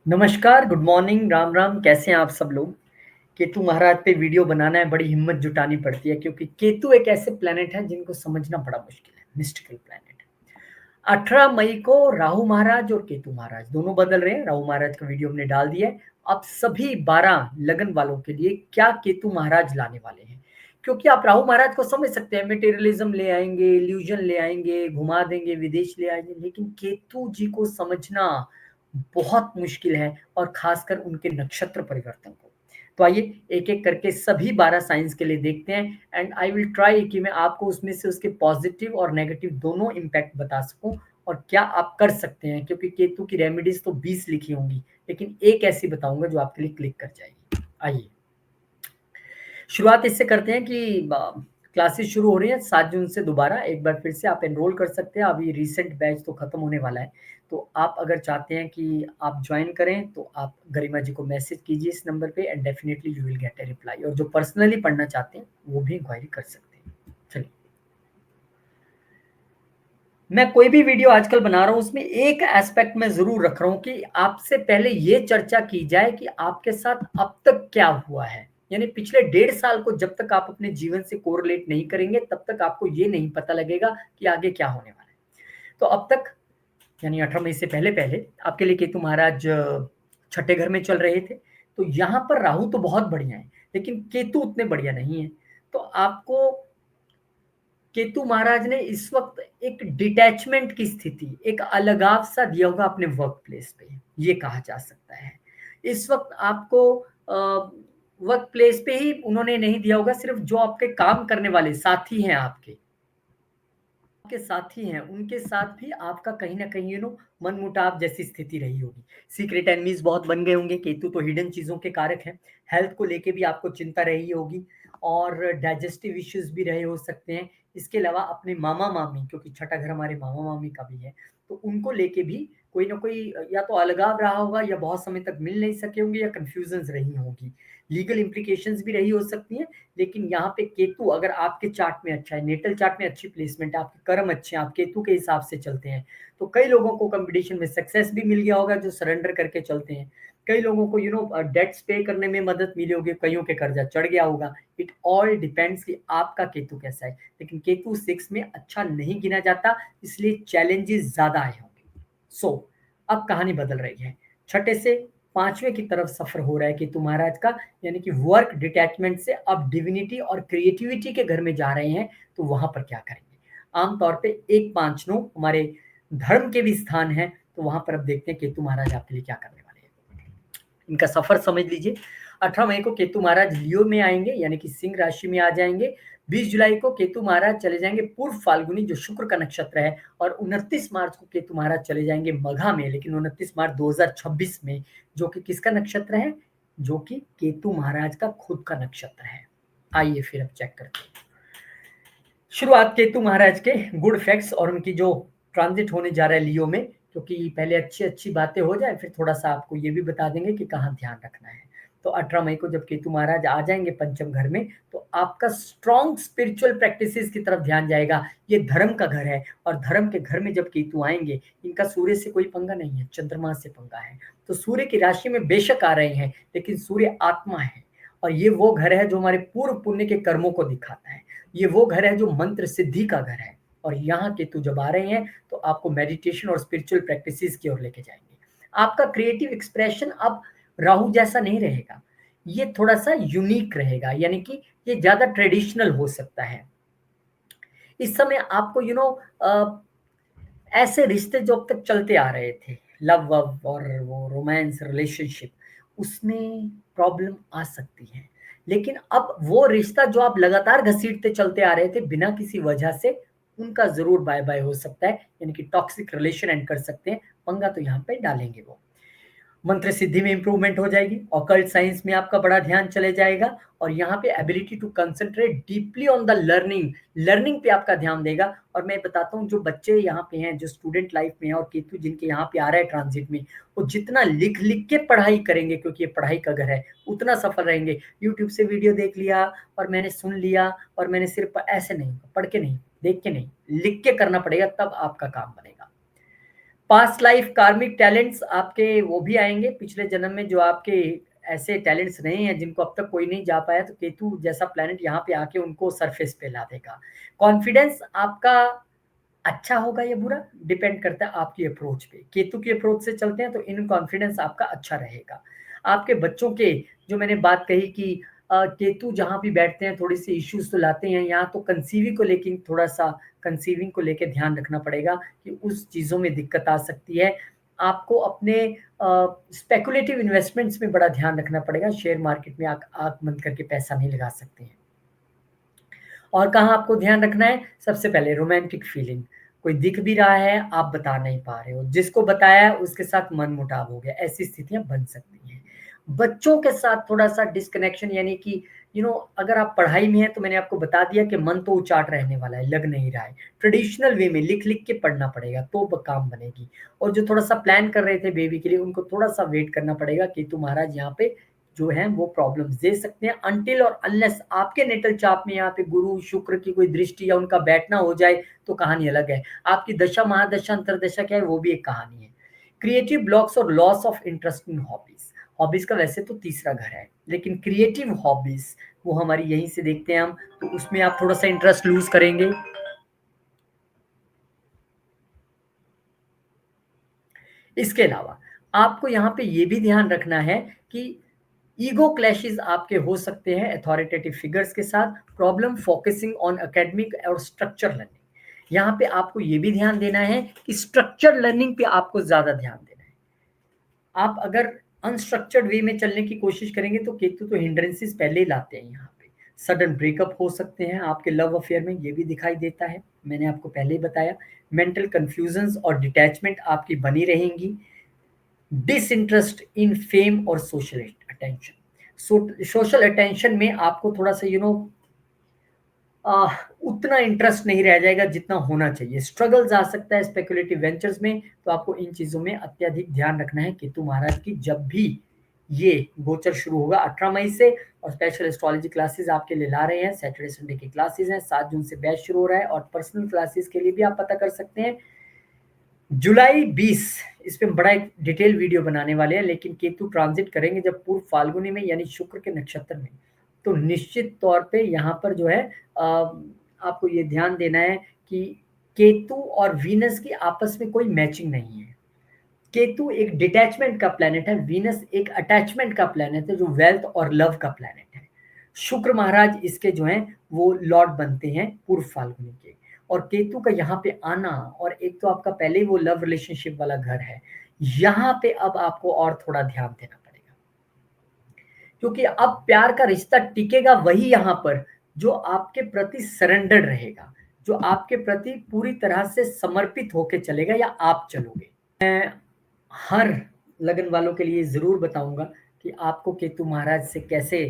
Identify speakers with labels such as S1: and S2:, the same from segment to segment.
S1: नमस्कार, good morning, Ram Ram, कैसे हैं आप सब लोग? केतु महाराज पे वीडियो बनाना है, बड़ी हिम्मत जुटानी पड़ती है क्योंकि केतु एक ऐसे प्लैनेट है जिनको समझना बड़ा मुश्किल है, मिस्टिकल प्लैनेट। 18 मई को राहु महाराज और केतु महाराज दोनों बदल रहे हैं। राहु महाराज का वीडियो हमने डाल दिया है। अब सभी 12 लगन वालों के लिए क्या केतु महाराज लाने वाले हैं, क्योंकि आप राहु महाराज को समझ सकते हैं, मटेरियलिज्म ले आएंगे, इल्यूजन ले आएंगे, घुमा देंगे, विदेश ले आएंगे, लेकिन केतु जी को समझना बहुत मुश्किल है, और खासकर उनके नक्षत्र परिवर्तन को। तो आइए एक एक करके सभी 12 साइंस के लिए देखते हैं, एंड आई विल ट्राई कि मैं आपको उसमें से उसके पॉजिटिव और नेगेटिव दोनों इम्पैक्ट बता सकूं, और क्या आप कर सकते हैं, क्योंकि केतु की रेमेडीज तो 20 लिखी होंगी, लेकिन एक ऐसी बताऊंगा जो आपके लिए क्लिक कर जाएगी। आइए शुरुआत इससे करते हैं कि क्लासेस शुरू हो रही हैं 7 जून से। दोबारा एक बार फिर से आप एनरोल कर सकते हैं। अभी रिसेंट बैच तो खत्म होने वाला है, तो आप अगर चाहते हैं कि आप ज्वाइन करें तो आप गरिमा जी को मैसेज कीजिए इस नंबर पे, and definitely you will get A reply. और जो पर्सनली पढ़ना चाहते हैं वो भी इंक्वायरी कर सकते हैं। चलिए, मैं कोई भी वीडियो आजकल बना रहा हूँ उसमें एक एस्पेक्ट में जरूर रख रहा हूँ कि आपसे पहले ये चर्चा की जाए कि आपके साथ अब तक क्या हुआ है। यानी पिछले 1.5 साल को जब तक आप अपने जीवन से कोरिलेट नहीं करेंगे तब तक आपको ये नहीं पता लगेगा कि आगे क्या होने वाला है। तो अब तक यानी 18 मई से पहले पहले आपके लिए केतु महाराज छठे घर में चल रहे थे। तो यहाँ पर राहु तो बहुत बढ़िया है, लेकिन केतु उतने बढ़िया नहीं है। तो आपको केतु महाराज ने इस वक्त एक डिटैचमेंट की स्थिति, एक अलगाव सा दिया होगा अपने वर्क प्लेस पे, ये कहा जा सकता है। इस वक्त आपको वर्क प्लेस पे ही उन्होंने नहीं दिया होगा, सिर्फ जो आपके काम करने वाले साथी हैं, आपके साथी हैं, उनके साथ भी आपका कहीं ना कहीं मनमुटाव जैसी स्थिति रही होगी। सीक्रेट एनिमीज बहुत बन गए होंगे। केतु तो हिडन चीजों के कारक हैं। हेल्थ को लेके भी आपको चिंता रही होगी, और डाइजेस्टिव इश्यूज भी रहे हो सकते हैं। इसके अलावा अपने मामा मामी, क्योंकि छठा घर हमारे मामा मामी का भी है, तो उनको लेके भी कोई ना कोई या तो अलगाव रहा होगा, या बहुत समय तक मिल नहीं सके होंगे, या कंफ्यूजन रही होगी। लीगल इंप्लीकेशंस भी रही हो सकती हैं। लेकिन यहाँ पे केतु अगर आपके चार्ट में अच्छा है, नेटल चार्ट में अच्छी प्लेसमेंट है, आपके कर्म अच्छे हैं, आप केतु के हिसाब से चलते हैं, तो कई लोगों को कंपटीशन में सक्सेस भी मिल गया होगा जो सरेंडर करके चलते हैं। कई लोगों को डेट्स पे करने में मदद मिली होगी, कईयों के कर्जा चढ़ गया होगा। इट ऑल डिपेंड्स कि आपका केतु कैसा है। लेकिन केतु 6 में अच्छा नहीं गिना जाता, इसलिए चैलेंजेस ज्यादा आए होंगे। अब कहानी बदल रही है। छठे से 5वें की तरफ सफर हो रहा है केतु महाराज का, यानी कि वर्क डिटैचमेंट से अब डिविनिटी और क्रिएटिविटी के घर में जा रहे हैं। तो वहां पर क्या करेंगे? आमतौर पे 1 5 9 हमारे धर्म के भी स्थान है, तो वहां पर अब देखते हैं केतु महाराज आपके लिए क्या करने वाले हैं। इनका सफर समझ लीजिए। 18 मई को केतु महाराज लियो में आएंगे, यानी कि सिंह राशि में आ जाएंगे। 20 जुलाई को केतु महाराज चले जाएंगे पूर्व फाल्गुनी, जो शुक्र का नक्षत्र है, और 29 मार्च को केतु महाराज चले जाएंगे मघा में, लेकिन 29 मार्च 2026 में, जो कि किसका नक्षत्र है? जो कि केतु महाराज का खुद का नक्षत्र है। आइए फिर अब चेक करते हैं शुरुआत केतु महाराज के गुड फैक्ट्स और उनकी जो ट्रांजिट होने जा रहा है लियो में। क्योंकि पहले अच्छी अच्छी बातें हो जाए, फिर थोड़ा सा आपको ये भी बता देंगे कि कहाँ ध्यान रखना है। तो 18 मई को जब केतु महाराज आ जाएंगे पंचम घर में, तो आपका स्ट्रॉन्ग स्पिरिचुअल प्रैक्टिसेस की तरफ ध्यान जाएगा। ये धर्म का घर है, और धर्म के घर में जब केतु आएंगे, इनका सूर्य से कोई पंगा नहीं है, चंद्रमा से पंगा है। तो सूर्य की राशि में बेशक आ रहे हैं, लेकिन सूर्य आत्मा है, और ये वो घर है जो हमारे पूर्व पुण्य के कर्मों को दिखाता है। ये वो घर है जो मंत्र सिद्धि का घर है। और यहाँ केतु जब आ रहे हैं, तो आपको मेडिटेशन और स्पिरिचुअल प्रैक्टिसेस की ओर लेके जाएंगे। आपका क्रिएटिव एक्सप्रेशन अब राहु जैसा नहीं रहेगा, ये थोड़ा सा यूनिक रहेगा, यानी कि ये ज्यादा ट्रेडिशनल हो सकता है। इस समय आपको ऐसे रिश्ते जो अब तक चलते आ रहे थे, लव वव और वो रोमांस रिलेशनशिप, उसमें प्रॉब्लम आ सकती है। लेकिन अब वो रिश्ता जो आप लगातार घसीटते चलते आ रहे थे बिना किसी वजह से, उनका जरूर बाय बाय हो सकता है, यानी कि टॉक्सिक रिलेशन एंड कर सकते हैं। पंगा तो यहाँ पे डालेंगे वो। मंत्र सिद्धि में इंप्रूवमेंट हो जाएगी। ऑकल्ट साइंस में आपका बड़ा ध्यान चले जाएगा, और यहाँ पे ability to concentrate deeply on the learning, learning पे आपका ध्यान देगा। और मैं बताता हूँ, जो बच्चे यहाँ पे हैं, जो स्टूडेंट लाइफ में है, और केतु जिनके यहाँ पे आ रहा है ट्रांजिट में, वो जितना लिख लिख के पढ़ाई करेंगे, क्योंकि ये पढ़ाई का घर है, उतना सफल रहेंगे। यूट्यूब से वीडियो देख लिया और मैंने सुन लिया, और मैंने सिर्फ ऐसे नहीं, पढ़ के नहीं, देख के नहीं, लिख के करना पड़ेगा, तब आपका काम बनेगा। पास्ट लाइफ कार्मिक टैलेंट्स आपके वो भी आएंगे पिछले जन्म में, जो आपके ऐसे टैलेंट्स रहे हैं जिनको अब तक कोई नहीं जा पाया, तो केतु जैसा प्लैनेट यहाँ पे आके उनको सरफेस पे ला देगा। कॉन्फिडेंस आपका अच्छा होगा या बुरा, डिपेंड करता है आपकी अप्रोच पे। केतु की अप्रोच से चलते हैं तो इन कॉन्फिडेंस आपका अच्छा रहेगा। आपके बच्चों के, जो मैंने बात कही कि केतु जहाँ भी बैठते हैं थोड़ी सी इश्यूज तो लाते हैं, यहाँ तो कंसीविंग को लेकिन थोड़ा सा कंसीविंग को लेके ध्यान रखना पड़ेगा कि उस चीज़ों में दिक्कत आ सकती है। आपको अपने स्पेकुलेटिव इन्वेस्टमेंट्स में बड़ा ध्यान रखना पड़ेगा, शेयर मार्केट में आँख बंद करके पैसा नहीं लगा सकते हैं। और कहाँ आपको ध्यान रखना है, सबसे पहले रोमांटिक फीलिंग, कोई दिख भी रहा है आप बता नहीं पा रहे हो, जिसको बताया है उसके साथ मनमुटाव हो गया, ऐसी स्थितियां बन सकती हैं। बच्चों के साथ थोड़ा सा डिस्कनेक्शन, यानी कि अगर आप पढ़ाई में है तो मैंने आपको बता दिया कि मन तो उचाट रहने वाला है, लग नहीं रहा है, ट्रेडिशनल वे में लिख लिख के पढ़ना पड़ेगा तो काम बनेगी। और जो थोड़ा सा प्लान कर रहे थे बेबी के लिए, उनको थोड़ा सा वेट करना पड़ेगा कि तुम महाराज यहाँ पे जो है वो प्रॉब्लम्स दे सकते हैं, अनटिल और अनलेस आपके नेटल चार्ट में यहाँ पे गुरु शुक्र की कोई दृष्टि या उनका बैठना हो जाए तो कहानी अलग है। आपकी दशा महादशा अंतरदशा क्या है वो भी एक कहानी है। क्रिएटिव ब्लॉक्स और loss of interest in hobbies, hobbies का वैसे तो तीसरा घर है, लेकिन क्रिएटिव हॉबीज वो हमारी यहीं से देखते हैं हम, तो उसमें आप थोड़ा सा इंटरेस्ट लूज करेंगे। इसके अलावा आपको यहाँ पे ये भी ध्यान रखना है कि ईगो क्लैशेस आपके हो सकते हैं अथॉरिटेटिव फिगर्स के साथ, प्रॉब्लम फोकसिंग ऑन एकेडमिक और स्ट्रक्चर लर्निंग। यहाँ पे आपको ये भी ध्यान देना है कि स्ट्रक्चर लर्निंग पे आपको ज्यादा ध्यान देना है। आप अगर अनस्ट्रक्चर्ड वे में चलने की कोशिश करेंगे तो केतु तो हिंड्रेंसेस पहले ही लाते हैं। यहाँ पे सडन ब्रेकअप हो सकते हैं आपके लव अफेयर में, ये भी दिखाई देता है, मैंने आपको पहले ही बताया। मेंटल कंफ्यूजन और डिटैचमेंट आपकी बनी रहेंगी। डिसइंटरेस्ट इन फेम और सोशल अटेंशन, सोशल अटेंशन में आपको थोड़ा सा उतना इंटरेस्ट नहीं रह जाएगा जितना होना चाहिए। स्ट्रगल्स आ सकता है स्पेकुलेटिव वेंचर्स में, तो आपको इन चीजों में अत्यधिक ध्यान रखना है केतु महाराज की। जब भी ये गोचर शुरू होगा 18 मई से, और स्पेशल एस्ट्रोलॉजी क्लासेस आपके लिए ला रहे हैं, सैटरडे संडे की क्लासेस हैं, 7 जून से बैच शुरू हो रहा है, और पर्सनल क्लासेस के लिए भी आप पता कर सकते हैं जुलाई 20। इस पे बड़ा एक डिटेल वीडियो बनाने वाले हैं, लेकिन केतु ट्रांजिट करेंगे जब पूर्व फाल्गुनी में यानी शुक्र के नक्षत्र में, तो निश्चित तौर पे यहाँ पर जो है आपको ये ध्यान देना है कि केतु और वीनस की आपस में कोई मैचिंग नहीं है। केतु एक डिटैचमेंट का प्लेनेट है, वीनस एक अटैचमेंट का प्लेनेट है जो वेल्थ और लव का प्लेनेट है। शुक्र महाराज इसके जो हैं वो लॉर्ड बनते हैं पूर्व फाल्गुनी के, और केतु का यहाँ पे आना, और एक तो आपका पहले ही वो लव रिलेशनशिप वाला घर है, यहाँ पे अब आपको और थोड़ा ध्यान देना पड़ेगा, क्योंकि अब प्यार का रिश्ता टिकेगा वही यहाँ पर जो आपके प्रति सरेंडर रहेगा, जो आपके प्रति पूरी तरह से समर्पित होके चलेगा या आप चलोगे। मैं हर लगन वालों के लिए जरूर बताऊंगा कि आपको केतु महाराज से कैसे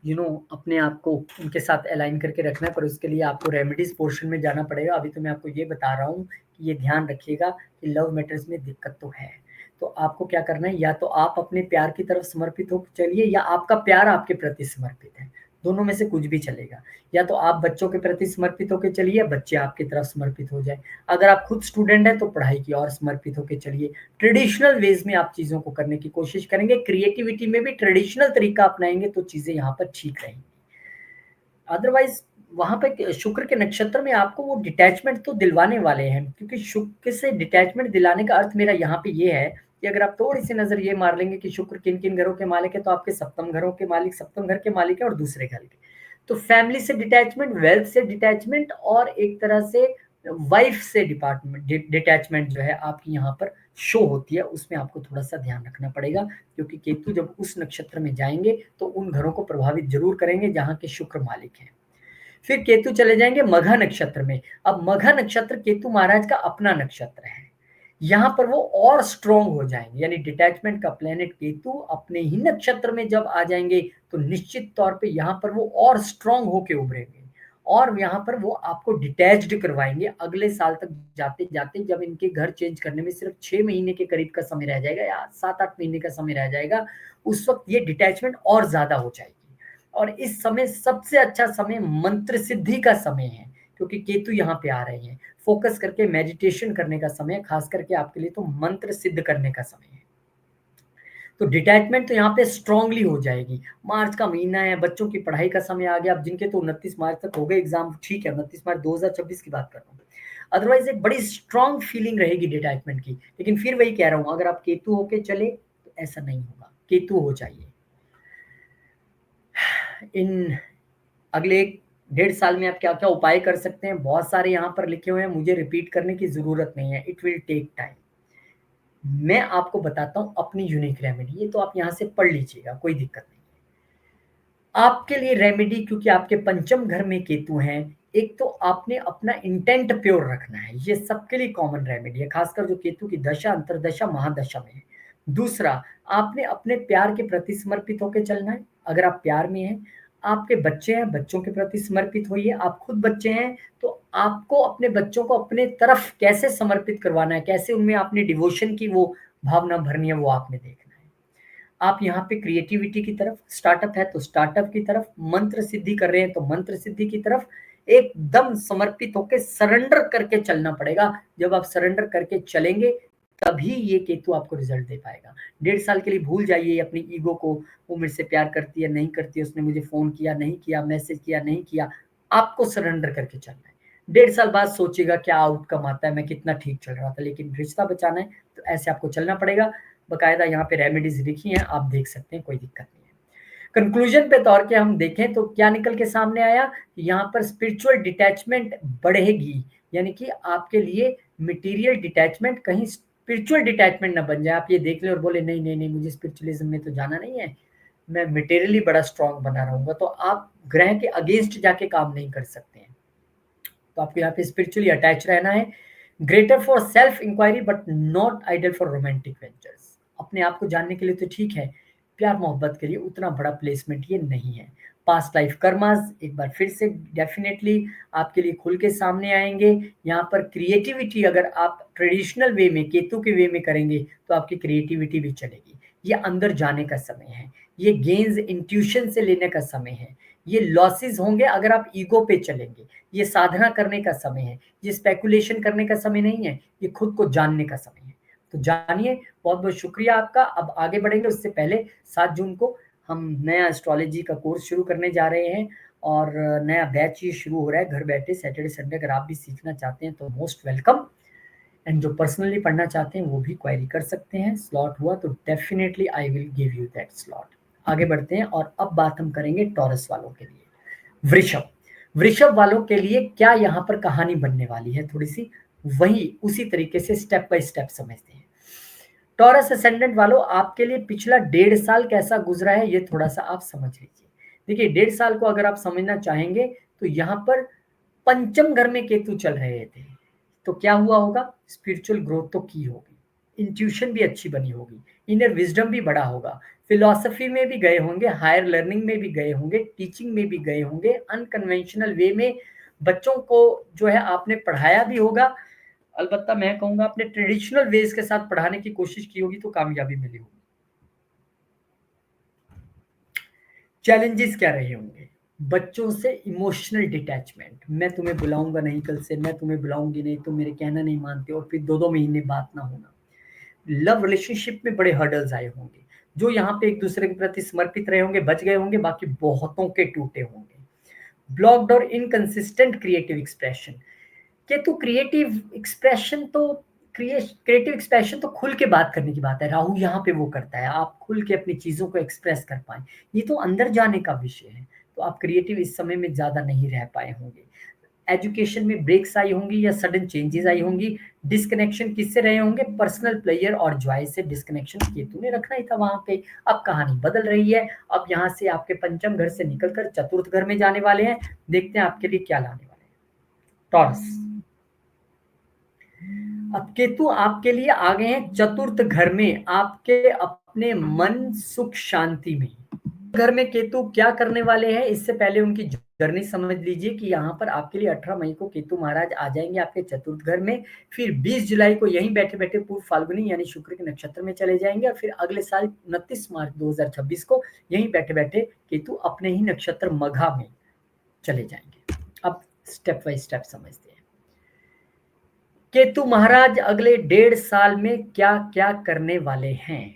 S1: अपने आप को उनके साथ अलाइन करके रखना है, पर उसके लिए आपको रेमेडीज पोर्शन में जाना पड़ेगा। अभी तो मैं आपको ये बता रहा हूँ कि ये ध्यान रखिएगा कि लव मैटर्स में दिक्कत तो है, तो आपको क्या करना है, या तो आप अपने प्यार की तरफ समर्पित हो चलिए, या आपका प्यार आपके प्रति समर्पित है, दोनों में से कुछ भी चलेगा। या तो आप बच्चों के प्रति समर्पित होकर चलिए, बच्चे आपकी तरफ समर्पित हो जाए। अगर आप खुद स्टूडेंट हैं तो पढ़ाई की और समर्पित होकर चलिए। ट्रेडिशनल वेज में आप चीजों को करने की कोशिश करेंगे, क्रिएटिविटी में भी ट्रेडिशनल तरीका अपनाएंगे तो चीजें यहाँ पर ठीक रहेंगी। अदरवाइज वहां पे शुक्र के नक्षत्र में आपको वो डिटैचमेंट तो दिलवाने वाले हैं, क्योंकि शुक्र से डिटैचमेंट दिलाने का अर्थ मेरा यहाँ पे ये है कि अगर आप थोड़ी सी नजर ये मार लेंगे कि शुक्र किन किन घरों के मालिक है, तो आपके सप्तम घरों के मालिक, सप्तम घर के मालिक है और दूसरे घर के, तो फैमिली से डिटैचमेंट, वेल्थ से डिटैचमेंट, और एक तरह से वाइफ से डिपार्टमेंट डिटैचमेंट जो है आपकी यहाँ पर शो होती है, उसमें आपको थोड़ा सा ध्यान रखना पड़ेगा, क्योंकि केतु जब उस नक्षत्र में जाएंगे तो उन घरों को प्रभावित जरूर करेंगे जहाँ के शुक्र मालिक हैं। फिर केतु चले जाएंगे मघा नक्षत्र में। अब मघा नक्षत्र केतु महाराज का अपना नक्षत्र है, यहाँ पर वो और स्ट्रॉन्ग हो जाएंगे, यानी डिटैचमेंट का प्लेनेट केतु अपने ही नक्षत्र में जब आ जाएंगे तो निश्चित तौर पे यहाँ पर वो और स्ट्रॉन्ग होके उभरेंगे, और यहाँ पर वो आपको डिटैच्ड करवाएंगे अगले साल तक जाते जाते, जब इनके घर चेंज करने में सिर्फ 6 महीने के करीब का समय रह जाएगा या 7-8 महीने का समय रह जाएगा, उस वक्त ये डिटैचमेंट और ज्यादा हो जाएगी। और इस समय सबसे अच्छा समय मंत्र सिद्धि का समय है, क्योंकि केतु यहाँ पे आ रहे हैं। फोकस करके मेडिटेशन करने का समय है, खास करके आपके लिए तो मंत्र सिद्ध करने का समय है। तो डिटैचमेंट तो यहाँ पे स्ट्रांगली हो जाएगी। मार्च का महीना है, बच्चों की पढ़ाई का समय आ गया। अब जिनके तो 29 मार्च तक हो गए एग्जाम, ठीक है, 29 मार्च 2026 की बात कर रहा हूँ। अदरवाइज एक बड़ी स्ट्रांग फीलिंग रहेगी डिटैचमेंट की। लेकिन फिर वही कह रहा हूँ, अगर आप केतु होके चले तो ऐसा नहीं होगा, केतु हो चाहिए। इन अगले 1.5 साल में आप क्या क्या उपाय कर सकते हैं, बहुत सारे यहाँ पर लिखे हुए हैं, मुझे रिपीट करने की जरूरत नहीं है, इट विल टेक टाइम। मैं आपको बताता हूँ अपनी यूनिक रेमेडी, ये तो आप यहाँ से पढ़ लीजिएगा, कोई दिक्कत नहीं है। आपके लिए रेमेडी, क्योंकि आपके पंचम घर में केतु हैं, एक तो आपने अपना इंटेंट प्योर रखना है, ये सबके लिए कॉमन रेमेडी है, खासकर जो केतु की दशा, अंतरदशा, महादशा में है। दूसरा, आपने अपने प्यार के प्रति समर्पित होकर चलना है। अगर आप प्यार में हैं, आपके बच्चे हैं, बच्चों के प्रति समर्पित होइए। आप खुद बच्चे हैं तो आपको अपने बच्चों को अपने तरफ कैसे समर्पित करवाना है, कैसे उनमें आपने डिवोशन की वो भावना भरनी है, वो आपने देखना है। आप यहाँ पे क्रिएटिविटी की तरफ, स्टार्टअप है तो स्टार्टअप की तरफ, मंत्र सिद्धि कर रहे हैं तो मंत्र सिद्धि की तरफ एकदम समर्पित होकर सरेंडर करके चलना पड़ेगा। जब आप सरेंडर करके चलेंगे तभी ये केतु आपको रिजल्ट दे पाएगा। 1.5 साल के लिए भूल जाइए अपनी ईगो को, वो मेरे से प्यार करती है नहीं करती है, उसने मुझे फोन किया नहीं किया, मैसेज किया नहीं किया। आपको सरेंडर करके चलना है। 1.5 साल बाद सोचिएगा क्या आउटकम आता है, मैं कितना ठीक चल रहा था, लेकिन रिश्ता बचाना है तो ऐसे आपको चलना पड़ेगा। बकायदा यहाँ पे रेमेडीज लिखी हैं, आप देख सकते हैं, कोई दिक्कत नहीं है। कंक्लूजन पे तौर के हम देखें तो क्या निकल के सामने आया, यहाँ पर स्पिरिचुअल डिटैचमेंट बढ़ेगी, यानी कि आपके लिए मटेरियल डिटैचमेंट कहीं स्पिरिचुअल डिटैचमेंट ना बन जाए। आप ये देख लें और बोले नहीं नहीं नहीं, मुझे स्पिरिचुअलिज्म में तो जाना नहीं है, मैं मटेरियली बड़ा स्ट्रांग बना रहूंगा, तो आप ग्रह के अगेंस्ट जाके काम नहीं कर सकते हैं। तो आपको यहाँ पे स्पिरिचुअली अटैच रहना है। Greater for self inquiry but not idle for romantic ventures. अपने आप को जानने के लिए तो ठीक है, प्यार मोहब्बत के लिए उतना बड़ा प्लेसमेंट ये नहीं है। पास्ट लाइफ कर्मास एक बार फिर से डेफिनेटली आपके लिए खुल के सामने आएंगे। यहाँ पर क्रिएटिविटी अगर आप ट्रेडिशनल वे में, केतु के वे में करेंगे तो आपकी क्रिएटिविटी भी चलेगी। ये अंदर जाने का समय है, ये गेन्स इंट्यूशन से लेने का समय है। ये लॉसेस होंगे अगर आप ईगो पे चलेंगे। ये साधना करने का समय है, ये स्पेकुलेशन करने का समय नहीं है, ये खुद को जानने का समय है। तो जानिए, बहुत बहुत शुक्रिया आपका। अब आगे बढ़ेंगे, उससे पहले 7 जून को हम नया एस्ट्रोलॉजी का कोर्स शुरू करने जा रहे हैं और नया बैच ये शुरू हो रहा है घर बैठे सैटरडे संडे। अगर आप भी सीखना चाहते हैं तो मोस्ट वेलकम, एंड जो पर्सनली पढ़ना चाहते हैं वो भी क्वेरी कर सकते हैं। स्लॉट हुआ तो definitely I will give you that slot. आगे बढ़ते हैं और अब बात हम करेंगे टॉरस वालों के लिए। वृषभ, वृषभ वालों के लिए क्या यहाँ पर कहानी बनने वाली है, थोड़ी सी वही उसी तरीके से स्टेप बाय स्टेप समझते हैं। टॉरस असेंडेंट वालों, आपके लिए पिछला 1.5 साल कैसा गुजरा है ये थोड़ा सा आप समझ लीजिए। देखिए 1.5 साल को अगर आप समझना चाहेंगे तो यहाँ पर पंचम घर में केतु चल रहे थे, तो क्या हुआ होगा, स्पिरिचुअल ग्रोथ तो की होगी, इंट्यूशन भी अच्छी बनी होगी, इनर विजडम भी बड़ा होगा, फिलॉसफी में भी गए होंगे, हायर लर्निंग में भी गए होंगे, टीचिंग में भी गए होंगे, अनकन्वेंशनल वे में बच्चों को जो है आपने पढ़ाया भी होगा। अलबत्ता मैं कहूंगा अपने ट्रेडिशनल वेज के साथ पढ़ाने की कोशिश की होगी तो कामयाबी मिली होगी। चैलेंजेस क्या रहे होंगे, बच्चों से इमोशनल डिटैचमेंट, मैं तुम्हें बुलाऊंगा नहीं कल से, मैं तुम्हें बुलाऊंगी नहीं, तुम मेरे कहना नहीं मानते, और फिर 2-2 महीने बात ना होना। लव रिलेशनशिप में बड़े हर्डल्स आए होंगे। जो यहाँ पे एक दूसरे के प्रति समर्पित रहे होंगे बच गए होंगे, बाकी बहुतों के टूटे होंगे। ब्लॉक्ड और inconsistent creative expression, Ketu creative expression तो क्रिएटिव एक्सप्रेशन तो खुल के बात करने की बात है, राहु यहाँ पे वो करता है आप खुल के अपनी चीजों को एक्सप्रेस कर पाए, ये तो अंदर जाने का विषय है। तो आप क्रिएटिव इस समय में ज्यादा नहीं रह पाए होंगे। एजुकेशन में ब्रेक्स आई होंगी या सडन चेंजेस आई होंगी। डिस्कनेक्शन किससे रहे होंगे, पर्सनल प्लेयर और जॉय से डिस्कनेक्शन केतु ने रखना ही था वहां पे। अब कहानी बदल रही है, अब यहाँ से आपके पंचम घर से निकलकर चतुर्थ घर में जाने वाले हैं। देखते हैं आपके लिए क्या लाने वाले हैं। टॉरस, अब केतु आपके लिए आ गए हैं चतुर्थ घर में, आपके अपने मन सुख शांति में। घर में केतु क्या करने वाले हैं, इससे पहले उनकी जर्नी समझ लीजिए कि यहाँ पर आपके लिए 18 मई को केतु महाराज आ जाएंगे आपके चतुर्थ घर में। फिर 20 जुलाई को यहीं बैठे बैठे पूर्व फाल्गुनी यानी शुक्र के नक्षत्र में चले जाएंगे, और फिर अगले साल 29 मार्च 2026 को यहीं बैठे बैठे केतु अपने ही नक्षत्र मघा में चले जाएंगे। अब स्टेप बाय स्टेप समझते हैं। केतु महाराज अगले 1.5 साल में क्या क्या करने वाले हैं?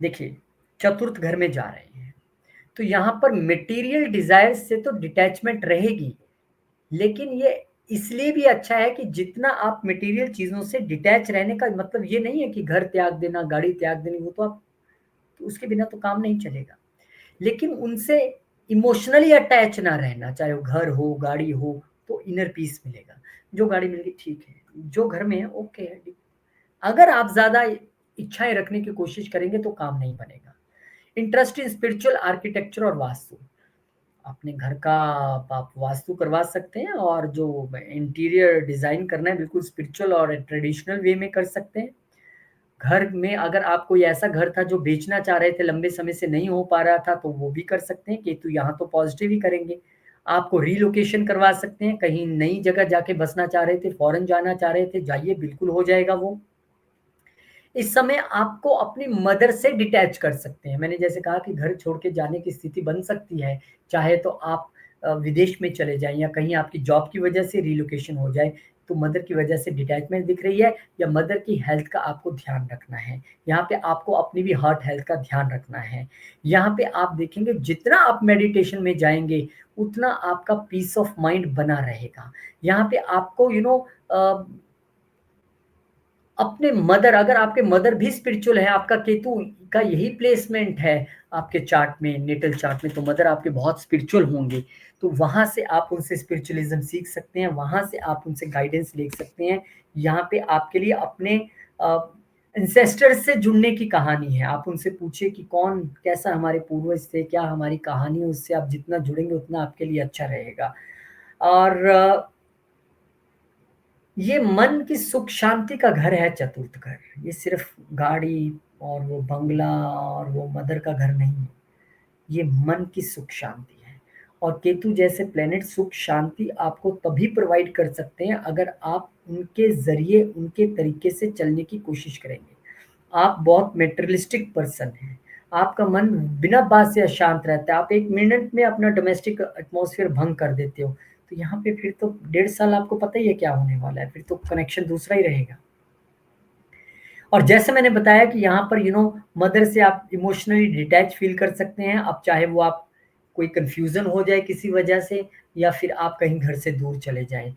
S1: देखिए, चतुर्थ घर में जा रहे हैं, तो यहां पर मटेरियल डिजायर से तो डिटैचमेंट रहेगी, लेकिन ये इसलिए भी अच्छा है कि जितना आप मटेरियल चीजों से डिटैच रहने का मतलब ये नहीं है कि घर त्याग देना, गाड़ी त्याग देनी, वो तो आप, तो उसके बिना तो काम नहीं चलेगा। लेकिन उनसे इमोशनली अटैच ना रहना, चाहे वो घर हो, गाड़ी हो, तो इनर पीस मिलेगा। जो गाड़ी मिल गई ठीक है, जो घर में है ओके है। अगर आप ज्यादा इच्छाएं रखने की कोशिश करेंगे तो काम नहीं बनेगा। इंटरेस्ट इन स्पिरिचुअल आर्किटेक्चर और वास्तु, अपने घर का आप वास्तु करवा सकते हैं, और जो इंटीरियर डिजाइन करना है बिल्कुल स्पिरिचुअल और ट्रेडिशनल वे में कर सकते हैं। घर में अगर आप कोई ऐसा घर था जो बेचना चाह रहे थे, लंबे समय से नहीं हो पा रहा था, तो वो भी कर सकते हैं। केतु यहाँ तो पॉजिटिव ही करेंगे। आपको रीलोकेशन करवा सकते हैं, कहीं नई जगह जाके बसना चाह रहे थे, फॉरेन जाना चाह रहे थे, जाइए, बिल्कुल हो जाएगा वो। इस समय आपको अपनी मदर से डिटैच कर सकते हैं। मैंने जैसे कहा कि घर छोड़ के जाने की स्थिति बन सकती है, चाहे तो आप विदेश में चले जाएं, या कहीं आपकी जॉब की वजह से रिलोकेशन हो जाए, तो मदर की वजह से डिटैचमेंट दिख रही है, या मदर की हेल्थ का आपको ध्यान रखना है। यहाँ पे आपको अपनी भी हार्ट हेल्थ का ध्यान रखना है। यहाँ पे आप देखेंगे जितना आप मेडिटेशन में जाएंगे, उतना आपका पीस ऑफ माइंड बना रहेगा। यहाँ पे आपको अपने मदर, अगर आपके मदर भी स्पिरिचुअल है, आपका केतु का यही प्लेसमेंट है आपके चार्ट में, नेटल चार्ट में, तो मदर आपके बहुत स्पिरिचुअल होंगे। तो वहां से आप उनसे स्पिरिचुअलिज्म सीख सकते हैं, वहां से आप उनसे गाइडेंस ले सकते हैं। यहाँ पे आपके लिए अपने इंसेस्टर्स से जुड़ने की कहानी है। आप उनसे पूछिए कि कौन, कैसा हमारे पूर्वज थे, क्या हमारी कहानी है, उससे आप जितना जुड़ेंगे उतना आपके लिए अच्छा रहेगा। और ये मन की सुख शांति का घर है चतुर्थ घर। ये सिर्फ गाड़ी और वो बंगला और वो मदर का घर नहीं है, ये मन की सुख शांति है। और केतु जैसे प्लेनेट सुख शांति आपको तभी प्रोवाइड कर सकते हैं अगर आप उनके जरिए, उनके तरीके से चलने की कोशिश करेंगे। आप बहुत मेटेरियलिस्टिक पर्सन हैं, आपका मन बिना बात से अशांत रहता है, आप 1 मिनट में अपना डोमेस्टिक एटमॉस्फेयर भंग कर देते हो। तो यहाँ पे फिर तो 1.5 साल आपको पता ही है क्या होने वाला है, फिर तो कनेक्शन दूसरा ही रहेगा। और जैसे मैंने बताया कि यहाँ पर मदर से आप इमोशनली डिटैच फील कर सकते हैं। अब चाहे वो आप कोई कंफ्यूजन हो जाए किसी वजह से, या फिर आप कहीं घर से दूर चले जाएं,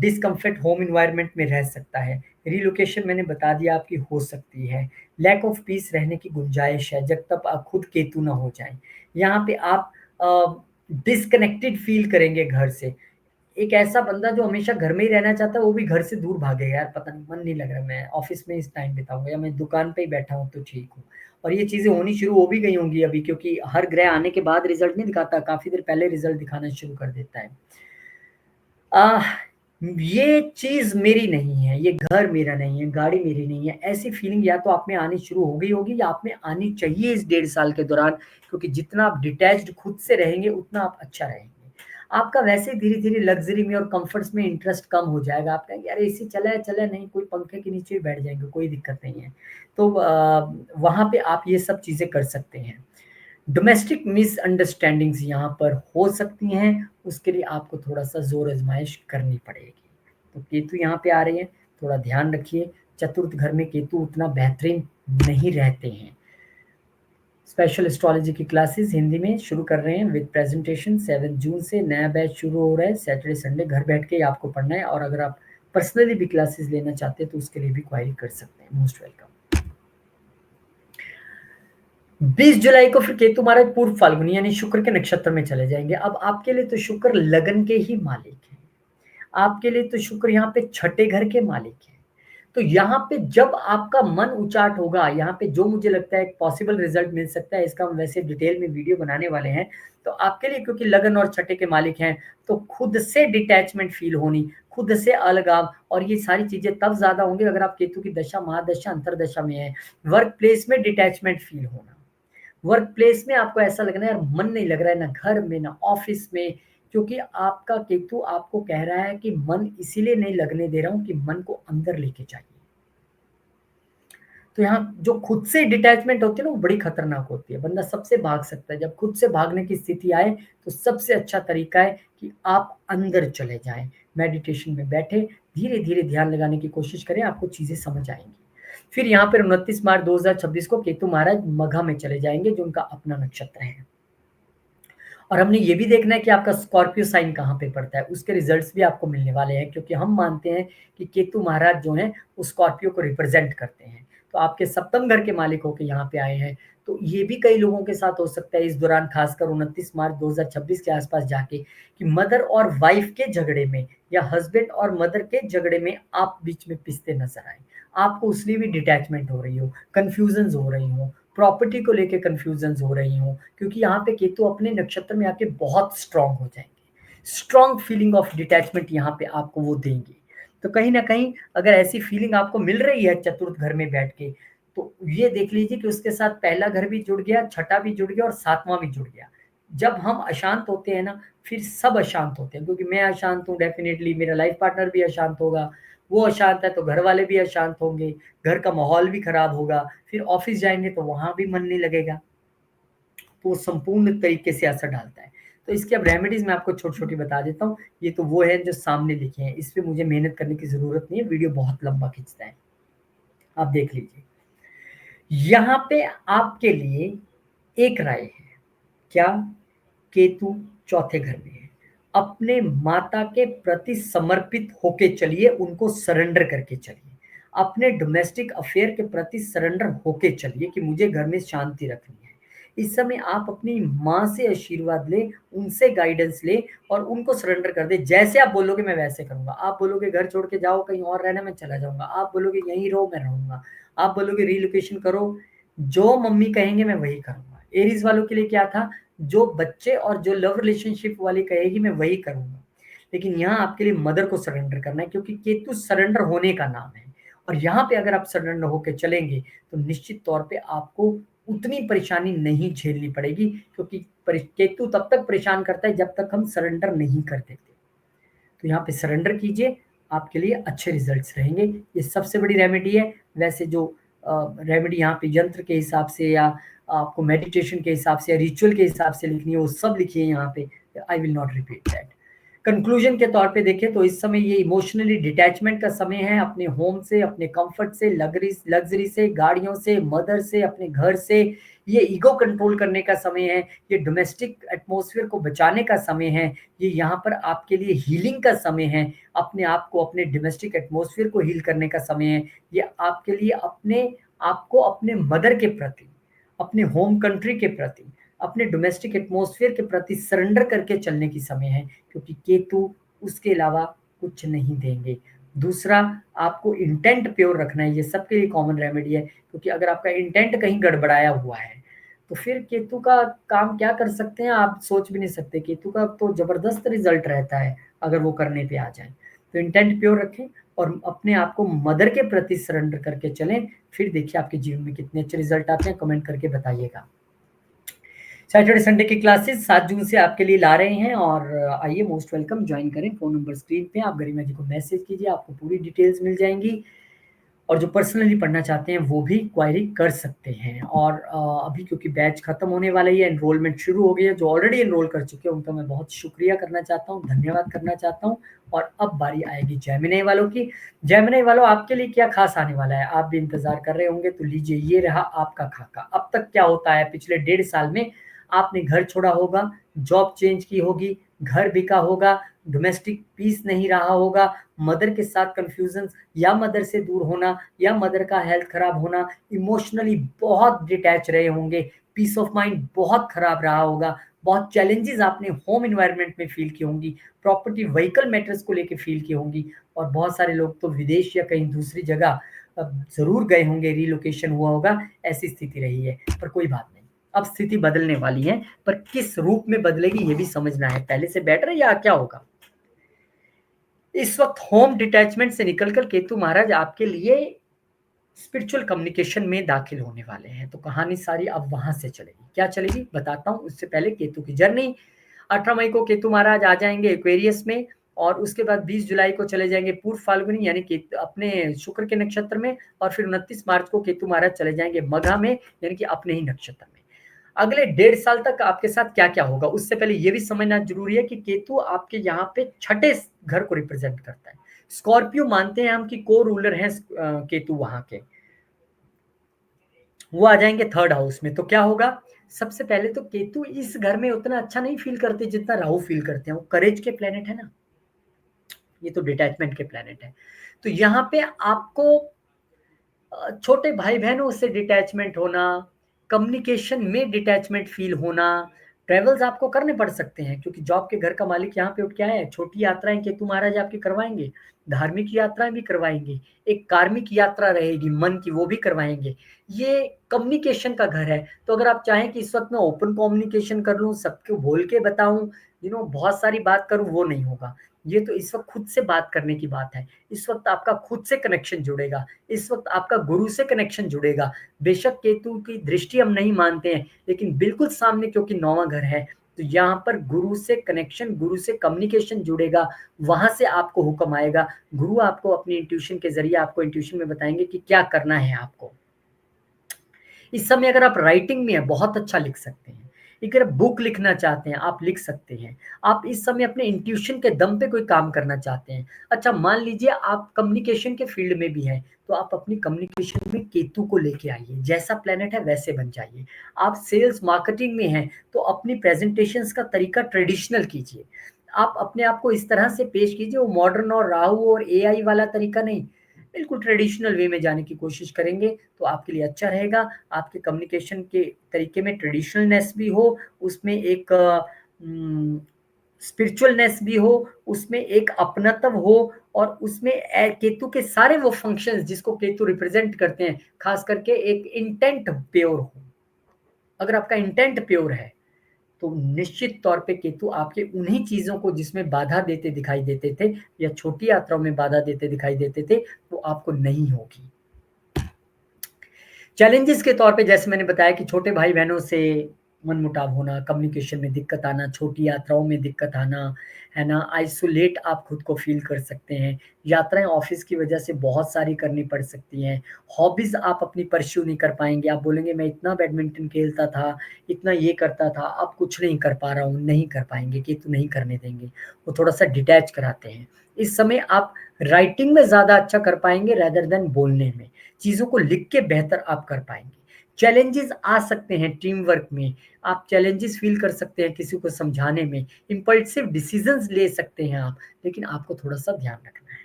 S1: डिसकम्फर्ट होम इन्वायरमेंट में रह सकता है। रिलोकेशन मैंने बता दिया आपकी हो सकती है। लैक ऑफ पीस रहने की गुंजाइश है जब तक आप खुद केतु ना हो जाएं। यहाँ पे आप डिसकनेक्टेड फील करेंगे घर से। एक ऐसा बंदा जो हमेशा घर में ही रहना चाहता है, वो भी घर से दूर भागेगा, यार पता नहीं, मन नहीं लग रहा, मैं ऑफिस में इस टाइम बिताऊंगा, या मैं दुकान पे ही बैठा हूँ तो ठीक हूँ। और ये चीजें होनी शुरू हो भी गई होंगी अभी, क्योंकि हर ग्रह आने के बाद रिजल्ट नहीं दिखाता, काफी देर पहले रिजल्ट दिखाना शुरू कर देता है। आह ये चीज मेरी नहीं है, ये घर मेरा नहीं है, गाड़ी मेरी नहीं है, ऐसी फीलिंग या तो आप में आनी शुरू हो गई होगी, या आप में आनी चाहिए इस 1.5 साल के दौरान। क्योंकि जितना आप डिटैच्ड खुद से रहेंगे उतना आप अच्छा रहेंगे। आपका वैसे धीरे धीरे लग्जरी में और कंफर्ट्स में इंटरेस्ट कम हो जाएगा। आप कहेंगे यार एसी चला है, चला नहीं, कोई पंखे के नीचे ही बैठ जाएंगे, कोई दिक्कत नहीं है। तो वहां पे आप ये सब चीजें कर सकते हैं। डोमेस्टिक मिसअंडरस्टैंडिंग्स यहाँ पर हो सकती हैं, उसके लिए आपको थोड़ा सा जोर आजमाइश करनी पड़ेगी। तो केतु यहाँ पे आ रही है, थोड़ा ध्यान रखिए। चतुर्थ घर में केतु उतना बेहतरीन नहीं रहते हैं। स्पेशल एस्ट्रोलॉजी की क्लासेस हिंदी में शुरू कर रहे हैं विद प्रेजेंटेशन। 7 जून से नया बैच शुरू हो रहा है। सैटरडे संडे घर बैठ के ही आपको पढ़ना है, और अगर आप पर्सनली भी क्लासेस लेना चाहते हैं तो उसके लिए भी क्वायरी कर सकते हैं। Most welcome. 20 जुलाई को फिर केतु महाराज पूर्व फाल्गुनी यानी शुक्र के नक्षत्र में चले जाएंगे। अब आपके लिए तो शुक्र लगन के ही मालिक है, आपके लिए तो शुक्र यहाँ पे छठे घर के मालिक है। तो यहाँ पे जब आपका मन उचाट होगा, यहाँ पे जो मुझे लगता है पॉसिबल रिजल्ट मिल सकता है, इसका हम वैसे डिटेल में वीडियो बनाने वाले हैं। तो आपके लिए, क्योंकि लगन और छठे के मालिक हैं, तो खुद से डिटैचमेंट फील होनी, खुद से अलगाव, और ये सारी चीजें तब ज्यादा होंगी अगर आप केतु की दशा, महादशा, अंतरदशा में है। वर्क प्लेस में डिटैचमेंट फील होना, वर्क प्लेस में आपको ऐसा लगना है यार मन नहीं लग रहा है, ना घर में ना ऑफिस में, क्योंकि आपका केतु आपको कह रहा है कि मन इसीलिए नहीं लगने दे रहा हूं कि मन को अंदर लेके जाइए। तो यहाँ जो खुद से डिटैचमेंट होती है ना, वो बड़ी खतरनाक होती है। बंदा सबसे भाग सकता है। जब खुद से भागने की स्थिति आए तो सबसे अच्छा तरीका है कि आप अंदर चले जाएं, मेडिटेशन में बैठे, धीरे धीरे ध्यान लगाने की कोशिश करें, आपको चीजें समझ आएंगी। फिर यहाँ पर 29 मार्च 2026 को केतु महाराज मघा में चले जाएंगे, जो उनका अपना नक्षत्र है। और हमने ये भी देखना है कि आपका स्कॉर्पियो साइन कहाँ पे पड़ता है, उसके रिजल्ट्स भी आपको मिलने वाले हैं, क्योंकि हम मानते हैं कि केतु महाराज जो हैं वो स्कॉर्पियो को रिप्रेजेंट करते हैं। तो आपके सप्तम घर के मालिक होके यहाँ पे आए हैं, तो ये भी कई लोगों के साथ हो सकता है इस दौरान, खासकर 29 मार्च 2026 के आसपास जाके, कि मदर और वाइफ के झगड़े में या हस्बैंड और मदर के झगड़े में आप बीच में पिसते नजर आए, आपको उसलिए भी डिटैचमेंट हो रही हो, कंफ्यूजन हो रही हो, प्रॉपर्टी को लेके कंफ्यूजन हो रही हो, क्योंकि यहाँ पे केतु अपने नक्षत्र में आके बहुत स्ट्रांग हो जाएंगे। स्ट्रांग फीलिंग ऑफ डिटैचमेंट यहाँ पे आपको वो देंगे। तो कहीं ना कहीं अगर ऐसी फीलिंग आपको मिल रही है चतुर्थ घर में बैठ के, तो ये देख लीजिए कि उसके साथ पहला घर भी जुड़ गया, छठा भी जुड़ गया और सातवां भी जुड़ गया। जब हम अशांत होते हैं ना, फिर सब अशांत होते हैं, क्योंकि मैं अशांत हूँ, डेफिनेटली मेरा लाइफ पार्टनर भी अशांत होगा, वो अशांत है तो घर वाले भी अशांत होंगे, घर का माहौल भी खराब होगा, फिर ऑफिस जाएंगे तो वहां भी मन नहीं लगेगा। तो वो संपूर्ण तरीके से असर डालता है। तो इसकी अब रेमेडीज मैं आपको छोटी छोटी बता देता हूँ। ये तो वो है जो सामने लिखे हैं, इस पे मुझे मेहनत करने की जरूरत नहीं है, वीडियो बहुत लंबा खींचता है, आप देख लीजिए। यहाँ पे आपके लिए एक राय है, क्या? केतु चौथे घर में है, अपने माता के प्रति समर्पित होके चलिए, उनको सरेंडर करके चलिए, अपने डोमेस्टिक अफेयर के प्रति सरेंडर होके चलिए कि मुझे घर में शांति रखनी है। इस समय आप अपनी माँ से आशीर्वाद ले, उनसे गाइडेंस ले और उनको सरेंडर कर दे। जैसे आप बोलोगे मैं वैसे करूंगा, आप बोलोगे घर छोड़ के जाओ कहीं और रहना, मैं चला जाऊंगा, आप बोलोगे यहीं रहो, मैं रहूंगा, आप बोलोगे रिलोकेशन करो, जो मम्मी कहेंगे मैं वही करूंगा। एरीज वालों के लिए क्या था, जो बच्चे और जो लव रिलेशनशिप वाली कहेगी मैं वही करूंगा। लेकिन यहाँ आपके लिए मदर को सरेंडर करना है, क्योंकि केतु सरेंडर होने का नाम है। और यहाँ पे अगर आप सरेंडर होकर चलेंगे तो निश्चित तौर पे आपको उतनी परेशानी नहीं झेलनी पड़ेगी, क्योंकि केतु तब तक परेशान करता है जब तक हम सरेंडर नहीं कर देते। तो यहाँ पे सरेंडर कीजिए, आपके लिए अच्छे रिजल्ट्स रहेंगे। ये सबसे बड़ी रेमेडी है। वैसे जो रेमेडी यहाँ पे यंत्र के हिसाब से या आपको मेडिटेशन के हिसाब से या रिचुअल के हिसाब से लिखनी है, वो सब लिखिए यहाँ पे, I will not repeat that. Conclusion के तौर पे देखें तो इस समय ये इमोशनली डिटैचमेंट का समय है, अपने होम से, अपने कंफर्ट से, लग्जरी से, गाड़ियों से, मदर से, अपने घर से। ये ईगो कंट्रोल करने का समय है, ये डोमेस्टिक एटमॉस्फेयर को बचाने का समय है, ये यहाँ पर आपके लिए हीलिंग का समय है, अपने आप को, अपने डोमेस्टिक एटमॉस्फेयर को हील करने का समय है। ये आपके लिए अपने आपको अपने मदर के प्रति, अपने होम कंट्री के प्रति, अपने डोमेस्टिक एटमॉस्फेयर के प्रति सरेंडर करके चलने की समय है, क्योंकि केतु उसके अलावा कुछ नहीं देंगे। दूसरा, आपको इंटेंट प्योर रखना है, ये सबके लिए कॉमन रेमेडी है, क्योंकि अगर आपका इंटेंट कहीं गड़बड़ाया हुआ है तो फिर केतु का काम क्या कर सकते हैं आप सोच भी नहीं सकते। केतु का तो जबरदस्त रिजल्ट रहता है अगर वो करने पे आ जाए। तो इंटेंट प्योर रखें और अपने आप को मदर के प्रति सरेंडर करके चलें, फिर देखिए आपके जीवन में कितने अच्छे रिजल्ट आते हैं, कमेंट करके बताइएगा। सैटरडे संडे की क्लासेस 7 जून से आपके लिए ला रहे हैं, और आइए, मोस्ट वेलकम, ज्वाइन करें। फोन नंबर स्क्रीन पे, आप गरिमा जी को मैसेज कीजिए, आपको पूरी डिटेल्स मिल जाएंगी। और जो पर्सनली पढ़ना चाहते हैं वो भी क्वायरी कर सकते हैं। और अभी क्योंकि बैच खत्म होने वाला ही है, एनरोलमेंट शुरू हो गई है, जो ऑलरेडी एनरोल कर चुके हैं उनका मैं बहुत शुक्रिया करना चाहता हूँ, धन्यवाद करना चाहता हूँ। और अब बारी आएगी जेमिनी वालों की। जेमिनी वालों, आपके लिए क्या खास आने वाला है, आप भी इंतजार कर रहे होंगे, तो लीजिए, ये रहा आपका खाका। अब तक क्या होता है, पिछले 1.5 साल में आपने घर छोड़ा होगा, जॉब चेंज की होगी, घर बिका होगा, डोमेस्टिक पीस नहीं रहा होगा, मदर के साथ कंफ्यूजन, या मदर से दूर होना, या मदर का हेल्थ खराब होना, इमोशनली बहुत डिटैच रहे होंगे, पीस ऑफ माइंड बहुत खराब रहा होगा, बहुत चैलेंजेस आपने होम एनवायरनमेंट में फील की होंगी, प्रॉपर्टी व्हीकल मैटर्स को लेके फील की होंगी, और बहुत सारे लोग तो विदेश या कहीं दूसरी जगह जरूर गए होंगे, रिलोकेशन हुआ होगा, ऐसी स्थिति रही है। पर कोई बात नहीं, अब स्थिति बदलने वाली है, पर किस रूप में बदलेगी ये भी समझना है, पहले से बेटर या क्या होगा। इस वक्त होम डिटैचमेंट से निकलकर केतु महाराज आपके लिए स्पिरिचुअल कम्युनिकेशन में दाखिल होने वाले हैं। तो कहानी सारी अब वहां से चलेगी, क्या चलेगी बताता हूँ। उससे पहले केतु की जर्नी, 18 मई को केतु महाराज आ जाएंगे एक्वेरियस में, और उसके बाद 20 जुलाई को चले जाएंगे पूर्व फाल्गुनी यानी कि अपने शुक्र के नक्षत्र में, और फिर 29 मार्च को केतु महाराज चले जाएंगे मघा में यानी कि अपने ही नक्षत्र में। अगले 1.5 साल तक आपके साथ क्या क्या होगा, उससे पहले ये भी समझना जरूरी है कि केतु आपके यहाँ पे छठे घर को रिप्रेजेंट करता है। स्कॉर्पियो मानते हैं हम कि को रूलर है केतु वहां के, वो आ जाएंगे थर्ड हाउस में। तो क्या होगा, सबसे पहले तो केतु इस घर में उतना अच्छा नहीं फील करते जितना राहु फील करते हैं। वो करेज के प्लेनेट है ना, ये तो डिटैचमेंट के प्लेनेट है। तो यहाँ पे आपको छोटे भाई बहनों से डिटैचमेंट होना, कम्युनिकेशन में डिटैचमेंट फील होना, ट्रेवल्स आपको करने पड़ सकते हैं क्योंकि जॉब के घर का मालिक यहाँ पे उठ के आया है। छोटी यात्राएं केतु महाराज आपकी करवाएंगे, धार्मिक यात्राएं भी करवाएंगे, एक कार्मिक यात्रा रहेगी मन की, वो भी करवाएंगे। ये कम्युनिकेशन का घर है। तो अगर आप चाहें कि इस वक्त मैं ओपन कम्युनिकेशन कर लूँ, सबको बोल के बताऊं, बहुत सारी बात करूं, वो नहीं होगा। ये तो इस वक्त खुद से बात करने की बात है। इस वक्त आपका खुद से कनेक्शन जुड़ेगा, इस वक्त आपका गुरु से कनेक्शन जुड़ेगा। बेशक केतु की दृष्टि हम नहीं मानते हैं, लेकिन बिल्कुल सामने क्योंकि 9वां घर है, तो यहाँ पर गुरु से कनेक्शन, गुरु से कम्युनिकेशन जुड़ेगा। वहां से आपको हुक्म आएगा, गुरु आपको अपनी इंट्यूशन के जरिए आपको इंट्यूशन में बताएंगे कि क्या करना है आपको। इस समय अगर आप राइटिंग में है, बहुत अच्छा लिख सकते हैं। अगर बुक लिखना चाहते हैं आप लिख सकते हैं। आप इस समय अपने इंट्यूशन के दम पे कोई काम करना चाहते हैं। अच्छा मान लीजिए आप कम्युनिकेशन के फील्ड में भी हैं, तो आप अपनी कम्युनिकेशन में केतु को लेके आइए, जैसा प्लेनेट है वैसे बन जाइए। आप सेल्स मार्केटिंग में हैं तो अपनी प्रेजेंटेशंस का तरीका ट्रेडिशनल कीजिए। आप अपने आप को इस तरह से पेश कीजिए, वो मॉडर्न और राहु और एआई वाला तरीका नहीं, बिल्कुल ट्रेडिशनल वे में जाने की कोशिश करेंगे तो आपके लिए अच्छा रहेगा। आपके कम्युनिकेशन के तरीके में ट्रेडिशनलनेस भी हो, उसमें एक स्पिरिचुअलनेस भी हो, उसमें एक अपनत्व हो, और उसमें केतु के सारे वो फंक्शंस जिसको केतु रिप्रेजेंट करते हैं, खास करके एक इंटेंट प्योर हो। अगर आपका इंटेंट प्योर है तो निश्चित तौर पे केतु आपके उन्हीं चीजों को जिसमें बाधा देते दिखाई देते थे या छोटी यात्राओं में बाधा देते दिखाई देते थे, वो आपको नहीं होगी। चैलेंजेस के तौर पे जैसे मैंने बताया कि छोटे भाई बहनों से मनमुटाव होना, कम्युनिकेशन में दिक्कत आना, छोटी यात्राओं में दिक्कत आना, है ना, आइसोलेट आप खुद को फील कर सकते हैं। यात्राएं ऑफिस की वजह से बहुत सारी करनी पड़ सकती हैं। हॉबीज आप अपनी परस्यू नहीं कर पाएंगे। आप बोलेंगे मैं इतना बैडमिंटन खेलता था, इतना ये करता था, अब कुछ नहीं कर पा रहा हूँ, नहीं कर पाएंगे, कि तो नहीं करने देंगे। वो थोड़ा सा डिटैच कराते हैं। इस समय आप राइटिंग में ज्यादा अच्छा कर पाएंगे रेदर देन बोलने में। चीजों को लिख के बेहतर आप कर पाएंगे। चैलेंजेस आ सकते हैं टीम वर्क में, आप चैलेंजेस फील कर सकते हैं किसी को समझाने में, इम्पल्सिव डिसीजंस ले सकते हैं आप, लेकिन आपको थोड़ा सा ध्यान रखना है।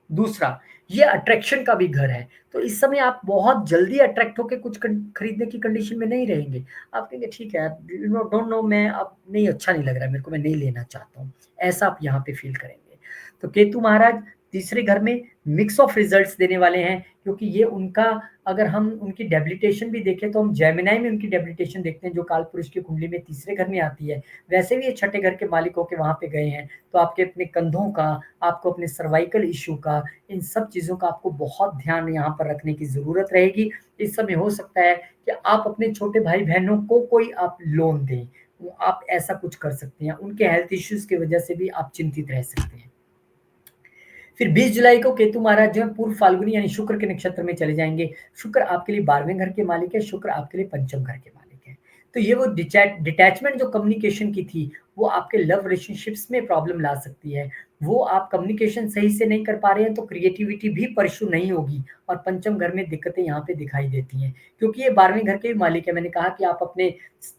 S1: दूसरा, ये अट्रैक्शन का भी घर है, तो इस समय आप बहुत जल्दी अट्रैक्ट होकर कुछ खरीदने की कंडीशन में नहीं रहेंगे। आप कहेंगे ठीक है, डोंट नो, मैं अब नहीं, अच्छा नहीं लग रहा है मेरे को, मैं नहीं लेना चाहता हूँ, ऐसा आप यहाँ पे फील करेंगे। तो केतु महाराज तीसरे घर में मिक्स ऑफ रिजल्ट्स देने वाले हैं, क्योंकि ये उनका, अगर हम उनकी डेबिलिटेशन भी देखें तो हम जेमिनाई में उनकी डेबिलिटेशन देखते हैं जो काल पुरुष की कुंडली में तीसरे घर में आती है। वैसे भी ये छठे घर के मालिक होकर वहां पे गए हैं, तो आपके अपने कंधों का, आपको अपने सर्वाइकल इश्यू का, इन सब चीजों का आपको बहुत ध्यान यहाँ पर रखने की जरूरत रहेगी। इस समय हो सकता है कि आप अपने छोटे भाई बहनों को कोई आप लोन दें, आप ऐसा कुछ कर सकते हैं। उनके हेल्थ इश्यूज की वजह से भी आप चिंतित रह सकते हैं। फिर 20 जुलाई को केतु महाराज जो है पूर्व फाल्गुनी यानी शुक्र के नक्षत्र में चले जाएंगे। शुक्र आपके लिए 12वें घर के मालिक है, शुक्र आपके लिए पंचम घर के मालिक है। तो ये वो डिटैचमेंट जो कम्युनिकेशन की थी, वो आपके लव रिलेशनशिप्स में प्रॉब्लम ला सकती है। वो आप कम्युनिकेशन सही से नहीं कर पा रहे हैं तो क्रिएटिविटी भी परस्यू नहीं होगी, और पंचम घर में दिक्कतें यहाँ पे दिखाई देती हैं, क्योंकि ये 12वें घर के भी मालिक है। मैंने कहा कि आप अपने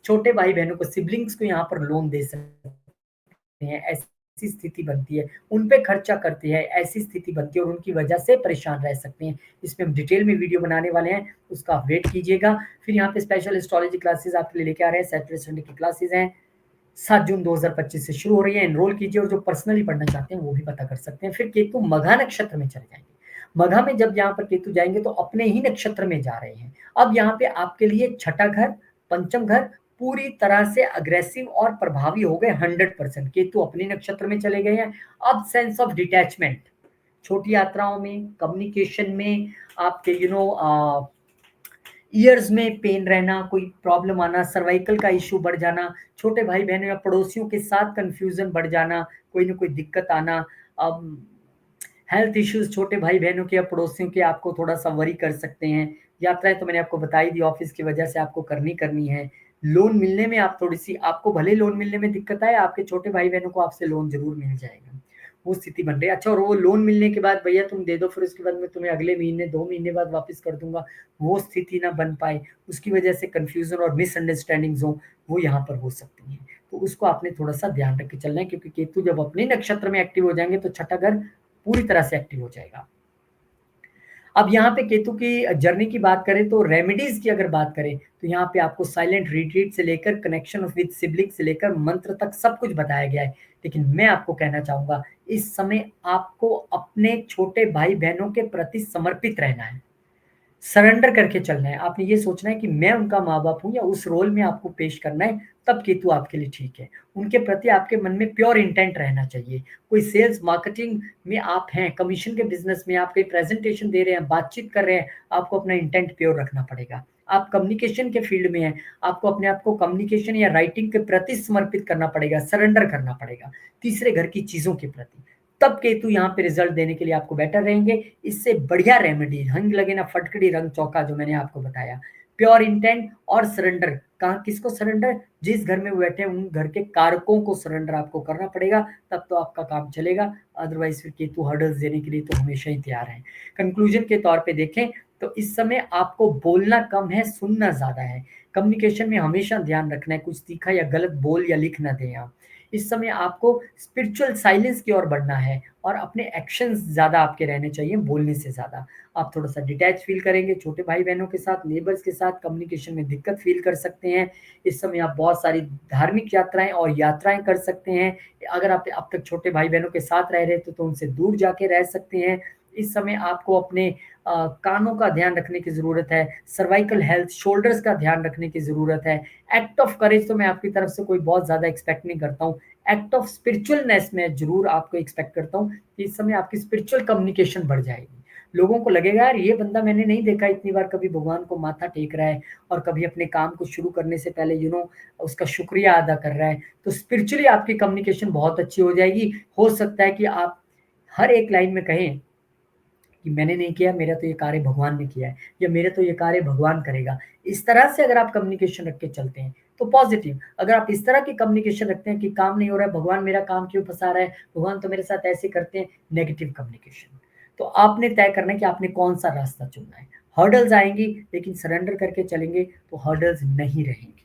S1: छोटे भाई बहनों को, सिबलिंग्स को यहाँ पर लोन दे सकते हैं, ऐसी स्थिति बनती है, उन पे खर्चा करते हैं, ऐसी स्थिति बनती है, और उनकी वजह से परेशान रह सकते हैं। इसमें हम डिटेल में वीडियो बनाने वाले हैं, उसका आप वेट कीजिएगा। फिर यहाँ पे स्पेशल एस्ट्रोलॉजी क्लासेस आपके लिए लेके आ रहे हैं। सैटरडे संडे की क्लासेस हैं, 7 जून 2025 से शुरू हो रही है। एनरोल कीजिए, और जो पर्सनली पढ़ना चाहते हैं वो भी पता कर सकते हैं। फिर केतु मघा नक्षत्र में चले जाएंगे। मघा में जब यहाँ पर केतु जाएंगे तो अपने ही नक्षत्र में जा रहे हैं। अब यहाँ पे आपके लिए छठा घर, पंचम घर पूरी तरह से अग्रेसिव और प्रभावी हो गए 100%। केतु अपने नक्षत्र में चले गए हैं। अब सेंस ऑफ डिटैचमेंट, छोटी यात्राओं में, कम्युनिकेशन में, आपके ईयर्स में पेन रहना, कोई प्रॉब्लम आना, सर्वाइकल का इश्यू बढ़ जाना, छोटे भाई बहनों या पड़ोसियों के साथ कन्फ्यूजन बढ़ जाना, कोई ना कोई दिक्कत आना, हेल्थ इश्यूज छोटे भाई बहनों के या पड़ोसियों के आपको थोड़ा सा वरी कर सकते हैं। यात्राएं तो मैंने आपको बताई दी, ऑफिस की वजह से आपको करनी करनी है। लोन मिलने में आप थोड़ी सी, आपको भले लोन मिलने में दिक्कत आए, आपके छोटे भाई बहनों को आपसे लोन जरूर मिल जाएगा, वो स्थिति बन रही है। अच्छा, और वो लोन मिलने के बाद भैया तुम दे दो, फिर उसके बाद मैं तुम्हें अगले महीने 2 महीने बाद वापस कर दूंगा, वो स्थिति ना बन पाए, उसकी वजह से कंफ्यूजन और मिसअंडरस्टैंडिंग्स हो, वो यहाँ पर हो सकती हैं। तो उसको आपने थोड़ा सा ध्यान रख के चलना है, क्योंकि केतु जब अपने नक्षत्र में एक्टिव हो जाएंगे तो छठा घर पूरी तरह से एक्टिव हो जाएगा। अब यहाँ पे केतु की जर्नी की बात करें तो रेमेडीज की अगर बात करें तो यहाँ पे आपको साइलेंट रिट्रीट से लेकर कनेक्शन विद सिबलिंग से लेकर मंत्र तक सब कुछ बताया गया है। लेकिन मैं आपको कहना चाहूंगा, इस समय आपको अपने छोटे भाई बहनों के प्रति समर्पित रहना है, सरेंडर करके चलना है। आपने ये सोचना है कि मैं उनका माँ-बाप हूँ, या उस रोल में आपको पेश करना है, तब केतु आपके लिए ठीक है। उनके प्रति आपके मन में प्योर इंटेंट रहना चाहिए। कोई सेल्स मार्केटिंग में आप हैं, कमीशन के बिज़नेस में आप कोई प्रेज़ेंटेशन दे रहे हैं, बातचीत कर रहे हैं, आपको अपना इंटेंट प्योर रखना पड़ेगा। आप कम्युनिकेशन के फील्ड में हैं, आपको अपने आप को कम्युनिकेशन या राइटिंग के प्रति समर्पित करना पड़ेगा, सरेंडर करना पड़ेगा, तीसरे घर की चीज़ों के प्रति। तब केतु यहाँ पे रिजल्ट देने के लिए आपको बेटर रहेंगे। इससे बढ़िया रेमेडी, रंग लगे ना फटकड़ी रंग चौका, जो मैंने आपको बताया, प्योर इंटेंट और सरेंडर। कहाँ किसको सरेंडर? जिस घर में वो बैठे हैं उन घर के कारकों को सरेंडर आपको करना पड़ेगा, तब तो आपका काम चलेगा। अदरवाइज फिर केतु हर्डल्स देने के लिए तो हमेशा ही तैयार है। कंक्लूजन के तौर पे देखें तो इस समय आपको बोलना कम है, सुनना ज्यादा है। कम्युनिकेशन में हमेशा ध्यान रखना है, कुछ तीखा या गलत बोल या लिख ना दें आप। इस समय आपको स्पिरिचुअल साइलेंस की ओर बढ़ना है, और अपने एक्शंस ज़्यादा आपके रहने चाहिए बोलने से ज़्यादा। आप थोड़ा-सा डिटैच फ़ील करेंगे, छोटे भाई-बहनों के साथ, नेबर्स के साथ कम्युनिकेशन में दिक्कत फ़ील कर सकते हैं। इस समय आप बहुत सारी धार्मिक यात्राएँ और यात्राएँ कर सकते हैं। अगर आप अब तक छोटे भाई-बहनों के साथ रह रहे थे, तो उनसे दूर जाके रह सकते हैं। इस समय आपको अपने कानों का ध्यान रखने की ज़रूरत है, सर्वाइकल हेल्थ, शोल्डर्स का ध्यान रखने की ज़रूरत है। एक्ट ऑफ करेज तो मैं आपकी तरफ से कोई बहुत ज़्यादा एक्सपेक्ट नहीं करता हूँ। एक्ट ऑफ स्पिरिचुअलनेस में ज़रूर आपको एक्सपेक्ट करता हूँ कि इस समय आपकी स्पिरिचुअल कम्युनिकेशन बढ़ जाएगी। लोगों को लगेगा यार ये बंदा मैंने नहीं देखा इतनी बार कभी भगवान को माथा टेक रहा है, और कभी अपने काम को शुरू करने से पहले उसका शुक्रिया अदा कर रहा है। तो स्पिरिचुअली आपकी कम्युनिकेशन बहुत अच्छी हो जाएगी। हो सकता है कि आप हर एक लाइन में कहें कि मैंने नहीं किया, मेरा तो ये कार्य भगवान ने किया है, या मेरा तो ये कार्य भगवान करेगा। इस तरह से अगर आप कम्युनिकेशन रख के चलते हैं तो पॉजिटिव। अगर आप इस तरह की कम्युनिकेशन रखते हैं कि काम नहीं हो रहा है, भगवान मेरा काम क्यों फंसा रहा है, भगवान तो मेरे साथ ऐसे करते हैं, नेगेटिव कम्युनिकेशन। तो आपने तय करना है कि आपने कौन सा रास्ता चुनना है। हर्डल्स आएंगी, लेकिन सरेंडर करके चलेंगे तो हर्डल्स नहीं रहेंगी।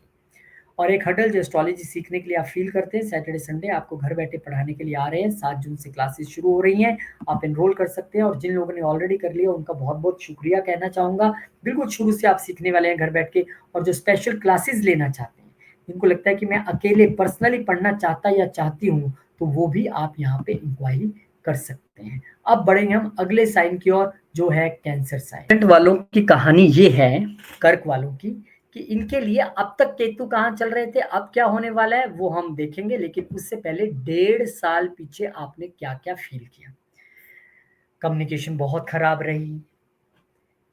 S1: और एक हडल जो एस्ट्रोलॉजी सीखने के लिए आप फील करते हैं, सैटरडे संडे आपको घर बैठे पढ़ाने के लिए आ रहे हैं। 7 जून से क्लासेस शुरू हो रही हैं, आप एनरोल कर सकते हैं। और जिन लोगों ने ऑलरेडी कर लिया उनका बहुत बहुत शुक्रिया कहना चाहूँगा। बिल्कुल शुरू से आप सीखने वाले हैं घर बैठ के। और जो स्पेशल क्लासेस लेना चाहते हैं, जिनको लगता है कि मैं अकेले पर्सनली पढ़ना चाहता या चाहती हूँ, तो वो भी आप यहाँ पे इंक्वायरी कर सकते हैं। अब बढ़ेंगे हम अगले साइन की ओर, जो है कैंसर साइन वालों की कहानी। ये है कर्क वालों की कि इनके लिए अब तक केतु कहाँ चल रहे थे, अब क्या होने वाला है वो हम देखेंगे। लेकिन उससे पहले 1.5 साल पीछे आपने क्या क्या फील किया। कम्युनिकेशन बहुत खराब रही,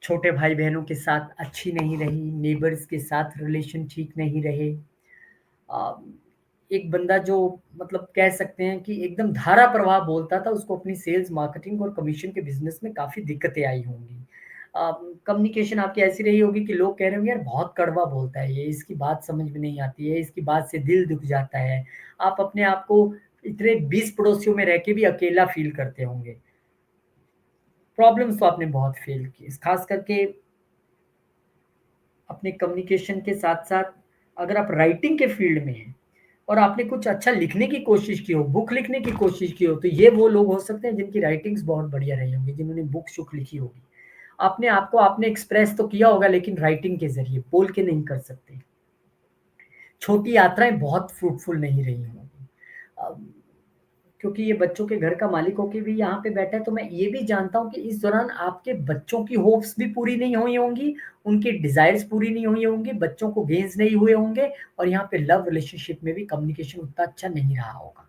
S1: छोटे भाई बहनों के साथ अच्छी नहीं रही, नेबर्स के साथ रिलेशन ठीक नहीं रहे। अ, एक बंदा जो मतलब कह सकते हैं कि एकदम धारा प्रवाह बोलता था, उसको अपनी सेल्स मार्केटिंग और कमीशन के बिजनेस में काफ़ी दिक्कतें आई होंगी। कम्युनिकेशन आपकी ऐसी रही होगी कि लोग कह रहे होंगे यार बहुत कड़वा बोलता है ये, इसकी बात समझ में नहीं आती है, इसकी बात से दिल दुख जाता है। आप अपने आप को इतने 20 पड़ोसियों में रह के भी अकेला फील करते होंगे। प्रॉब्लम्स तो आपने बहुत फेल की, खास करके अपने कम्युनिकेशन के साथ-साथ अगर आप राइटिंग के फ़ील्ड में हैं और आपने कुछ अच्छा लिखने की कोशिश की हो, बुक लिखने की कोशिश की हो, तो ये वो लोग हो सकते हैं जिनकी राइटिंग्स बहुत बढ़िया रही होंगी, जिन्होंने बुक-शुक लिखी होगी। अपने आप को आपने एक्सप्रेस तो किया होगा, लेकिन राइटिंग के ज़रिए, बोल के नहीं कर सकते। छोटी यात्राएँ बहुत फ्रूटफुल नहीं रही होंगी। अब क्योंकि ये बच्चों के घर का मालिक होके भी यहाँ पे बैठा है, तो मैं ये भी जानता हूँ कि इस दौरान आपके बच्चों की होप्स भी पूरी नहीं हुई होंगी, उनकी डिज़ायर्स पूरी नहीं हुई होंगी, बच्चों को गेन्स नहीं हुए होंगे, और यहाँ पे लव रिलेशनशिप में भी कम्युनिकेशन उतना अच्छा नहीं रहा होगा।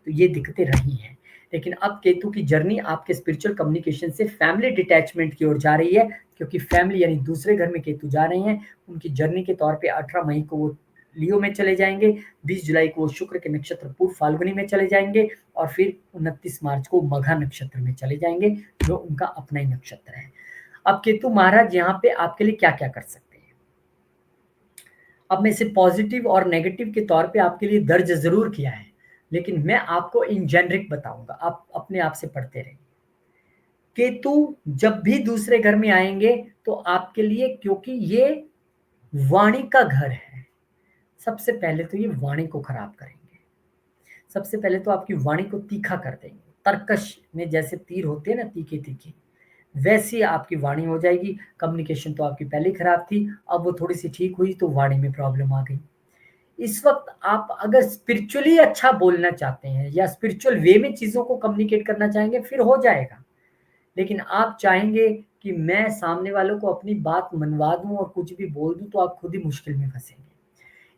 S1: तो ये दिक्कतें रही हैं। लेकिन अब केतु की जर्नी आपके स्पिरिचुअल कम्युनिकेशन से फैमिली डिटैचमेंट की ओर जा रही है, क्योंकि फैमिली यानी दूसरे घर में केतु जा रहे हैं। उनकी जर्नी के तौर पे 18 मई को वो लियो में चले जाएंगे, 20 जुलाई को वो शुक्र के नक्षत्र पूर्व फाल्गुनी में चले जाएंगे और फिर 29 मार्च को मघा नक्षत्र में चले जाएंगे, जो उनका अपना ही नक्षत्र है। अब केतु महाराज यहाँ पे आपके लिए क्या क्या कर सकते हैं। अब मैं इसे पॉजिटिव और नेगेटिव के तौर पे आपके लिए दर्ज जरूर किया है, लेकिन मैं आपको इन जेनरिक बताऊंगा, आप अपने आप से पढ़ते रहिए। केतु जब भी दूसरे घर में आएंगे तो आपके लिए, क्योंकि ये वाणी का घर है, सबसे पहले तो ये वाणी को खराब करेंगे। सबसे पहले तो आपकी वाणी को तीखा कर देंगे। तर्कश में जैसे तीर होते हैं ना, तीखे तीखे, वैसी आपकी वाणी हो जाएगी। कम्युनिकेशन तो आपकी पहले ही खराब थी, अब वो थोड़ी सी ठीक हुई तो वाणी में प्रॉब्लम आ गई। इस वक्त आप अगर स्पिरिचुअली अच्छा बोलना चाहते हैं या स्पिरिचुअल वे में चीजों को कम्युनिकेट करना चाहेंगे, फिर हो जाएगा। लेकिन आप चाहेंगे कि मैं सामने वालों को अपनी बात मनवा दूं और कुछ भी बोल दूं, तो आप खुद ही मुश्किल में फंसेंगे।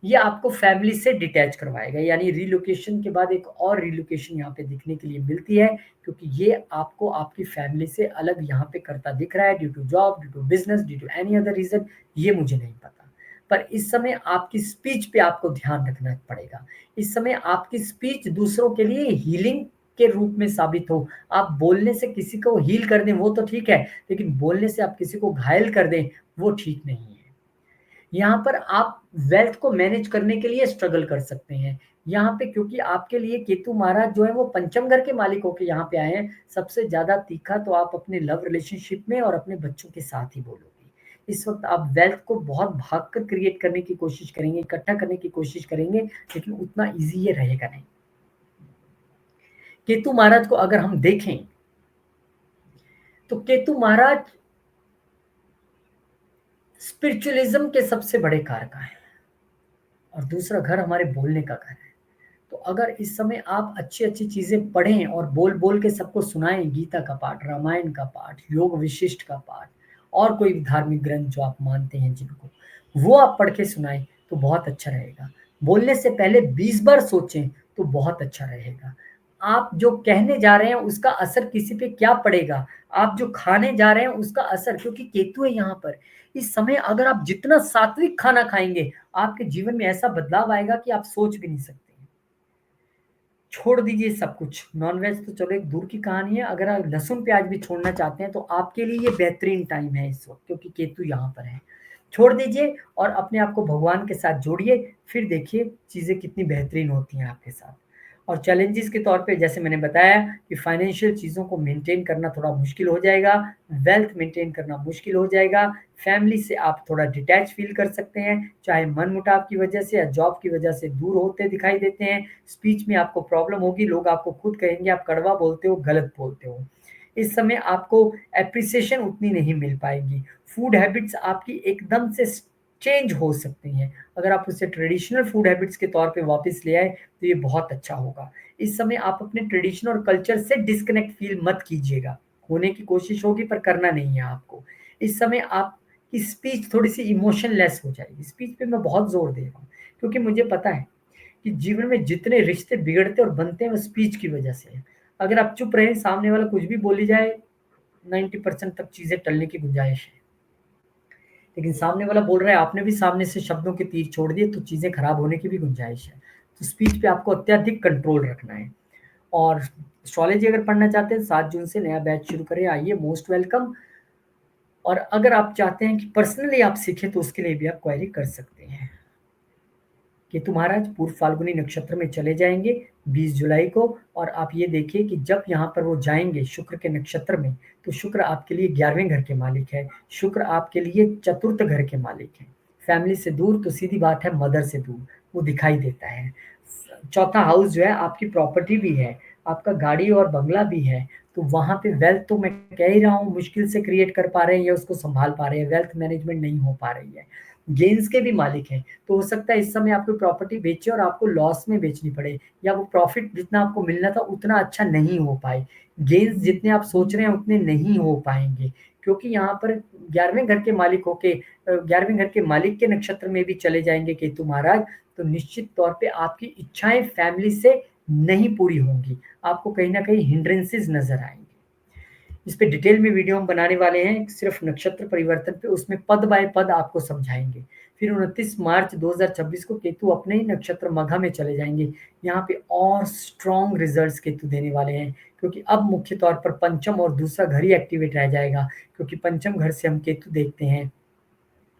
S1: ये आपको फैमिली से डिटैच करवाएगा, यानी रिलोकेशन के बाद एक और रिलोकेशन यहाँ पे दिखने के लिए मिलती है, क्योंकि ये आपको आपकी फैमिली से अलग यहाँ पे करता दिख रहा है, due to job, due to business, due to any other reason, ये मुझे नहीं पता। पर इस समय आपकी स्पीच पे आपको ध्यान रखना पड़ेगा। इस समय आपकी स्पीच दूसरों के लिए हीलिंग के रूप में साबित हो। आप बोलने से किसी को हील कर दें वो तो ठीक है, लेकिन बोलने से आप किसी को घायल कर दें वो ठीक नहीं है। यहाँ पर आप वेल्थ को मैनेज करने के लिए स्ट्रगल कर सकते हैं। यहाँ पे क्योंकि आपके लिए केतु महाराज जो है वो पंचम घर के मालिक होके यहाँ पे आए हैं, सबसे ज्यादा तीखा तो आप अपने लव रिलेशनशिप में और अपने बच्चों के साथ ही बोलोगे। इस वक्त आप वेल्थ को बहुत भागकर क्रिएट करने की कोशिश करेंगे, इकट्ठा करने की कोशिश करेंगे, लेकिन उतना ईजी ये रहेगा नहीं। केतु महाराज को अगर हम देखें तो केतु महाराज स्पिरिचुअलिज्म के सबसे बड़े कारक हैं, और दूसरा घर हमारे बोलने का घर है। तो अगर इस समय आप अच्छी अच्छी चीजें पढ़ें और बोल बोल के सबको सुनाएं, गीता का पाठ, रामायण का पाठ, योग विशिष्ट का पाठ, और कोई भी धार्मिक ग्रंथ जो आप मानते हैं जिनको, वो आप पढ़ के सुनाएं तो बहुत अच्छा रहेगा। बोलने से पहले 20 बार सोचें तो बहुत अच्छा रहेगा। आप जो कहने जा रहे हैं उसका असर किसी पे क्या पड़ेगा, आप जो खाने जा रहे हैं उसका असर, क्योंकि केतु है यहाँ पर। इस समय अगर आप जितना सात्विक खाना खाएंगे, आपके जीवन में ऐसा बदलाव आएगा कि आप सोच भी नहीं सकते। छोड़ दीजिए सब कुछ, नॉनवेज तो चलो एक दूर की कहानी है, अगर आप लहसुन प्याज भी छोड़ना चाहते हैं तो आपके लिए ये बेहतरीन टाइम है इस वक्त, क्योंकि केतु यहाँ पर है। छोड़ दीजिए और अपने आप को भगवान के साथ जोड़िए, फिर देखिए चीजें कितनी बेहतरीन होती हैं आपके साथ। और चैलेंजेस के तौर पे जैसे मैंने बताया कि फाइनेंशियल चीज़ों को मेंटेन करना थोड़ा मुश्किल हो जाएगा, वेल्थ मेंटेन करना मुश्किल हो जाएगा, फैमिली से आप थोड़ा डिटैच फील कर सकते हैं, चाहे मन मुटाव की वजह से या जॉब की वजह से दूर होते दिखाई देते हैं। स्पीच में आपको प्रॉब्लम होगी, लोग आपको खुद कहेंगे आप कड़वा बोलते हो, गलत बोलते हो। इस समय आपको एप्रिसिएशन उतनी नहीं मिल पाएगी। फूड हैबिट्स आपकी एकदम से चेंज हो सकती हैं। अगर आप उसे ट्रेडिशनल फूड हैबिट्स के तौर पे वापस ले आए तो ये बहुत अच्छा होगा। इस समय आप अपने ट्रेडिशन और कल्चर से डिस्कनेक्ट फील मत कीजिएगा, होने की कोशिश होगी पर करना नहीं है आपको। इस समय आपकी स्पीच थोड़ी सी इमोशनलेस हो जाएगी। स्पीच पे मैं बहुत जोर दे रहा हूँ, क्योंकि मुझे पता है कि जीवन में जितने रिश्ते बिगड़ते और बनते हैं वो स्पीच की वजह से है। अगर आप चुप रहे, सामने वाला कुछ भी बोली जाए, 90% तक चीजें टलने की गुंजाइश है। लेकिन सामने वाला बोल रहा है, आपने भी सामने से शब्दों के तीर छोड़ दिए, तो चीजें खराब होने की भी गुंजाइश है। तो स्पीच पे आपको अत्यधिक कंट्रोल रखना है। और एस्ट्रोलॉजी अगर पढ़ना चाहते हैं, 7 जून से नया बैच शुरू करें, आइए, मोस्ट वेलकम। और अगर आप चाहते हैं कि पर्सनली आप सीखें तो उसके लिए भी आप क्वेरी कर सकते हैं। केतु महाराज पूर्व फाल्गुनी नक्षत्र में चले जाएंगे 20 जुलाई को, और आप ये देखिए कि जब यहाँ पर वो जाएंगे शुक्र के नक्षत्र में, तो शुक्र आपके लिए 11वें घर के मालिक है, शुक्र आपके लिए चतुर्थ घर के मालिक है। फैमिली से दूर तो सीधी बात है, मदर से दूर वो दिखाई देता है। चौथा हाउस जो है आपकी प्रॉपर्टी भी है, आपका गाड़ी और बंगला भी है, तो वहां पे वेल्थ तो मैं कह ही रहा हूँ मुश्किल से क्रिएट कर पा रहे हैं या उसको संभाल पा रहे हैं, वेल्थ मैनेजमेंट नहीं हो पा रही है। गेन्स के भी मालिक हैं, तो हो सकता है इस समय आपको प्रॉपर्टी बेचे और आपको लॉस में बेचनी पड़े, या वो प्रॉफिट जितना आपको मिलना था उतना अच्छा नहीं हो पाए। गेन्स जितने आप सोच रहे हैं उतने नहीं हो पाएंगे, क्योंकि यहाँ पर 11वें घर के मालिक होके 11वें घर के मालिक के नक्षत्र में भी चले जाएंगे केतु महाराज। तो निश्चित तौर पे आपकी इच्छाएं फैमिली से नहीं पूरी होंगी, आपको कहीं ना कहीं हिंड्रेंसेस नजर आएंगे। इस पे डिटेल में वीडियो हम बनाने वाले हैं, सिर्फ नक्षत्र परिवर्तन पे, उसमें पद बाय पद आपको समझाएंगे। फिर 29 मार्च 2026 को केतु अपने ही नक्षत्र मघा में चले जाएंगे। यहाँ पे और स्ट्रॉन्ग रिजल्ट्स केतु देने वाले हैं, क्योंकि अब मुख्य तौर पर पंचम और दूसरा घर ही एक्टिवेट रह जाएगा, क्योंकि पंचम घर से हम केतु देखते हैं,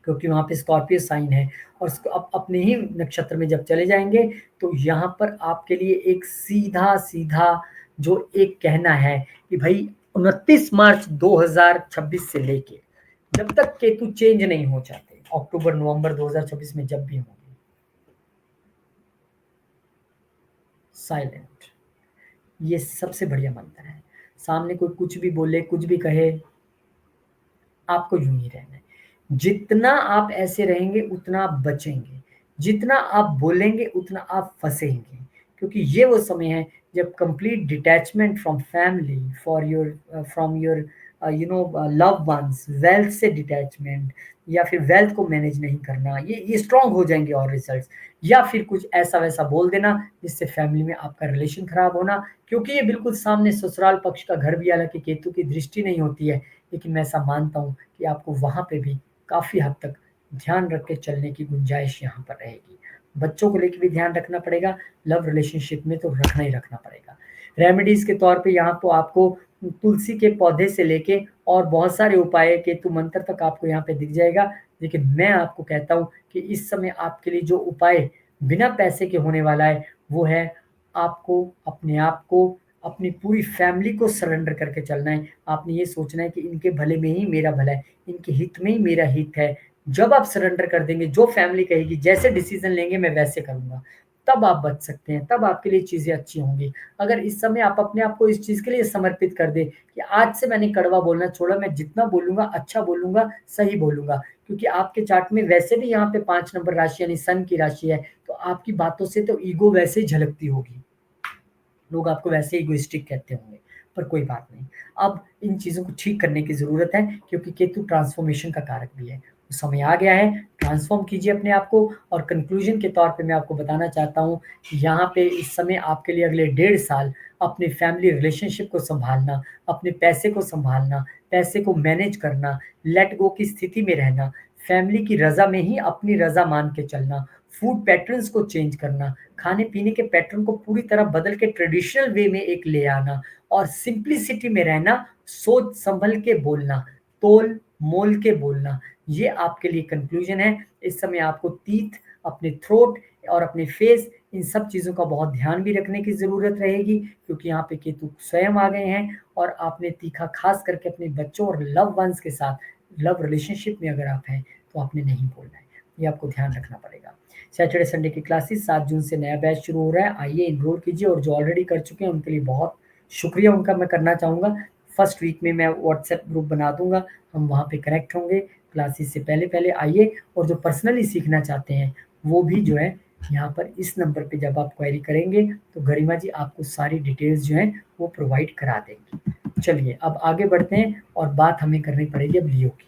S1: क्योंकि वहां पे स्कॉर्पियो साइन है। और अब अपने ही नक्षत्र में जब चले जाएंगे तो यहाँ पर आपके लिए एक सीधा सीधा जो एक कहना है कि भाई 29 मार्च 2026 से लेके जब तक केतु चेंज नहीं हो जाते, अक्टूबर नवंबर 2026 में जब भी होंगे, साइलेंट, ये सबसे बढ़िया मंत्र है। सामने कोई कुछ भी बोले, कुछ भी कहे, आपको यूं ही रहना है। जितना आप ऐसे रहेंगे उतना आप बचेंगे, जितना आप बोलेंगे उतना आप फंसेंगे, क्योंकि ये वो समय है जब complete detachment from family, for your from your love ones, wealth से डिटैचमेंट, या फिर वेल्थ को मैनेज नहीं करना, ये स्ट्रांग हो जाएंगे और रिजल्ट्स, या फिर कुछ ऐसा वैसा बोल देना जिससे फैमिली में आपका रिलेशन खराब होना, क्योंकि ये बिल्कुल सामने ससुराल पक्ष का घर भी, हालांकि केतु की दृष्टि नहीं होती है, लेकिन मैं ऐसा मानता हूँ कि आपको वहां पे भी काफी हद तक ध्यान रख के चलने की गुंजाइश यहाँ पर रहेगी। बच्चों को लेकर भी ध्यान रखना पड़ेगा, लव रिलेशनशिप में तो रखना ही रखना पड़ेगा। रेमेडीज के तौर पे यहाँ तो आपको तुलसी के पौधे से लेके और बहुत सारे उपाय केतु मंत्र तक आपको यहाँ पे दिख जाएगा। लेकिन मैं आपको कहता हूँ कि इस समय आपके लिए जो उपाय बिना पैसे के होने वाला है वो है, आपको अपने आप को, अपनी पूरी फैमिली को सरेंडर करके चलना है। आपने ये सोचना है कि इनके भले में ही मेरा भला है, इनके हित में ही मेरा हित है। जब आप सरेंडर कर देंगे, जो फैमिली कहेगी, जैसे डिसीजन लेंगे मैं वैसे करूंगा, तब आप बच सकते हैं, तब आपके लिए चीजें अच्छी होंगी। अगर इस समय आप अपने आप को इस चीज के लिए समर्पित कर दे कि आज से मैंने कड़वा बोलना छोड़ा, मैं जितना बोलूंगा अच्छा बोलूंगा, सही बोलूंगा, क्योंकि आपके चार्ट में वैसे भी यहाँ पे 5 नंबर राशि यानी सन की राशि है, तो आपकी बातों से तो ईगो वैसे ही झलकती होगी, लोग आपको वैसे इगोइस्टिक कहते होंगे, पर कोई बात नहीं। अब इन चीज़ों को ठीक करने की ज़रूरत है, क्योंकि केतु ट्रांसफॉर्मेशन का कारक भी है। तो समय आ गया है, ट्रांसफॉर्म कीजिए अपने आप को। और कंक्लूजन के तौर पे मैं आपको बताना चाहता हूँ कि यहाँ पे इस समय आपके लिए अगले 1.5 साल अपने फैमिली रिलेशनशिप को संभालना, अपने पैसे को संभालना, पैसे को मैनेज करना, लेट गो की स्थिति में रहना, फैमिली की रजा में ही अपनी रजा मान के चलना, फूड पैटर्न्स को चेंज करना, खाने पीने के पैटर्न को पूरी तरह बदल के ट्रेडिशनल वे में एक ले आना, और सिंप्लिसिटी में रहना, सोच संभल के बोलना, तोल मोल के बोलना, ये आपके लिए कंक्लूजन है। इस समय आपको तीत, अपने थ्रोट और अपने फेस, इन सब चीज़ों का बहुत ध्यान भी रखने की ज़रूरत रहेगी, क्योंकि यहाँ पे केतु स्वयं आ गए हैं। और आपने तीखा खास करके अपने बच्चों और लव वंस के साथ लव रिलेशनशिप में अगर आप हैं तो आपने नहीं बोलना है, ये आपको ध्यान रखना पड़ेगा। सैटरडे संडे की क्लासेस 7 जून से नया बैच शुरू हो रहा है, आइए इनरोल कीजिए। और जो ऑलरेडी कर चुके हैं उनके लिए बहुत शुक्रिया उनका मैं करना चाहूँगा। फर्स्ट वीक में मैं व्हाट्सएप ग्रुप बना दूंगा, हम वहाँ पे कनेक्ट होंगे। क्लासेस से पहले पहले आइए, और जो पर्सनली सीखना चाहते हैं वो भी जो है यहाँ पर इस नंबर पे जब आप क्वेरी करेंगे तो गरिमा जी आपको सारी डिटेल्स जो हैं वो प्रोवाइड करा देंगी। चलिए अब आगे बढ़ते हैं, और बात हमें करनी पड़ेगी अब लियो की।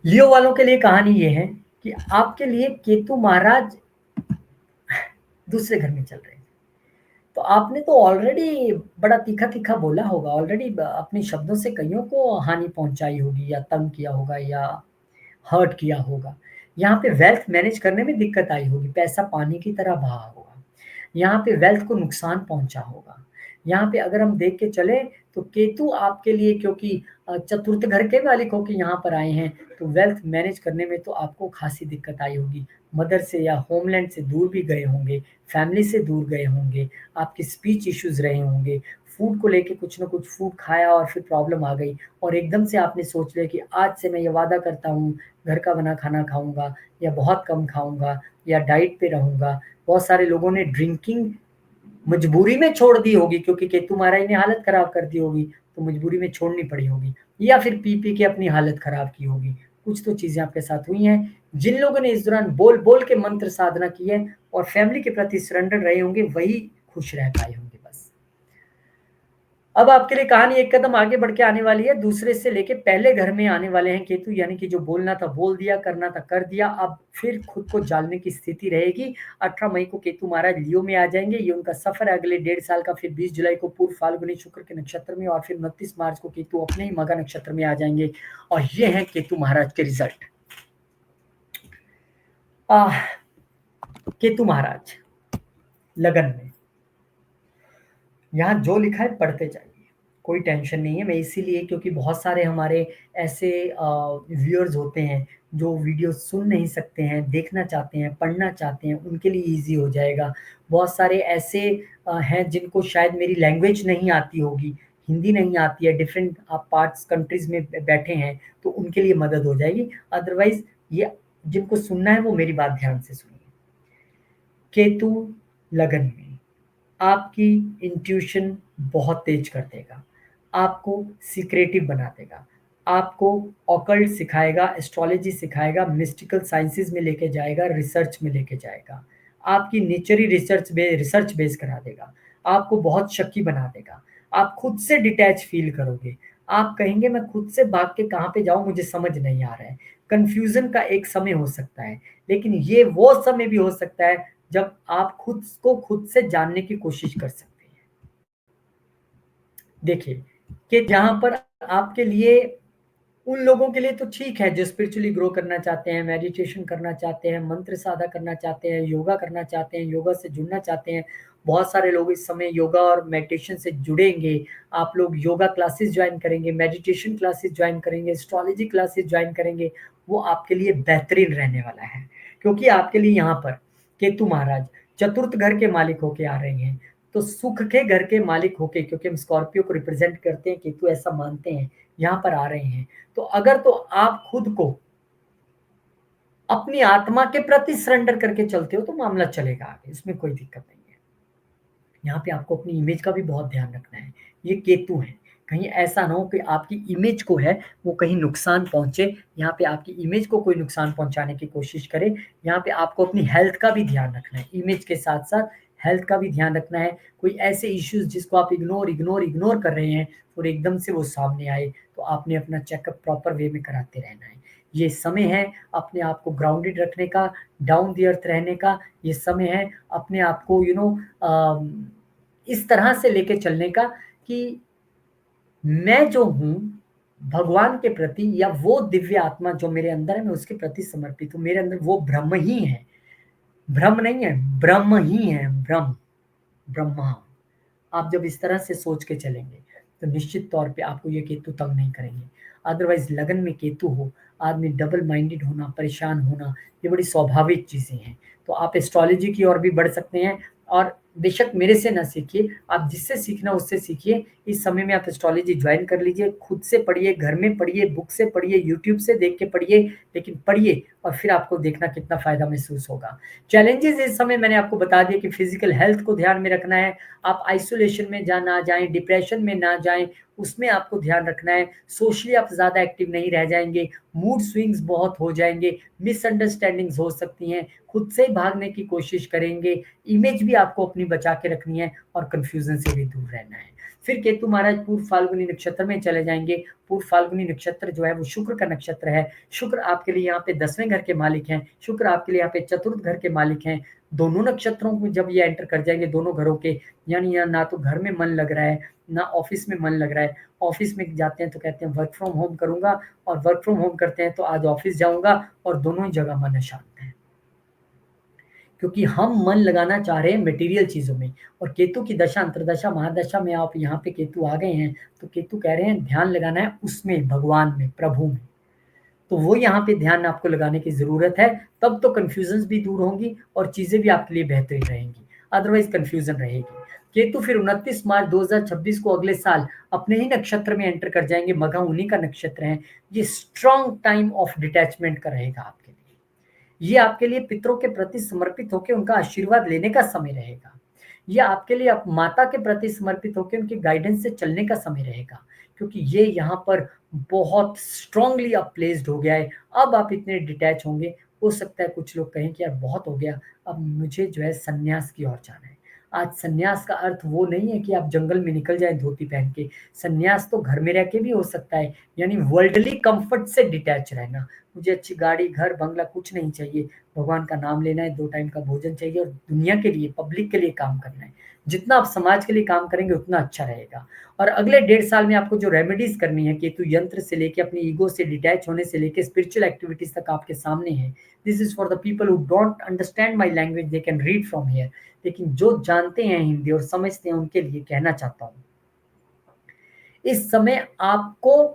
S1: लियो वालों के लिए कहानी ये है कि आपके लिए केतु महाराज दूसरे घर में चल रहे हैं। तो आपने तो ऑलरेडी बड़ा तीखा तीखा बोला होगा, ऑलरेडी अपने शब्दों से कईयों को हानि पहुंचाई होगी, या तंग किया होगा, या हर्ट किया होगा। यहाँ पे वेल्थ मैनेज करने में दिक्कत आई होगी, पैसा पानी की तरह बहा होगा, यहाँ पे वेल्थ को नुकसान पहुंचा होगा। यहाँ पे अगर हम देख के चले तो केतु आपके लिए, क्योंकि चतुर्थ घर के मालिक होकर यहाँ पर आए हैं, तो वेल्थ मैनेज करने में तो आपको खासी दिक्कत आई होगी। मदर से या होमलैंड से दूर भी गए होंगे, फैमिली से दूर गए होंगे, आपके स्पीच इश्यूज रहे होंगे, फूड को लेके कुछ ना कुछ फूड खाया और फिर प्रॉब्लम आ गई, और एकदम से आपने सोच लिया कि आज से मैं ये वादा करता हूँ घर का बना खाना खाऊंगा, या बहुत कम खाऊंगा, या डाइट पे रहूंगा। बहुत सारे लोगों ने ड्रिंकिंग मजबूरी में छोड़ दी होगी, क्योंकि केतु महाराज ने हालत खराब कर दी होगी, तो मजबूरी में छोड़नी पड़ी होगी, या फिर पी पी के अपनी हालत खराब की होगी। कुछ तो चीजें आपके साथ हुई हैं। जिन लोगों ने इस दौरान बोल बोल के मंत्र साधना की है और फैमिली के प्रति सरेंडर रहे होंगे, वही खुश रह पाए होंगे बस। अब आपके लिए कहानी एक कदम आगे बढ़ के आने वाली है। दूसरे से लेके पहले घर में आने वाले हैं केतु, यानी कि जो बोलना था बोल दिया, करना था कर दिया, अब फिर खुद को जालने की स्थिति रहेगी। 18 मई को केतु महाराज लियो में आ जाएंगे, ये उनका सफर है अगले 1.5 साल का। फिर 20 जुलाई को पूर्व फाल्गुनी शुक्र के नक्षत्र में, और फिर 29 मार्च को केतु अपने ही मघा नक्षत्र में आ जाएंगे। और ये है केतु महाराज के रिजल्ट। केतु महाराज लगन में यहाँ जो लिखा है पढ़ते जाइए, कोई टेंशन नहीं है। मैं इसीलिए, क्योंकि बहुत सारे हमारे ऐसे व्यूअर्स होते हैं जो वीडियो सुन नहीं सकते हैं, देखना चाहते हैं, पढ़ना चाहते हैं, उनके लिए इजी हो जाएगा। बहुत सारे ऐसे हैं जिनको शायद मेरी लैंग्वेज नहीं आती होगी, हिंदी नहीं आती है, डिफरेंट आप पार्ट्स कंट्रीज में बैठे हैं, तो उनके लिए मदद हो जाएगी। अदरवाइज ये जिनको सुनना है वो मेरी बात ध्यान से सुनिए। केतु लगन में आपकी इंट्यूशन बहुत तेज कर देगा, आपको सीक्रेटिव बना देगा, आपको ऑकल्ट सिखाएगा, एस्ट्रोलॉजी सिखाएगा, मिस्टिकल साइंसेज में लेके जाएगा, रिसर्च में लेके जाएगा, आपकी नेचरी रिसर्च बेस करा देगा, आपको बहुत शक्की बना देगा, आप खुद से डिटैच फील करोगे, आप कहेंगे मैं खुद से भाग के कहाँ पे जाऊं, मुझे समझ नहीं आ रहा है। कंफ्यूजन का एक समय हो सकता है, लेकिन ये वो समय भी हो सकता है जब आप खुद को खुद से जानने की कोशिश कर सकते हैं। देखिए कि जहां पर आपके लिए, उन लोगों के लिए तो ठीक है जो स्पिरिचुअली ग्रो करना चाहते हैं, मेडिटेशन करना चाहते हैं, मंत्र साधना करना चाहते हैं, योगा करना चाहते हैं, योगा से जुड़ना चाहते हैं। बहुत सारे लोग इस समय योगा और मेडिटेशन से जुड़ेंगे। आप लोग योगा क्लासेस ज्वाइन करेंगे, मेडिटेशन क्लासेस ज्वाइन करेंगे, एस्ट्रोलॉजी क्लासेस ज्वाइन करेंगे, वो आपके लिए बेहतरीन रहने वाला है। क्योंकि आपके लिए यहाँ पर केतु महाराज चतुर्थ घर के मालिक होके आ रहे हैं, तो सुख के घर के मालिक होके, क्योंकि हम स्कॉर्पियो को रिप्रेजेंट करते हैं, केतु ऐसा मानते हैं, यहाँ पर आ रहे हैं। तो अगर तो आप खुद को अपनी आत्मा के प्रति सरेंडर करके चलते हो तो मामला चलेगा आगे, इसमें कोई दिक्कत नहीं है। यहाँ पे आपको अपनी इमेज का भी बहुत ध्यान रखना है। ये केतु है, कहीं ऐसा ना हो कि आपकी इमेज को है वो कहीं नुकसान पहुंचे। यहाँ पे आपकी इमेज को कोई नुकसान पहुंचाने की कोशिश करे। यहाँ पे आपको अपनी हेल्थ का भी ध्यान रखना है, इमेज के साथ साथ हेल्थ का भी ध्यान रखना है। कोई ऐसे इश्यूज जिसको आप इग्नोर कर रहे हैं और एकदम से वो सामने आए, तो आपने अपना चेकअप प्रॉपर वे में कराते रहना है। ये समय है अपने आप को ग्राउंडेड रखने का, डाउन द अर्थ रहने का। ये समय है अपने आप को इस तरह से लेके चलने का कि मैं जो हूँ भगवान के प्रति, या वो दिव्य आत्मा जो मेरे अंदर है, मैं उसके प्रति समर्पित हूँ। मेरे अंदर वो ब्रह्म ही है, भ्रम नहीं है, ब्रह्म ही है, ब्रह्म, ब्रह्मा। आप जब इस तरह से सोच के चलेंगे तो निश्चित तौर पे आपको ये केतु तंग नहीं करेंगे। अदरवाइज लगन में केतु हो, आदमी डबल माइंडेड होना, परेशान होना, ये बड़ी स्वाभाविक चीजें हैं। तो आप एस्ट्रोलॉजी की ओर भी बढ़ सकते हैं, और बेशक मेरे से ना सीखिए, आप जिससे सीखना उससे सीखिए। इस समय में आप एस्ट्रोलॉजी ज्वाइन कर लीजिए, खुद से पढ़िए, घर में पढ़िए, बुक से पढ़िए, यूट्यूब से देख के पढ़िए, लेकिन पढ़िए और फिर आपको देखना कितना फायदा महसूस होगा। चैलेंजेस इस समय मैंने आपको बता दिया कि फिजिकल हेल्थ को ध्यान में रखना है, आप आइसोलेशन में ना जाएं, डिप्रेशन में ना जाएं, उसमें आपको ध्यान रखना है। सोशली आप ज़्यादा एक्टिव नहीं रह जाएंगे, मूड स्विंग्स बहुत हो जाएंगे, मिसअंडरस्टैंडिंग्स हो सकती हैं, खुद से ही भागने की कोशिश करेंगे, इमेज भी आपको अपनी बचा के रखनी है, और कन्फ्यूजन से भी दूर रहना है। फिर केतु महाराज पूर्व फाल्गुनी नक्षत्र में चले जाएंगे। पूर्व फाल्गुनी नक्षत्र जो है वो शुक्र का नक्षत्र है। शुक्र आपके लिए यहाँ पे 10वें घर के मालिक हैं, शुक्र आपके लिए यहाँ पे चतुर्थ घर के मालिक हैं। दोनों नक्षत्रों को जब ये एंटर कर जाएंगे, दोनों घरों के, यानी यहाँ ना तो घर में मन लग रहा है ना ऑफिस में मन लग रहा है। ऑफिस में जाते हैं तो कहते हैं वर्क फ्रॉम होम करूंगा, और वर्क फ्रॉम होम करते हैं तो आज ऑफिस जाऊंगा, और दोनों ही जगह मन अशांत है, क्योंकि हम मन लगाना चाह रहे हैं मटेरियल चीजों में। और केतु की दशा, अंतरदशा, महादशा में आप यहाँ पे केतु आ गए हैं, तो केतु कह रहे हैं ध्यान लगाना है उसमें, भगवान में, प्रभु में। तो वो यहाँ पे ध्यान आपको लगाने की जरूरत है, तब तो कंफ्यूजन भी दूर होंगी और चीजें भी आपके लिए बेहतरीन रहेंगी। अदरवाइज कंफ्यूजन रहेगी। केतु फिर 29 मार्च 2026 को अगले साल अपने ही नक्षत्र में एंटर कर जाएंगे, मघा उन्हीं का नक्षत्र है। ये स्ट्रॉन्ग टाइम ऑफ डिटैचमेंट का रहेगा आपके लिए। ये आपके लिए पितरों के प्रति समर्पित होकर उनका आशीर्वाद लेने का समय रहेगा। ये आपके लिए आप माता के प्रति समर्पित होकर उनके गाइडेंस से चलने का समय रहेगा, क्योंकि ये यहाँ पर बहुत स्ट्रांगली अब प्लेस्ड हो गया है। अब आप इतने डिटैच होंगे, हो सकता है कुछ लोग कहें कि यार बहुत हो गया, अब मुझे जो है संन्यास की ओर जाना है। आज सन्यास का अर्थ वो नहीं है कि आप जंगल में निकल जाएं धोती पहन के। सन्यास तो घर में रह के भी हो सकता है, यानी वर्ल्डली कंफर्ट से डिटैच रहना। मुझे अच्छी गाड़ी, घर, बंगला कुछ नहीं चाहिए। भगवान का नाम लेना है, 2 टाइम का भोजन चाहिए और दुनिया के लिए, पब्लिक के लिए काम करना है। जितना आप समाज के लिए काम करेंगे उतना अच्छा रहेगा। और अगले 1.5 साल में आपको जो रेमेडीज करनी है, केतु यंत्र से लेके अपनी ईगो से डिटैच होने से लेके स्पिरिचुअल एक्टिविटीज तक आपके सामने है। This is for the people who don't understand my language, they can read from here. लेकिन जो जानते हैं हिंदी और समझते हैं उनके लिए कहना चाहता हूँ, इस समय आपको,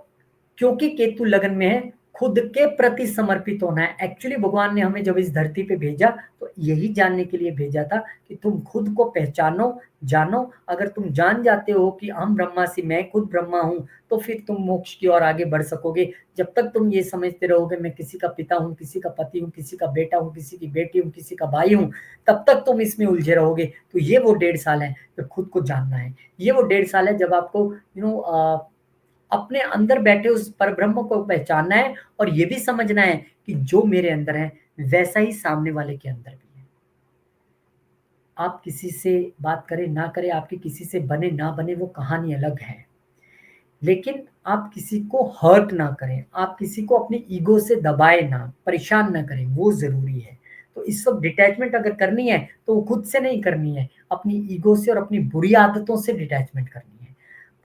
S1: क्योंकि केतु लगन में है, खुद के प्रति समर्पित होना है। एक्चुअली भगवान ने हमें जब इस धरती पे भेजा तो यही जानने के लिए भेजा था कि तुम खुद को पहचानो, जानो। अगर तुम जान जाते हो कि हम ब्रह्मासी, मैं खुद ब्रह्मा हूं, तो फिर तुम मोक्ष की ओर आगे बढ़ सकोगे। जब तक तुम ये समझते रहोगे मैं किसी का पिता हूं, किसी का पति हूं, किसी का बेटा हूं, किसी की बेटी हूं, किसी का भाई हूं, तब तक तुम इसमें उलझे रहोगे। तो ये वो 1.5 साल है जब खुद को जानना है। ये वो 1.5 साल है जब आपको अपने अंदर बैठे उस परब्रह्म को पहचानना है और ये भी समझना है कि जो मेरे अंदर है वैसा ही सामने वाले के अंदर भी है। आप किसी से बात करें ना करें, आपकी किसी से बने ना बने, वो कहानी अलग है। लेकिन आप किसी को हर्ट ना करें, आप किसी को अपनी ईगो से दबाए ना, परेशान ना करें, वो जरूरी है। तो इस वक्त डिटैचमेंट अगर करनी है तो वो खुद से नहीं करनी है, अपनी ईगो से और अपनी बुरी आदतों से डिटैचमेंट करनी है।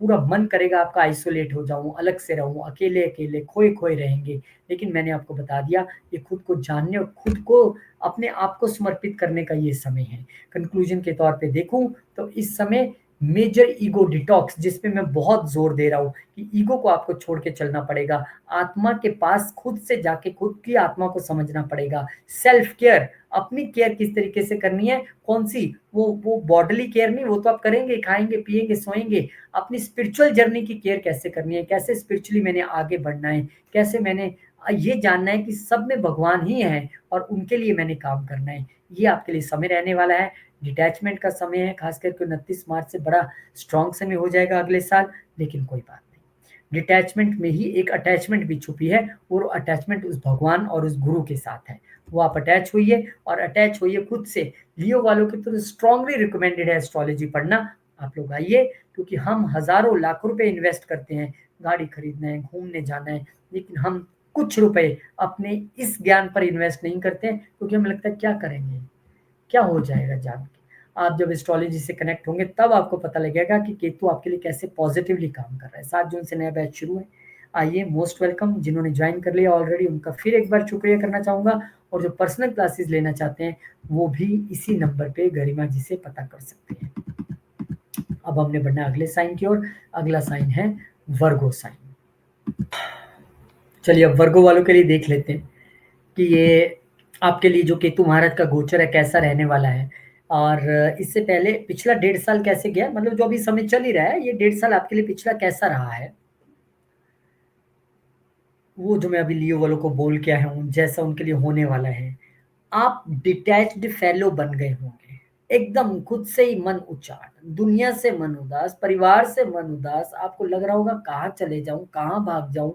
S1: पूरा मन करेगा आपका आइसोलेट हो जाऊं, अलग से रहूं, अकेले अकेले खोए खोए रहेंगे। लेकिन मैंने आपको बता दिया, ये खुद को जानने और खुद को, अपने आप को समर्पित करने का ये समय है। कंक्लूजन के तौर पे देखूं तो इस समय मेजर ईगो डिटॉक्स, जिसपे मैं बहुत जोर दे रहा हूँ कि ईगो को आपको छोड़ के चलना पड़ेगा। आत्मा के पास खुद से जाके खुद की आत्मा को समझना पड़ेगा। सेल्फ केयर, अपनी केयर किस तरीके से करनी है, कौन सी, वो बॉडीली केयर नहीं, वो तो आप करेंगे, खाएंगे पिएंगे सोएंगे। अपनी स्पिरिचुअल जर्नी की केयर कैसे करनी है, कैसे स्पिरिचुअली मैंने आगे बढ़ना है, कैसे मैंने ये जानना है कि सब में भगवान ही है और उनके लिए मैंने काम करना है। ये आपके लिए समय रहने वाला है। डिटैचमेंट का समय है, खास करके 29 मार्च से बड़ा स्ट्रॉन्ग समय हो जाएगा अगले साल। लेकिन कोई बात नहीं, डिटैचमेंट में ही एक अटैचमेंट भी छुपी है, और अटैचमेंट उस भगवान और उस गुरु के साथ है। वो आप अटैच होइए और अटैच होइए खुद से। लियो वालों की तो स्ट्रांगली रिकमेंडेड है एस्ट्रोलॉजी पढ़ना। आप लोग आइए, क्योंकि हम हजारों लाखों रुपए इन्वेस्ट करते हैं, गाड़ी खरीदना है, घूमने जाना है, लेकिन हम कुछ रुपए अपने इस ज्ञान पर इन्वेस्ट नहीं करते हैं, क्योंकि हमें लगता है क्या करेंगे, क्या हो जाएगा जान के। आप जब एस्ट्रोलॉजी से कनेक्ट होंगे तब आपको पता लगेगा कि केतु आपके लिए कैसे पॉजिटिवली काम कर रहा है। 7 जून से नया बैच शुरू है। आइए, मोस्ट वेलकम। जिन्होंने ज्वाइन कर लिया ऑलरेडी उनका फिर एक बार शुक्रिया करना चाहूंगा, और जो पर्सनल क्लासेस लेना चाहते हैं वो भी इसी नंबर पे गरिमा जी से पता कर सकते हैं। अब हमने बढ़ना अगले साइन की ओर। अगला साइन है वर्गो साइन। चलिए अब वर्गो वालों के लिए देख लेते हैं कि ये आपके लिए जो केतु महाराज का गोचर है कैसा रहने वाला है। और इससे पहले पिछला 1.5 साल कैसे गया, मतलब जो अभी समय चल ही रहा है, ये 1.5 साल आपके लिए पिछला कैसा रहा है, वो जो मैं अभी लियो वालों को बोल के आया हूँ जैसा उनके लिए होने वाला है। आप डिटैच्ड फेलो बन गए होंगे, एकदम खुद से ही मन उचाट, दुनिया से मन उदास, परिवार से मन उदास। आपको लग रहा होगा कहाँ चले जाऊं, कहाँ भाग जाऊं,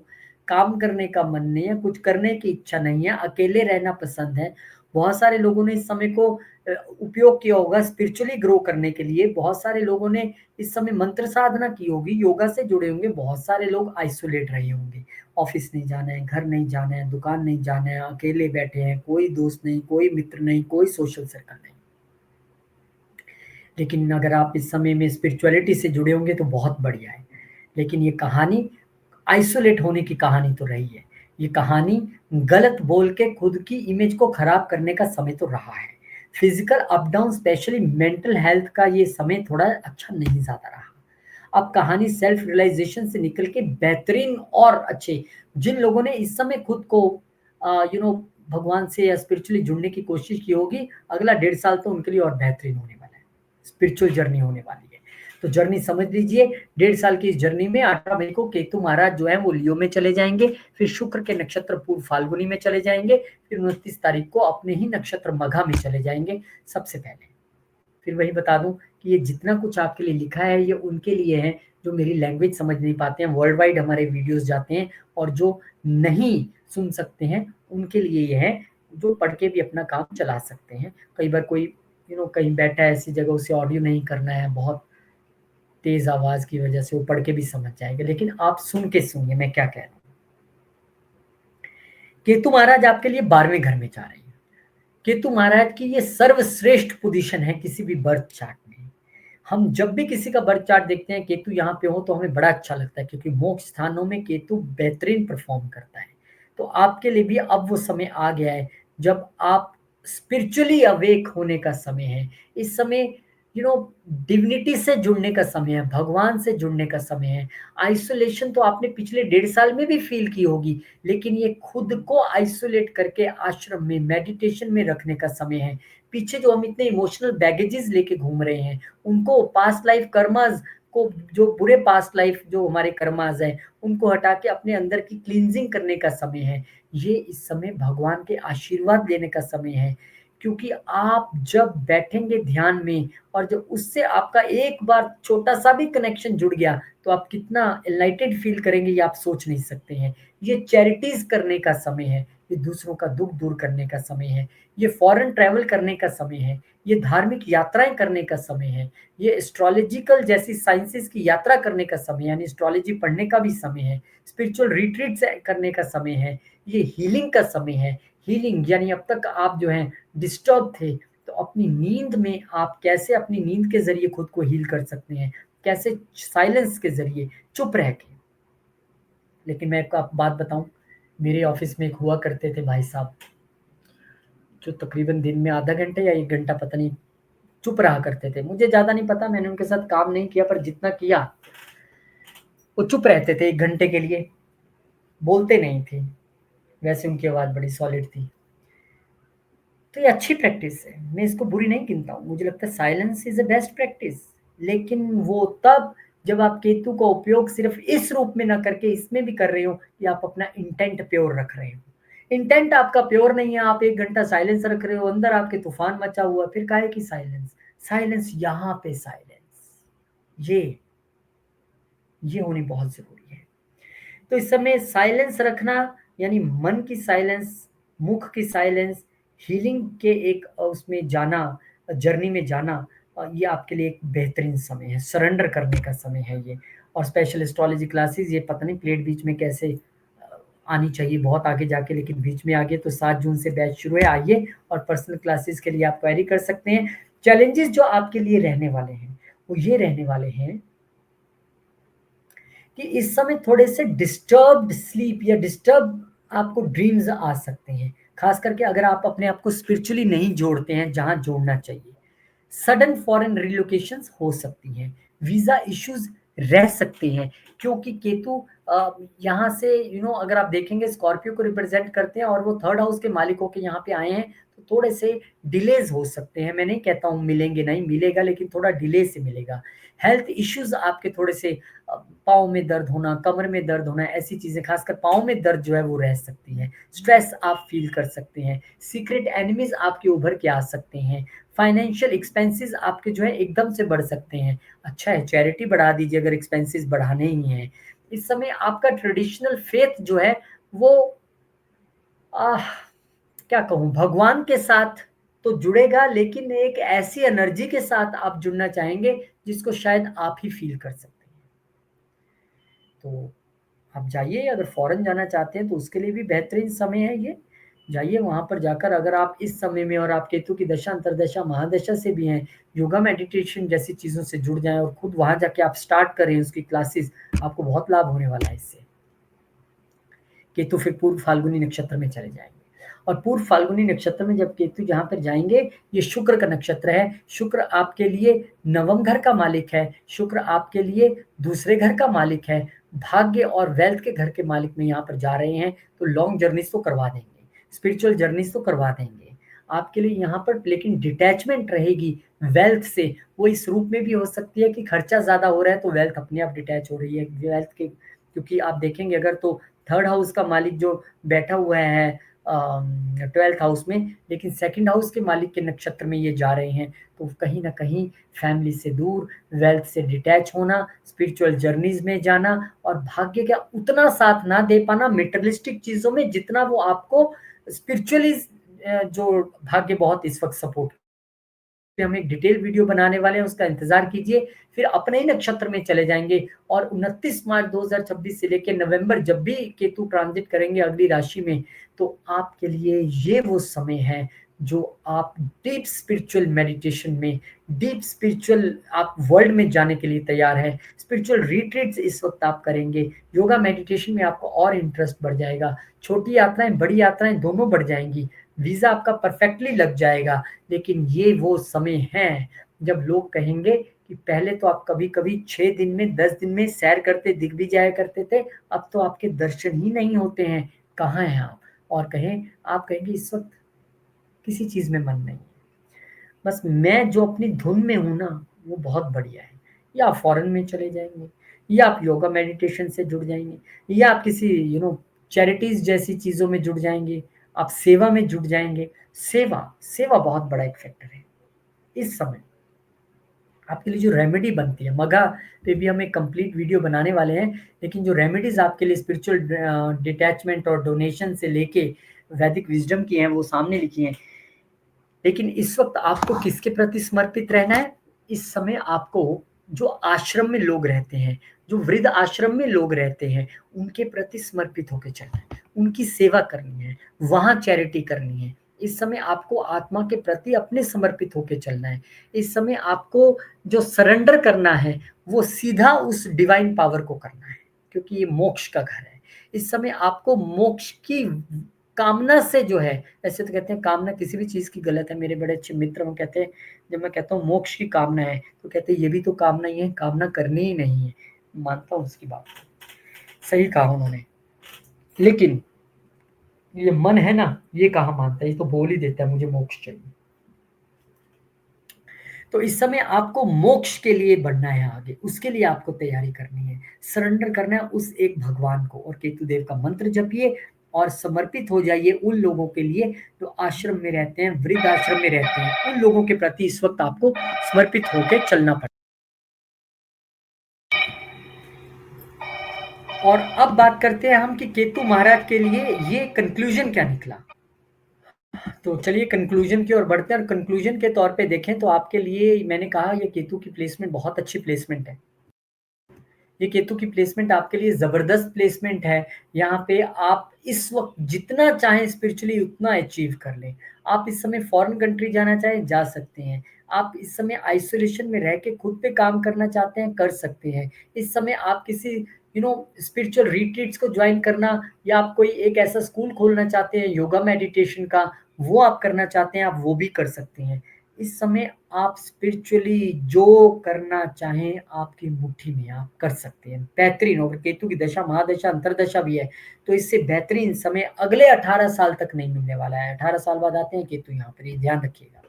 S1: काम करने का मन नहीं है, कुछ करने की इच्छा नहीं है, अकेले रहना पसंद है। बहुत सारे लोगों ने इस समय को उपयोग किया होगा स्पिरिचुअली ग्रो करने के लिए। बहुत सारे लोगों ने इस समय मंत्र साधना की होगी, योगा से जुड़े होंगे। बहुत सारे लोग आइसोलेट रहे होंगे, ऑफिस नहीं जाना है, घर नहीं जाना है, दुकान नहीं जाना है, अकेले बैठे हैं, कोई दोस्त नहीं, कोई मित्र नहीं, कोई सोशल सर्कल नहीं। लेकिन अगर आप इस समय में स्पिरिचुअलिटी से जुड़े होंगे तो बहुत बढ़िया है। लेकिन ये कहानी आइसोलेट होने की कहानी तो रही है। ये कहानी गलत बोल के खुद की इमेज को खराब करने का समय तो रहा है। Physical up down, specially mental health का ये समय थोड़ा अच्छा नहीं ज्यादा रहा। अब कहानी सेल्फ रियलाइजेशन से निकल के बेहतरीन और अच्छे, जिन लोगों ने इस समय खुद को यू नो भगवान से या स्पिरिचुअली जुड़ने की कोशिश की होगी, अगला 1.5 साल तो उनके लिए और बेहतरीन होने वाला है। स्पिरिचुअल जर्नी होने वाली है। तो जर्नी समझ लीजिए, 1.5 साल की इस जर्नी में 18 मई को केतु महाराज जो है वो लियो में चले जाएंगे, फिर शुक्र के नक्षत्र पूर्व फाल्गुनी में चले जाएंगे, फिर 29 तारीख को अपने ही नक्षत्र मघा में चले जाएंगे सबसे पहले। फिर वही बता दूं कि ये जितना कुछ आपके लिए लिखा है ये उनके लिए है जो मेरी लैंग्वेज समझ नहीं पाते हैं। वर्ल्ड वाइड हमारे वीडियोस जाते हैं, और जो नहीं सुन सकते हैं उनके लिए ये है, जो पढ़ के भी अपना काम चला सकते हैं। कई बार कोई कहीं बैठा है ऐसी जगह, उसे ऑडियो नहीं करना है, बहुत तेज आवाज की वजह से वो पढ़ के भी समझ जाएगा, लेकिन आप सुन के सुनिए मैं क्या कह रहा हूँ। केतु महाराज आपके लिए 12वें घर में जा रहे हैं। केतु महाराज की ये सर्वश्रेष्ठ पोजीशन है किसी भी बर्थ चार्ट में। हम जब भी किसी का बर्थ चार्ट देखते हैं केतु यहाँ पे हो तो हमें बड़ा अच्छा लगता है, क्योंकि मोक्ष स्थानों में केतु बेहतरीन परफॉर्म करता है। तो आपके लिए भी अब वो समय आ गया है जब आप स्पिरिचुअली अवेक होने का समय है। इस समय यू नो डिविनिटी से जुड़ने का समय है, भगवान से जुड़ने का समय है। आइसोलेशन तो आपने पिछले 1.5 साल में भी फील की होगी, लेकिन ये खुद को आइसोलेट करके आश्रम में मेडिटेशन में रखने का समय है। पीछे जो हम इतने इमोशनल बैगेजेस लेके घूम रहे हैं, उनको पास्ट लाइफ कर्मास को, जो बुरे पास्ट लाइफ जो हमारे कर्मास हैं, उनको हटा के अपने अंदर की क्लींजिंग करने का समय है। ये इस समय भगवान के आशीर्वाद लेने का समय है, क्योंकि आप जब बैठेंगे ध्यान में और जब उससे आपका एक बार छोटा सा भी कनेक्शन जुड़ गया तो आप कितना एनलाइटेड फील करेंगे ये आप सोच नहीं सकते हैं। ये चैरिटीज करने का समय है, ये दूसरों का दुख दूर करने का समय है, ये फॉरेन ट्रैवल करने का समय है, ये धार्मिक यात्राएं करने का समय है, ये एस्ट्रोलॉजिकल जैसी साइंसेस की यात्रा करने का समय, यानी एस्ट्रोलॉजी पढ़ने का भी समय है, स्पिरिचुअल रिट्रीट करने का समय है, ये हीलिंग का समय है। हीलिंग यानी अब तक आप जो हैं डिस्टर्ब थे, तो अपनी नींद में आप कैसे अपनी नींद के जरिए खुद को हील कर सकते हैं, कैसे साइलेंस के जरिए चुप रह के। लेकिन मैं आपको आप बात बताऊं, मेरे ऑफिस में एक हुआ करते थे भाई साहब, जो तकरीबन दिन में आधा घंटे या 1 घंटा पता नहीं चुप रहा करते थे। मुझे ज्यादा नहीं पता, मैंने उनके साथ काम नहीं किया, पर जितना किया वो चुप रहते थे 1 घंटे के लिए, बोलते नहीं थे। वैसे उनकी आवाज बड़ी सॉलिड थी। तो ये अच्छी प्रैक्टिस है, मैं इसको बुरी नहीं गिनता हूँ, मुझे लगता है silence is a best practice. लेकिन वो तब जब आप केतु का उपयोग सिर्फ इस रूप में ना करके इसमें भी कर रहे हो कि आप अपना इंटेंट प्योर रख रहे हो। इंटेंट आपका प्योर नहीं है, आप 1 घंटा साइलेंस रख रहे हो, अंदर आपके तूफान मचा हुआ, फिर काहे की साइलेंस। साइलेंस यहाँ पे साइलेंस, ये ये होनी बहुत जरूरी है। तो इस समय साइलेंस रखना, यानी मन की साइलेंस, मुख की साइलेंस, हीलिंग के एक उसमें जाना, जर्नी में जाना, ये आपके लिए एक बेहतरीन समय है, सरेंडर करने का समय है ये। और स्पेशल एस्ट्रोलॉजी क्लासेस, ये पता नहीं प्लेट बीच में कैसे आनी चाहिए बहुत आगे जाके, लेकिन बीच में आ गए। तो 7 जून से बैच शुरू है, आइए और पर्सनल क्लासेस के लिए आप क्वेरी कर सकते हैं। चैलेंजेस जो आपके लिए रहने वाले हैं वो ये रहने वाले हैं कि इस समय थोड़े से डिस्टर्ब्ड स्लीप या डिस्टर्ब आपको ड्रीम्स आ सकते हैं, खास करके अगर आप अपने आप को स्पिरिचुअली नहीं जोड़ते हैं जहां जोड़ना चाहिए। सडन फॉरेन रिलोकेशंस हो सकती हैं, वीजा इश्यूज रह सकते हैं, क्योंकि केतु यहाँ से अगर आप देखेंगे स्कॉर्पियो को रिप्रेजेंट करते हैं और वो 3rd हाउस के मालिकों के यहाँ पे आए हैं, तो थोड़े से डिलेज हो सकते हैं। मैं नहीं कहता हूँ मिलेंगे नहीं, मिलेगा, लेकिन थोड़ा डिले से मिलेगा। हेल्थ इश्यूज आपके थोड़े से पाँव में दर्द होना, कमर में दर्द होना, ऐसी चीजें, खासकर पाँव में दर्द जो है वो रह सकती है। स्ट्रेस आप फील कर सकते हैं, सीक्रेट एनिमीज आपके उभर के आ सकते हैं, फाइनेंशियल एक्सपेंसेस आपके जो है एकदम से बढ़ सकते हैं। अच्छा है, चैरिटी बढ़ा दीजिए अगर एक्सपेंसेस बढ़ाने ही हैं। इस समय आपका ट्रेडिशनल फेथ जो है वो आह क्या कहूँ, भगवान के साथ तो जुड़ेगा, लेकिन एक ऐसी एनर्जी के साथ आप जुड़ना चाहेंगे जिसको शायद आप ही फील कर सकते हैं। तो आप जाइए, अगर फॉरेन जाना चाहते हैं तो उसके लिए भी बेहतरीन समय है ये। जाइए वहाँ पर जाकर, अगर आप इस समय में और आप केतु की दशा अंतर्दशा महादशा से भी हैं, योगा मेडिटेशन जैसी चीज़ों से जुड़ जाएं और खुद वहाँ जाके आप स्टार्ट करें उसकी क्लासेस, आपको बहुत लाभ होने वाला है इससे। केतु फिर पूर्व फाल्गुनी नक्षत्र में चले जाएंगे, और पूर्व फाल्गुनी नक्षत्र में जब केतु जहाँ पर जाएंगे, ये शुक्र का नक्षत्र है। शुक्र आपके लिए 9वें घर का मालिक है, शुक्र आपके लिए दूसरे घर का मालिक है, भाग्य और वेल्थ के घर के मालिक में यहाँ पर जा रहे हैं। तो लॉन्ग जर्नीज तो करवा देंगे, स्पिरिचुअल जर्नीज तो करवा देंगे आपके लिए यहाँ पर, लेकिन डिटैचमेंट रहेगी वेल्थ से। वो इस रूप में भी हो सकती है कि खर्चा ज्यादा हो रहा है तो वेल्थ अपने आप डिटैच हो रही है वेल्थ के, क्योंकि आप देखेंगे अगर तो 3rd हाउस का मालिक जो बैठा हुआ है 12th हाउस में, लेकिन 2nd हाउस के मालिक के नक्षत्र में ये जा रहे हैं, तो कहीं ना कहीं फैमिली से दूर, वेल्थ से डिटैच होना, स्पिरिचुअल जर्नीज में जाना, और भाग्य का उतना साथ ना दे पाना मेटेरियलिस्टिक चीजों में जितना वो आपको स्पिरिचुअली जो भाग्य बहुत इस वक्त सपोर्ट पे हम एक डिटेल वीडियो बनाने वाले हैं, उसका इंतज़ार कीजिए। फिर अपने ही नक्षत्र में चले जाएँगे और 29 मार्च 2026 से लेके नवंबर जब भी केतु ट्रांज़िट करेंगे अगली राशि में, तो आपके लिए ये वो समय है जो आप डीप स्पिरिचुअल मेडिटेशन में, डीप स्पिरिचुअल आप वर्ल्ड में जाने के लिए तैयार हैं। स्पिरिचुअल रिट्रीट्स इस वक़्त आप करेंगे, योगा मेडिटेशन में आपको और इंटरेस्ट बढ़ जाएगा। छोटी यात्राएँ, बड़ी यात्राएँ दोनों बढ़ जाएँगी। वीज़ा आपका परफेक्टली लग जाएगा। लेकिन ये वो समय है जब लोग कहेंगे कि पहले तो आप कभी-कभी 6 दिन में 10 दिन में सैर करते दिख भी जाया करते थे, अब तो आपके दर्शन ही नहीं होते हैं, कहाँ हैं आप? और आप कहेंगे इस वक़्त किसी चीज़ में मन नहीं है। बस मैं जो अपनी धुन में हूँ ना, वो बहुत बढ़िया है। या आप फ़ॉरेन में चले जाएँगे, या आप योगा मेडिटेशन से जुड़ जाएँगे, या आप किसी चैरिटीज़ जैसी चीज़ों में जुड़ जाएँगे, आप सेवा में जुट जाएँगे। सेवा बहुत बड़ा एक फैक्टर है। इस समय आपके लिए जो रेमेडी बनती है, मघा पे भी हम एक कंप्लीट वीडियो बनाने वाले हैं, लेकिन जो रेमेडीज़ आपके लिए स्पिरिचुअल डिटैचमेंट और डोनेशन से लेके वैदिक विज़डम की हैं, वो सामने लिखी हैं। लेकिन इस वक़्त आपको किसके प्रति समर्पित रहना है? इस समय आपको जो आश्रम में लोग रहते हैं, जो वृद्ध आश्रम में लोग रहते हैं, उनके प्रति समर्पित होके चलना है। उनकी सेवा करनी है, वहाँ चैरिटी करनी है। इस समय आपको आत्मा के प्रति अपने समर्पित होके चलना है। इस समय आपको जो सरेंडर करना है, वो सीधा उस डिवाइन पावर को करना है, क्योंकि ये मोक्ष का घर है। इस समय आपको मोक्ष की कामना से जो है, ऐसे तो कहते हैं कामना किसी भी चीज़ की गलत है। मेरे बड़े अच्छे मित्र वो कहते हैं, जब मैं कहता हूँ मोक्ष की कामना है, तो कहते हैं ये भी तो कामना ही है, कामना करनी ही नहीं है। मानता हूँ उसकी बात, सही कहा उन्होंने। लेकिन ये मन है ना, ये कहाँ मानता है, ये तो बोल ही देता है मुझे मोक्ष चाहिए। तो इस समय आपको मोक्ष के लिए बढ़ना है आगे, उसके लिए आपको तैयारी करनी है, सरेंडर करना है उस एक भगवान को, और केतुदेव का मंत्र जपिए और समर्पित हो जाइए उन लोगों के लिए जो आश्रम में रहते हैं, वृद्ध आश्रम में रहते हैं। उन लोगों के प्रति इस वक्त आपको समर्पित होकर चलना पड़ेगा। और अब बात करते हैं हम कि केतु महाराज के लिए ये कंक्लूजन क्या निकला। तो चलिए कंक्लूजन की ओर बढ़ते हैं, और कंक्लूजन के तौर पे देखें तो आपके लिए मैंने कहा ये केतु की प्लेसमेंट बहुत अच्छी प्लेसमेंट है। ये केतु की प्लेसमेंट आपके लिए ज़बरदस्त प्लेसमेंट है। यहाँ पे आप इस वक़्त जितना चाहें स्पिरिचुअली उतना अचीव कर लें। आप इस समय फ़ॉरेन कंट्री जाना चाहें, जा सकते हैं। आप इस समय आइसोलेशन में रह के खुद पे काम करना चाहते हैं, कर सकते हैं। इस समय आप किसी स्पिरिचुअल रिट्रीट्स को जॉइन करना, या आप कोई एक ऐसा स्कूल खोलना चाहते हैं योगा मेडिटेशन का, वो आप करना चाहते हैं, आप वो भी कर सकते हैं। इस समय आप स्पिरिचुअली जो करना चाहें आपकी मुट्ठी में आप कर सकते हैं। बेहतरीन, और केतु की दशा महादशा अंतरदशा भी है, तो इससे बेहतरीन समय अगले 18 साल तक नहीं मिलने वाला है। 18 साल बाद आते हैं केतु यहाँ पर, ये ध्यान रखिएगा।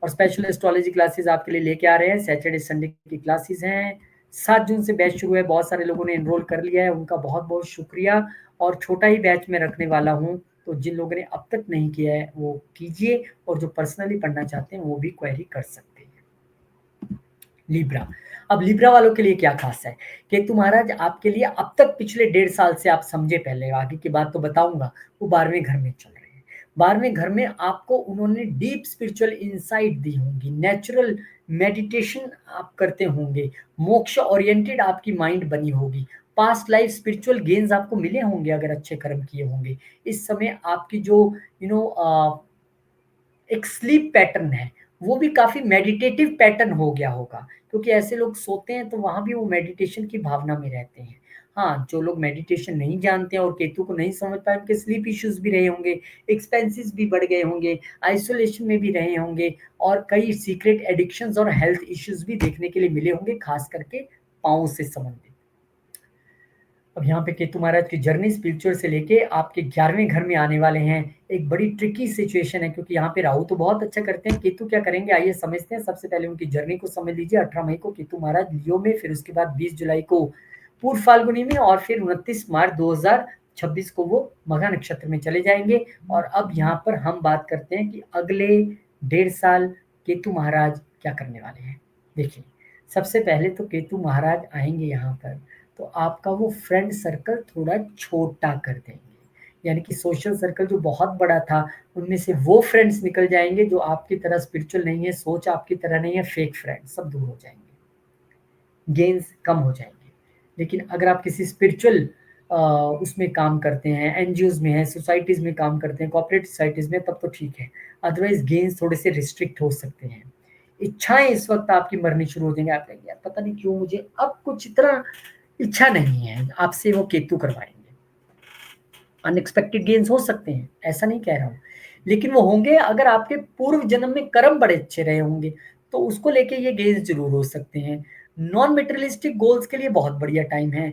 S1: और स्पेशल एस्ट्रोलॉजी क्लासेस आपके लिए लेके आ रहे हैं, सैटरडे संडे की क्लासेस हैं। 7 जून से बैच शुरू है, बहुत सारे लोगों ने एनरोल कर लिया है, उनका बहुत बहुत शुक्रिया। और छोटा ही बैच में रखने वाला हूँ, तो जिन लोगों ने अब तक नहीं किया है वो कीजिए, और जो पर्सनली पढ़ना चाहते हैं वो भी क्वेरी कर सकते हैं। लिब्रा, अब लिब्रा वालों के लिए क्या खास है? केतु महाराज आपके लिए अब तक पिछले 1.5 साल से आप समझे, पहले आगे की बात तो बताऊंगा, वो 12वें घर में चल रहे हैं। 12वें घर में आपको उन्होंने डीप स्पिरिचुअल इंसाइट दी होंगी, नेचुरल मेडिटेशन आप करते होंगे, मोक्ष ओरिएंटेड आपकी माइंड बनी होगी, पास्ट लाइफ स्पिरिचुअल गेन्स आपको मिले होंगे अगर अच्छे कर्म किए होंगे। इस समय आपकी जो यू नो एक स्लीप पैटर्न है, वो भी काफ़ी मेडिटेटिव पैटर्न हो गया होगा, क्योंकि ऐसे लोग सोते हैं तो वहाँ भी वो मेडिटेशन की भावना में रहते हैं। हाँ, जो लोग मेडिटेशन नहीं जानते हैं और केतु को नहीं समझ पाए, उनके स्लीप इश्यूज़ भी रहे होंगे, एक्सपेंसेस भी बढ़ गए होंगे, आइसोलेशन में भी रहे होंगे, और कई सीक्रेट एडिक्शंस और हेल्थ इश्यूज़ भी देखने के लिए मिले होंगे, खास करके पाँव से संबंधित। अब यहाँ पे केतु महाराज की जर्नी स्पिरिचुअल से लेके आपके 11वें घर में आने वाले हैं। एक बड़ी ट्रिकी सिचुएशन है, क्योंकि यहाँ पे राहु तो बहुत अच्छा करते हैं, केतु क्या करेंगे आइए समझते हैं। सबसे पहले उनकी जर्नी को समझ लीजिए। 18 मई को केतु महाराज लियो में, फिर उसके बाद 20 जुलाई को पूर्व फाल्गुनी में, और फिर 29 मार्च 2026 को वो मघा नक्षत्र में चले जाएंगे। और अब यहाँ पर हम बात करते हैं कि अगले 1.5 साल केतु महाराज क्या करने वाले हैं। देखिए, सबसे पहले तो केतु महाराज आएंगे यहाँ पर, तो आपका वो फ्रेंड सर्कल थोड़ा छोटा कर देंगे। यानी कि सोशल सर्कल जो बहुत बड़ा था, उनमें से वो फ्रेंड्स निकल जाएँगे जो आपकी तरह स्पिरिचुअल नहीं है, सोच आपकी तरह नहीं है, फेक फ्रेंड्स सब दूर हो जाएँगे। गेन्स कम हो जाएँगे। लेकिन अगर आप किसी स्पिरिचुअल उसमें काम करते हैं, एनजीओज़ में हैं, सोसाइटीज़ में काम करते हैं, कोऑपरेटिव सोसाइटीज़ में, तब तो ठीक है। अदरवाइज़ गेन्स थोड़े से रिस्ट्रिक्ट हो सकते हैं। इच्छाएँ इस वक़्त आपकी मरनी शुरू हो जाएँगी, आप कहेंगे यार पता नहीं क्यों मुझे अब कुछ इतना इच्छा नहीं है, आपसे वो केतु करवाएँगे। अनएक्सपेक्टेड गेन्स हो सकते हैं, ऐसा नहीं कह रहा हूँ। लेकिन वो होंगे अगर आपके पूर्व जन्म में कर्म बड़े अच्छे रहे होंगे, तो उसको लेके ये गेन्स ज़रूर हो सकते हैं। नॉन मटेरियलिस्टिक गोल्स के लिए बहुत बढ़िया टाइम है,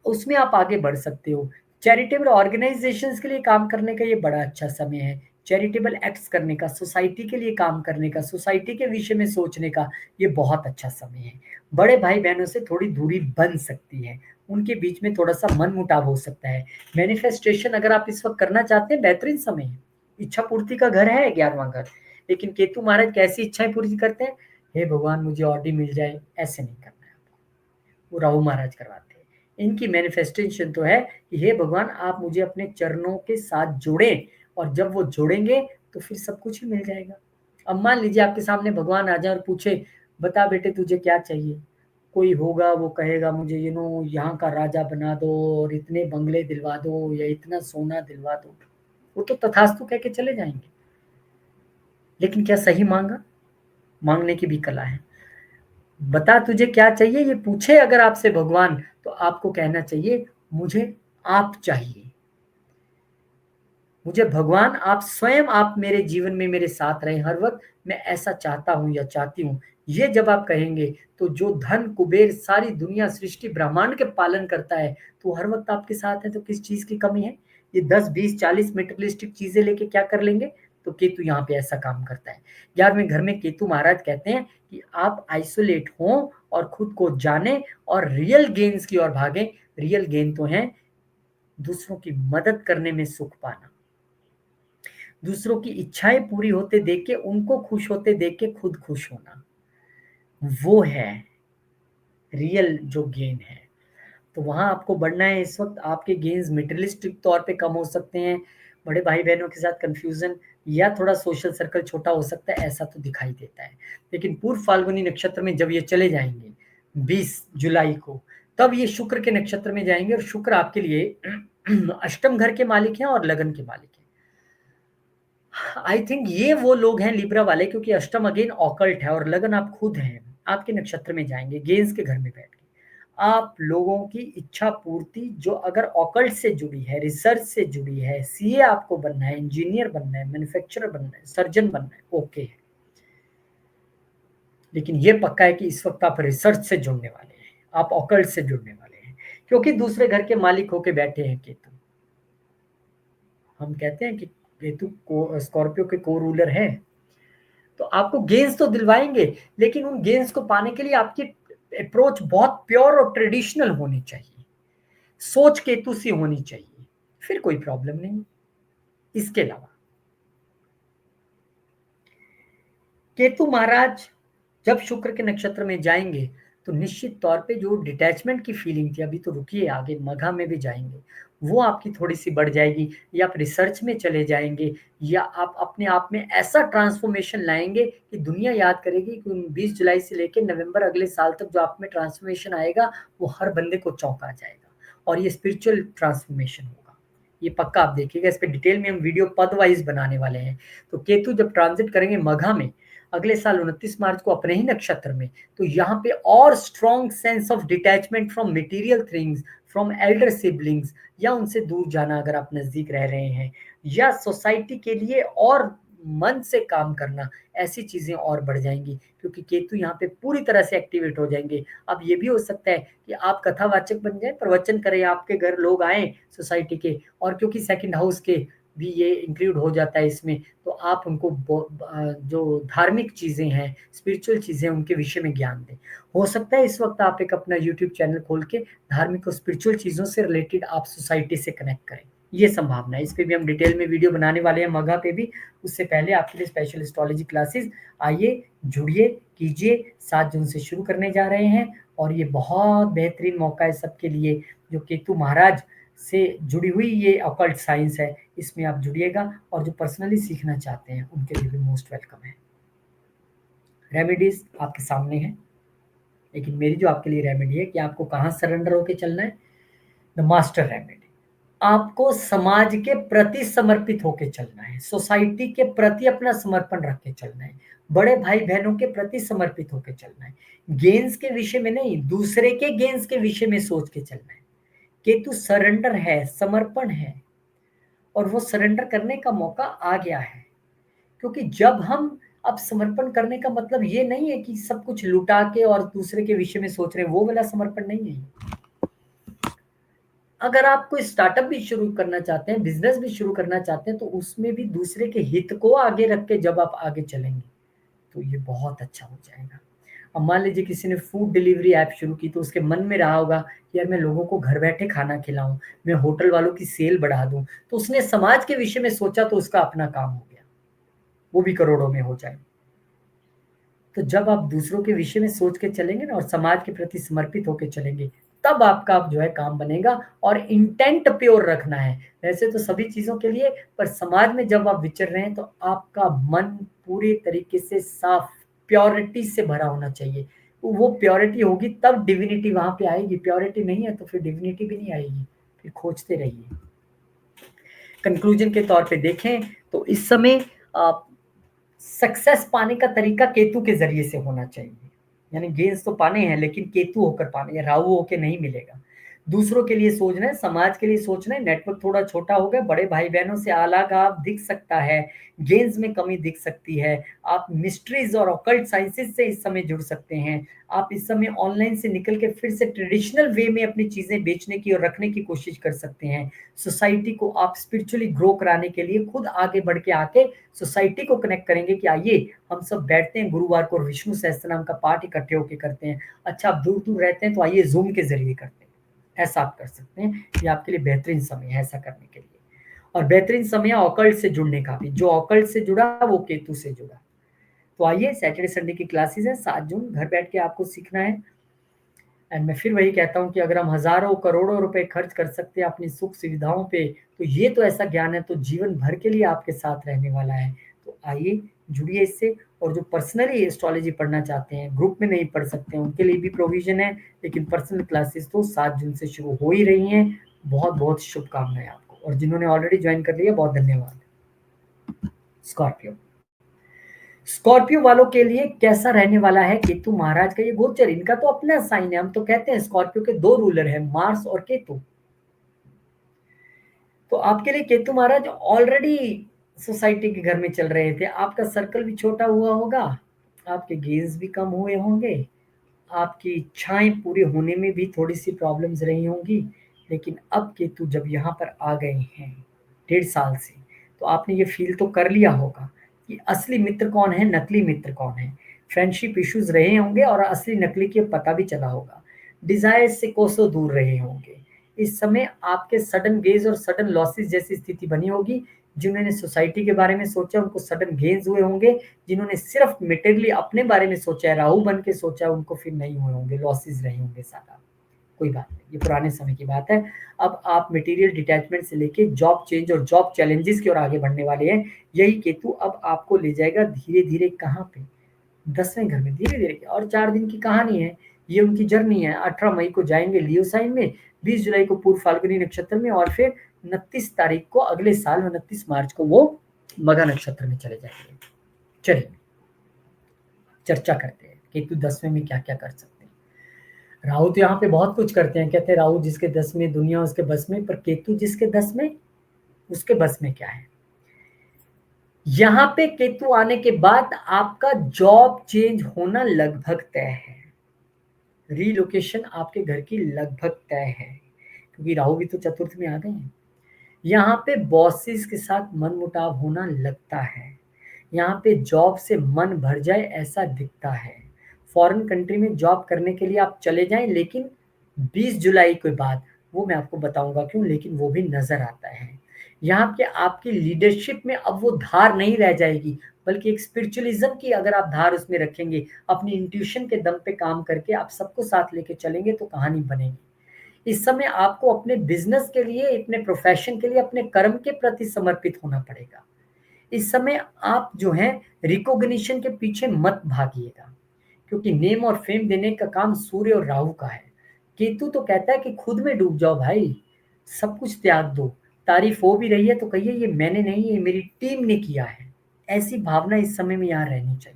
S1: उसमें आप आगे बढ़ सकते हो। चैरिटेबल ऑर्गेनाइज़ेशंस के लिए काम करने का ये बड़ा अच्छा समय है। चैरिटेबल एक्ट्स करने का, सोसाइटी के लिए काम करने का, सोसाइटी के विषय में सोचने का, ये बहुत अच्छा समय है। बड़े भाई-बहनों से थोड़ी दूरी बन सकती है, उनके बीच में थोड़ा-सा मनमुटाव हो सकता है। मैनिफेस्टेशन अगर आप इस वक़्त करना चाहते हैं, बेहतरीन समय है। इच्छा पूर्ति का घर है 11वां घर, लेकिन केतु महाराज कैसी इच्छाएँ पूरी करते हैं? हे भगवान मुझे ऑडी मिल जाए, ऐसे नहीं करना है आपको। वो राहु महाराज करवाते हैं। इनकी मैनिफेस्टेशन तो है कि हे भगवान आप मुझे अपने चरणों के साथ जोड़ें, और जब वो जोड़ेंगे तो फिर सब कुछ ही मिल जाएगा। अब मान लीजिए आपके सामने भगवान आ जाए और पूछे, बता बेटे तुझे क्या चाहिए? कोई होगा वो कहेगा मुझे यहाँ का राजा बना दो और इतने बंगले दिलवा दो या इतना सोना दिलवा दो। वो तो तथास्तु कह के चले जाएँगे। लेकिन क्या सही माँगा? माँगने की भी कला है। बता तुझे क्या चाहिए ये पूछे अगर आपसे भगवान, तो आपको कहना चाहिए मुझे आप चाहिए। मुझे भगवान आप स्वयं आप मेरे जीवन में मेरे साथ रहें हर वक़्त, मैं ऐसा चाहता हूँ या चाहती हूँ। ये जब आप कहेंगे तो जो धन, कुबेर, सारी दुनिया, सृष्टि, ब्रह्मांड के पालन करता है, तो हर वक़्त आपके साथ है, तो किस चीज़ की कमी है? ये 10, 20, 40 मटेरियलिस्टिक चीज़ें लेके क्या कर लेंगे? तो केतु यहाँ पे ऐसा काम करता है। 11वें घर में केतु महाराज कहते हैं कि आप आइसोलेट हों और खुद को जानें और रियल गेन्स की ओर भागें। रियल गेन तो है दूसरों की मदद करने में सुख पाना। दूसरों की इच्छाएँ पूरी होते देख के, उनको खुश होते देख के खुद खुश होना, वो है रियल जो गेन है। तो वहाँ आपको बढ़ना है। इस वक़्त आपके गेन्स मटेरियलिस्टिक तौर पे कम हो सकते हैं, बड़े भाई-बहनों के साथ कन्फ्यूज़न या थोड़ा सोशल सर्कल छोटा हो सकता है, ऐसा तो दिखाई देता है। लेकिन पूर्व फाल्गुनी नक्षत्र में जब ये चले जाएँगे 20 जुलाई को, तब ये शुक्र के नक्षत्र में जाएँगे और शुक्र आपके लिए अष्टम घर के मालिक हैं और लगन के मालिक हैं। आई थिंक ये वो लोग हैं लिब्रा वाले, क्योंकि अष्टम अगेन ऑकल्ट है और लगन आप खुद हैं, आपके नक्षत्र में जाएँगे, गेंस के घर में बैठ के। आप लोगों की इच्छा पूर्ति जो अगर ऑकल्ट से जुड़ी है, रिसर्च से जुड़ी है, सीए आपको बनना है, इंजीनियर बनना है, मैन्युफैक्चरर बनना है, सर्जन बनना है, ओके है। लेकिन ये पक्का है कि इस वक़्त आप रिसर्च से जुड़ने वाले हैं, आप ऑकल्ट से जुड़ने वाले हैं, क्योंकि दूसरे घर के मालिक होके बैठे हैं केतु। हम कहते हैं कि केतु को स्कॉर्पियो के को-रूलर हैं। तो आपको गेन्स तो दिलवाएँगे, लेकिन उन गेन्स को पाने के लिए आपकी अप्रोच बहुत प्योर और ट्रेडिशनल होनी चाहिए। सोच केतु सी होनी चाहिए, फिर कोई प्रॉब्लम नहीं। इसके अलावा केतु महाराज जब शुक्र के नक्षत्र में जाएँगे, तो निश्चित तौर पे जो डिटैचमेंट की फीलिंग थी, अभी तो रुकिए आगे मघा में भी जाएँगे, वो आपकी थोड़ी-सी बढ़ जाएगी, या आप रिसर्च में चले जाएँगे, या आप अपने आप में ऐसा ट्रांसफॉर्मेशन लाएँगे कि दुनिया याद करेगी कि 20 जुलाई से लेके नवंबर अगले साल तक जो आप में ट्रांसफॉर्मेशन आएगा, वो हर बंदे को चौंका जाएगा, और ये स्पिरिचुअल ट्रांसफॉर्मेशन होगा। ये पक्का आप देखिएगा, इस पे डिटेल में हम वीडियो पद वाइज़ बनाने वाले हैं। तो केतु जब ट्रांज़िट करेंगे मघा में, अगले साल 29 मार्च को अपने ही नक्षत्र में, तो यहाँ पे और strong sense of detachment from material things, from Elder siblings, या उनसे दूर जाना अगर आप नज़दीक रह रहे हैं, या सोसाइटी के लिए और मन से काम करना, ऐसी चीज़ें और बढ़ जाएँगी, क्योंकि केतु यहाँ पे पूरी तरह से एक्टिवेट हो जाएँगे। अब ये भी हो सकता है कि आप कथावाचक बन जाएँ, प्रवचन करें, आपके घर लोग आएँ सोसाइटी के, और क्योंकि सेकंड हाउस के भी ये इंक्लूड हो जाता है इसमें, तो आप उनको जो धार्मिक चीज़ें हैं, स्पिरिचुअल चीज़ें हैं, उनके विषय में ज्ञान दें। हो सकता है इस वक़्त आप एक अपना यूट्यूब चैनल खोल के धार्मिक और स्पिरिचुअल चीज़ों से रिलेटेड आप सोसाइटी से कनेक्ट करें। ये संभावना है। इस पे भी हम डिटेल में वीडियो बनाने वाले हैं मघा पे भी। उससे पहले आपके लिए स्पेशल एस्ट्रोलॉजी क्लासेस आइए, जुड़िए, कीजिए। 7 जून से शुरू करने जा रहे हैं, और ये बहुत बेहतरीन मौका है सबके लिए, जो केतु महाराज से जुड़ी हुई ये ऑकल्ट साइंस है, इसमें आप जुड़िएगा और जो पर्सनली सीखना चाहते हैं उनके लिए भी मोस्ट वेलकम है। रेमेडीज आपके सामने है, लेकिन मेरी जो आपके लिए रेमेडी है कि आपको कहाँ सरेंडर होके चलना है। द मास्टर रेमेडी, आपको समाज के प्रति समर्पित होके चलना है, सोसाइटी के प्रति अपना समर्पण रख के चलना है, बड़े भाई बहनों के प्रति समर्पित होके चलना है, गेन्स के विषय में नहीं, दूसरे के गेन्स के विषय में सोच के चलना है। केतु सरेंडर है, समर्पण है, और वो सरेंडर करने का मौका आ गया है। क्योंकि जब हम अब समर्पण करने का मतलब ये नहीं है कि सब कुछ लुटा के और दूसरे के विषय में सोच रहे हैं, वो वाला समर्पण नहीं है। अगर आप कोई स्टार्टअप भी शुरू करना चाहते हैं, बिजनेस भी शुरू करना चाहते हैं, तो उसमें भी दूसरे के हित को आगे रख के जब आप आगे चलेंगे तो ये बहुत अच्छा हो जाएगा। अब मान लीजिए किसी ने फूड डिलीवरी ऐप शुरू की, तो उसके मन में रहा होगा कि यार मैं लोगों को घर बैठे खाना खिलाऊं, मैं होटल वालों की सेल बढ़ा दूं, तो उसने समाज के विषय में सोचा तो उसका अपना काम हो गया, वो भी करोड़ों में हो जाए। तो जब आप दूसरों के विषय में सोच के चलेंगे ना और समाज के प्रति समर्पित होकर चलेंगे, तब आपका जो है काम बनेगा। और इंटेंट प्योर रखना है, वैसे तो सभी चीजों के लिए, पर समाज में जब आप विचर रहे हैं तो आपका मन पूरे तरीके से साफ प्योरिटी से भरा होना चाहिए। वो प्योरिटी होगी तब डिविनिटी वहां पे आएगी, प्योरिटी नहीं है तो फिर डिविनिटी भी नहीं आएगी, फिर खोजते रहिए। कंक्लूजन के तौर पे देखें तो इस समय सक्सेस पाने का तरीका केतु के जरिए से होना चाहिए, यानी गेंस तो पाने हैं लेकिन केतु होकर पाने, या राहु होकर नहीं मिलेगा। दूसरों के लिए सोचना है, समाज के लिए सोचना है। नेटवर्क थोड़ा छोटा हो गया, बड़े भाई बहनों से अलग आप दिख सकता है, गेंस में कमी दिख सकती है। आप मिस्ट्रीज और ऑकल्ट साइंसेज से इस समय जुड़ सकते हैं। आप इस समय ऑनलाइन से निकल के फिर से ट्रेडिशनल वे में अपनी चीजें बेचने की और रखने की कोशिश कर सकते हैं। सोसाइटी को आप स्पिरिचुअली ग्रो कराने के लिए खुद आगे बढ़ के आके सोसाइटी को कनेक्ट करेंगे कि आइए हम सब बैठते हैं गुरुवार को विष्णु सहस्त्रनाम का पाठ इकट्ठे होकर करते हैं। अच्छा, आप दूर दूर रहते हैं तो आइए जूम के जरिए करते हैं। ऐसा आप कर सकते हैं, ये आपके लिए बेहतरीन समय है ऐसा करने के लिए। और बेहतरीन समय ऑकल्ट से जुड़ने का भी, जो ऑकल्ट से जुड़ा वो केतु से जुड़ा। तो आइए, सैटरडे संडे की क्लासेस है, 7 जून, घर बैठ के आपको सीखना है। एंड मैं फिर वही कहता हूँ कि अगर हम हजारों करोड़ों रुपए खर्च कर सकते हैं अपनी सुख सुविधाओं पे, तो ये तो ऐसा ज्ञान है तो जीवन भर के लिए आपके साथ रहने वाला है। तो आइए जुड़िए इससे। और जो पर्सनली एस्ट्रोलॉजी पढ़ना चाहते हैं, ग्रुप में नहीं पढ़ सकते हैं, उनके लिए भी प्रोविजन है, लेकिन पर्सनल क्लासेस तो 7 जून से शुरू हो ही रही हैं। बहुत बहुत शुभकामनाएं आपको, और जिन्होंने ऑलरेडी ज्वाइन कर लिया बहुत धन्यवाद। स्कॉर्पियो, स्कॉर्पियो वालों के लिए कैसा रहने वाला है केतु महाराज का ये गोचर? इनका तो अपना साइन है, हम तो कहते हैं स्कॉर्पियो के 2 रूलर हैं, मार्स और केतु। तो आपके लिए केतु महाराज ऑलरेडी सोसाइटी के घर में चल रहे थे, आपका सर्कल भी छोटा हुआ होगा, आपके गेन्स भी कम हुए होंगे, आपकी इच्छाएं पूरी होने में भी थोड़ी सी प्रॉब्लम्स रही होंगी। लेकिन अब केतु जब यहाँ पर आ गए हैं 1.5 साल से, तो आपने ये फील तो कर लिया होगा कि असली मित्र कौन है, नकली मित्र कौन है। फ्रेंडशिप इश्यूज रहे होंगे और असली नकली के पता भी चला होगा। डिजायर से कोसों दूर रहे होंगे। इस समय आपके सडन गेज और सडन लॉसेस जैसी स्थिति बनी होगी। जिन्होंने सोसाइटी के बारे में सोचा उनको सडन गेन्स हुए होंगे, जिन्होंने सिर्फ मेटेरियली अपने बारे में सोचा है, राहु बन के सोचा है, उनको फिर नहीं हुए होंगे, लॉसेस रहे होंगे सारा। कोई बात नहीं, ये पुराने समय की बात है। अब आप मटेरियल डिटैचमेंट से लेके जॉब चेंज और जॉब चैलेंजेस की ओर आगे बढ़ने वाले हैं। यही केतु अब आपको ले जाएगा धीरे धीरे कहाँ पे, 10वें घर में धीरे धीरे। और 4 दिन की कहानी है, ये उनकी जर्नी है। 18 मई को जाएंगे लियो साइन में, 20 जुलाई को पूर्व फाल्गुनी नक्षत्र में, और फिर 29 तारीख को अगले साल 29 मार्च को वो मघा नक्षत्र में चले जाएंगे। चलिए चर्चा करते हैं केतु 10वें में क्या क्या कर सकते हैं। राहु तो यहाँ पे बहुत कुछ करते हैं, कहते हैं राहु जिसके 10 में दुनिया उसके बस में, पर केतु जिसके 10 में उसके बस में क्या है। यहाँ पे केतु आने के बाद आपका जॉब चेंज होना लगभग तय है, रीलोकेशन आपके घर की लगभग तय है, क्योंकि राहु भी तो चतुर्थ में आ गए हैं। यहाँ पे बॉसेस के साथ मनमुटाव होना लगता है, यहाँ पे जॉब से मन भर जाए ऐसा दिखता है। फॉरेन कंट्री में जॉब करने के लिए आप चले जाएं, लेकिन 20 जुलाई के बाद, वो मैं आपको बताऊंगा क्यों, लेकिन वो भी नजर आता है। यहाँ पे आपकी लीडरशिप में अब वो धार नहीं रह जाएगी, बल्कि एक स्पिरिचुअलिज्म की अगर आप धार उसमें रखेंगे, अपनी इंट्यूशन के दम पे काम करके आप सबको साथ लेके चलेंगे तो कहानी बनेगी। इस समय आपको अपने बिजनेस के लिए, अपने प्रोफेशन के लिए, अपने कर्म के प्रति समर्पित होना पड़ेगा। इस समय आप जो है रिकॉग्निशन के पीछे मत भागिएगा, क्योंकि नेम और फेम देने का काम सूर्य और राहु का है। केतु तो कहता है कि खुद में डूब जाओ भाई, सब कुछ त्याग दो। तारीफ हो भी रही है तो कहिए ये मैंने नहीं, ये मेरी टीम ने किया है। ऐसी भावना इस समय में यहाँ रहनी चाहिए।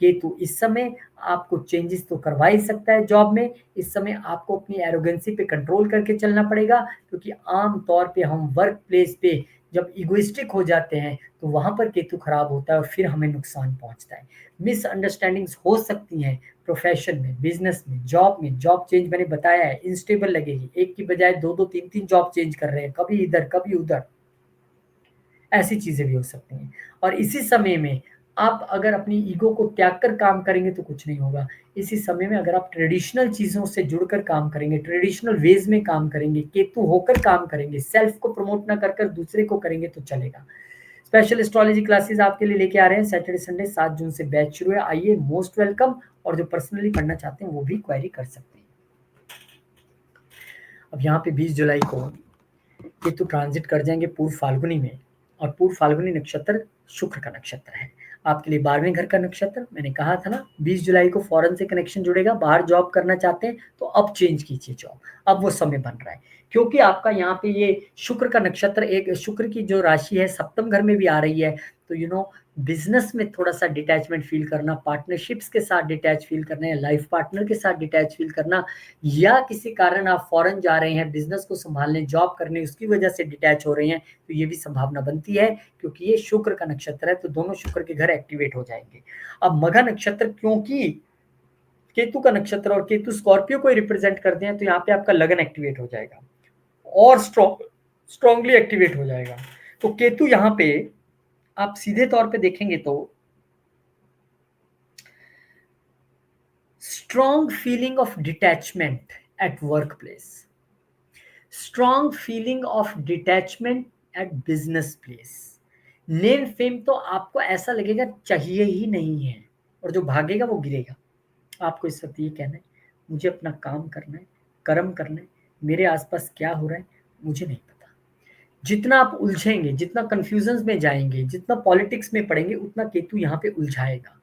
S1: केतु इस समय आपको चेंजेस तो करवा ही सकता है जॉब में। इस समय आपको अपनी एरोगेंसी पे कंट्रोल करके चलना पड़ेगा, क्योंकि आम तौर पे हम वर्क प्लेस पे जब इगोइस्टिक हो जाते हैं तो वहां पर केतु खराब होता है और फिर हमें नुकसान पहुंचता है। मिसअंडरस्टैंडिंग्स हो सकती हैं प्रोफेशन में, बिजनेस में, जॉब में। जॉब चेंज मैंने बताया है इनस्टेबल लगेगी, एक की बजाय दो दो तीन तीन जॉब चेंज कर रहे हैं, कभी इधर कभी उधर, ऐसी चीजें भी हो सकती हैं। और इसी समय में आप अगर अपनी ईगो को त्याग कर काम करेंगे तो कुछ नहीं होगा। इसी समय में अगर आप ट्रेडिशनल चीजों से जुड़कर काम करेंगे, ट्रेडिशनल वेज में काम करेंगे, केतु होकर काम करेंगे, सेल्फ को प्रमोट ना कर कर दूसरे को करेंगे तो चलेगा। स्पेशल एस्ट्रोलॉजी क्लासेस आपके लिए लेके आ रहे हैं सैटरडे संडे 7 जून से बैच शुरू है। आइए, मोस्ट वेलकम। और जो पर्सनली पढ़ना चाहते हैं वो भी क्वेरी कर सकते हैं। अब यहाँ पे 20 जुलाई को केतु ट्रांजिट कर जाएंगे पूर्व फाल्गुनी में, और पूर्व फाल्गुनी नक्षत्र शुक्र का नक्षत्र है आपके लिए, 12वें घर का नक्षत्र। मैंने कहा था ना 20 जुलाई को फॉरेन से कनेक्शन जुड़ेगा। बाहर जॉब करना चाहते हैं तो अब चेंज कीजिए जॉब, अब वो समय बन रहा है, क्योंकि आपका यहाँ पे ये शुक्र का नक्षत्र, एक शुक्र की जो राशि है सप्तम घर में भी आ रही है। तो बिजनेस में थोड़ा सा डिटैचमेंट फील करना, पार्टनरशिप्स के साथ डिटैच फील करना, या लाइफ पार्टनर के साथ डिटैच फील करना, या किसी कारण आप फॉरेन जा रहे हैं बिजनेस को संभालने, जॉब करने, उसकी वजह से डिटैच हो रहे हैं, तो ये भी संभावना बनती है, क्योंकि ये शुक्र का नक्षत्र है। तो दोनों शुक्र के घर एक्टिवेट हो जाएंगे। अब मघा नक्षत्र, क्योंकि केतु का नक्षत्र और केतु स्कॉर्पियो को रिप्रेजेंट करते हैं, तो यहाँ पे आपका लगन एक्टिवेट हो जाएगा और स्ट्रॉन्गली एक्टिवेट हो जाएगा। तो केतु यहाँ पे आप सीधे तौर पे देखेंगे तो strong feeling of detachment at work place, strong feeling of detachment at business place. Name fame तो आपको ऐसा लगेगा चाहिए ही नहीं है, और जो भागेगा वो गिरेगा। आपको इस वक्त ये कहना है मुझे अपना काम करना है, कर्म करना है, मेरे आसपास क्या हो रहा है मुझे नहीं पता। जितना आप उलझेंगे, जितना कंफ्यूजन में जाएंगे, जितना पॉलिटिक्स में पड़ेंगे, उतना केतु यहाँ पे उलझाएगा।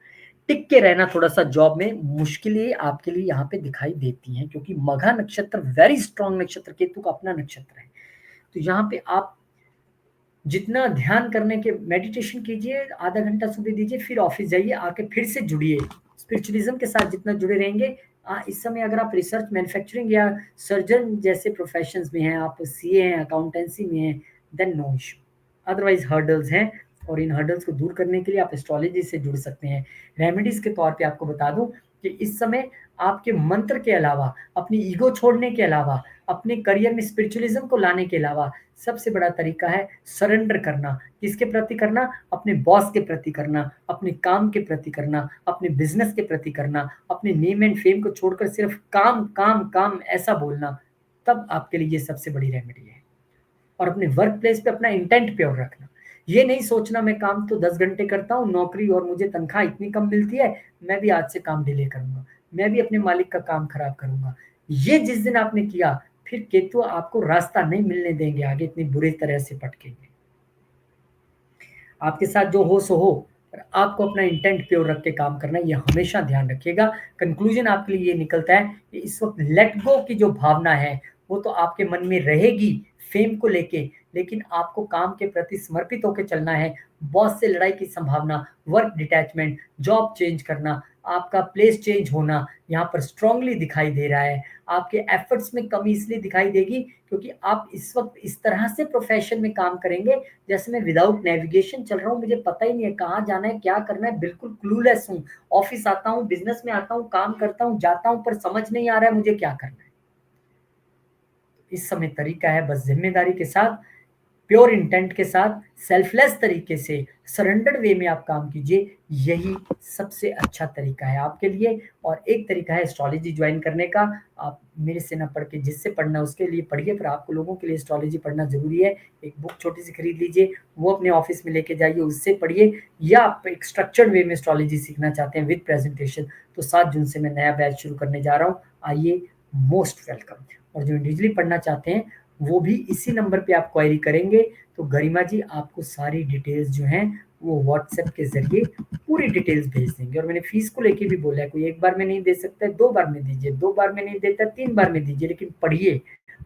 S1: टिक के रहना थोड़ा सा जॉब में मुश्किलें आपके लिए यहाँ पे दिखाई देती हैं, क्योंकि मघा नक्षत्र वेरी स्ट्रॉन्ग नक्षत्र, केतु का अपना नक्षत्र है। तो यहाँ पे आप जितना ध्यान करने के, मेडिटेशन कीजिए, आधा घंटा सुबह दीजिए, फिर ऑफिस जाइए, आके फिर से जुड़िए स्पिरिचुअलिज्म के साथ। जितना जुड़े रहेंगे, इस समय अगर आप रिसर्च, मैन्युफैक्चरिंग या सर्जन जैसे प्रोफेशंस में हैं, आप सीए हैं, अकाउंटेंसी में हैं, then no issue. Otherwise hurdles हैं, और इन हर्डल्स को दूर करने के लिए आप एस्ट्रोलॉजी से जुड़ सकते हैं। रेमेडीज के तौर पे आपको बता दूं कि इस समय आपके मंत्र के अलावा, अपनी ईगो छोड़ने के अलावा, अपने करियर में स्पिरिचुअलिज्म को लाने के अलावा, सबसे बड़ा तरीका है सरेंडर करना। किसके प्रति करना? अपने बॉस के प्रति करना, अपने काम के प्रति करना, अपने बिजनेस के प्रति करना, अपने नेम एंड फेम को छोड़कर सिर्फ काम काम काम ऐसा बोलना। तब आपके लिए ये सबसे बड़ी रेमेडी है। और अपने वर्क प्लेस पे अपना इंटेंट प्योर रखना। ये नहीं सोचना मैं काम तो 10 घंटे करता हूँ नौकरी और मुझे तनख्वाह इतनी कम मिलती है, मैं भी आज से काम डिले करूंगा, मैं भी अपने मालिक का काम खराब करूंगा। ये जिस दिन आपने किया, फिर केतु आपको रास्ता नहीं मिलने देंगे आगे, इतनी बुरी तरह से पटकेंगे। आपके साथ जो हो सो हो, पर आपको अपना इंटेंट प्योर रख के काम करना है, ये हमेशा ध्यान रखिएगा। कंक्लूजन आपके लिए ये निकलता है कि इस वक्त लेट गो की जो भावना है वो तो आपके मन में रहेगी फेम को लेके, लेकिन आपको काम के प्रति समर्पित होकर चलना है। बॉस से लड़ाई की संभावना, वर्क डिटैचमेंट, जॉब चेंज करना, आपका प्लेस चेंज होना यहाँ पर स्ट्रांगली दिखाई दे रहा है। आपके एफर्ट्स में कमी इसलिए दिखाई देगी क्योंकि आप इस वक्त इस तरह से प्रोफेशन में काम करेंगे जैसे मैं विदाउट नेविगेशन चल रहा हूँ, मुझे पता ही नहीं है कहाँ जाना है, क्या करना है, बिल्कुल क्लूलेस हूँ। ऑफिस आता हूँ, बिजनेस में आता हूँ, काम करता हूँ, जाता हूँ, पर समझ नहीं आ रहा है मुझे क्या करना है। इस समय तरीका है बस जिम्मेदारी के साथ, प्योर इंटेंट के साथ, सेल्फलेस तरीके से, सरेंडर्ड वे में आप काम कीजिए। यही सबसे अच्छा तरीका है आपके लिए। और एक तरीका है एस्ट्रोलॉजी ज्वाइन करने का। आप मेरे से ना पढ़ के जिससे पढ़ना उसके लिए पढ़िए, पर आपको लोगों के लिए एस्ट्रोलॉजी पढ़ना जरूरी है। एक बुक छोटी सी खरीद लीजिए, वो अपने ऑफिस में लेके जाइए, उससे पढ़िए। या आप एक स्ट्रक्चर्ड वे में एस्ट्रोलॉजी सीखना चाहते हैं विद प्रेजेंटेशन, तो 7 जून से मैं नया बैच शुरू करने जा रहा हूँ। आइए, मोस्ट वेलकम। और जो इंडिविजुअली पढ़ना चाहते हैं वो भी इसी नंबर पे आप क्वेरी करेंगे तो गरिमा जी आपको सारी डिटेल्स जो हैं वो व्हाट्सएप के जरिए पूरी डिटेल्स भेज देंगे। और मैंने फीस को लेके भी बोला है, कोई एक बार में नहीं दे सकता है, 2 बार में दीजिए, 2 बार में नहीं देता 3 बार में दीजिए, लेकिन पढ़िए,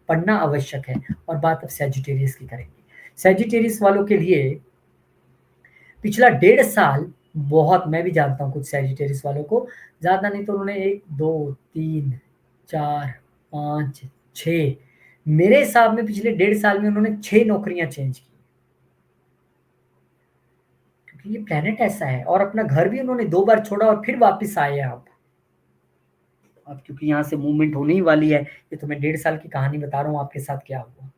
S1: पढ़ना आवश्यक है। और बात अब सैजिटेरियस की करेंगे। सैजिटेरियस वालों के लिए पिछला 1.5 साल बहुत, मैं भी जानता हूँ कुछ सैजिटेरियस वालों को, ज़्यादा नहीं तो उन्होंने 1 2 3 4 5 6, मेरे हिसाब में पिछले 1.5 साल में उन्होंने 6 नौकरियां चेंज की, क्योंकि ये प्लेनेट ऐसा है। और अपना घर भी उन्होंने 2 बार छोड़ा और फिर वापस आए हैं आप। अब क्योंकि यहाँ से मूवमेंट होने ही वाली है, ये तो मैं 1.5 साल की कहानी बता रहा हूँ आपके साथ क्या हुआ।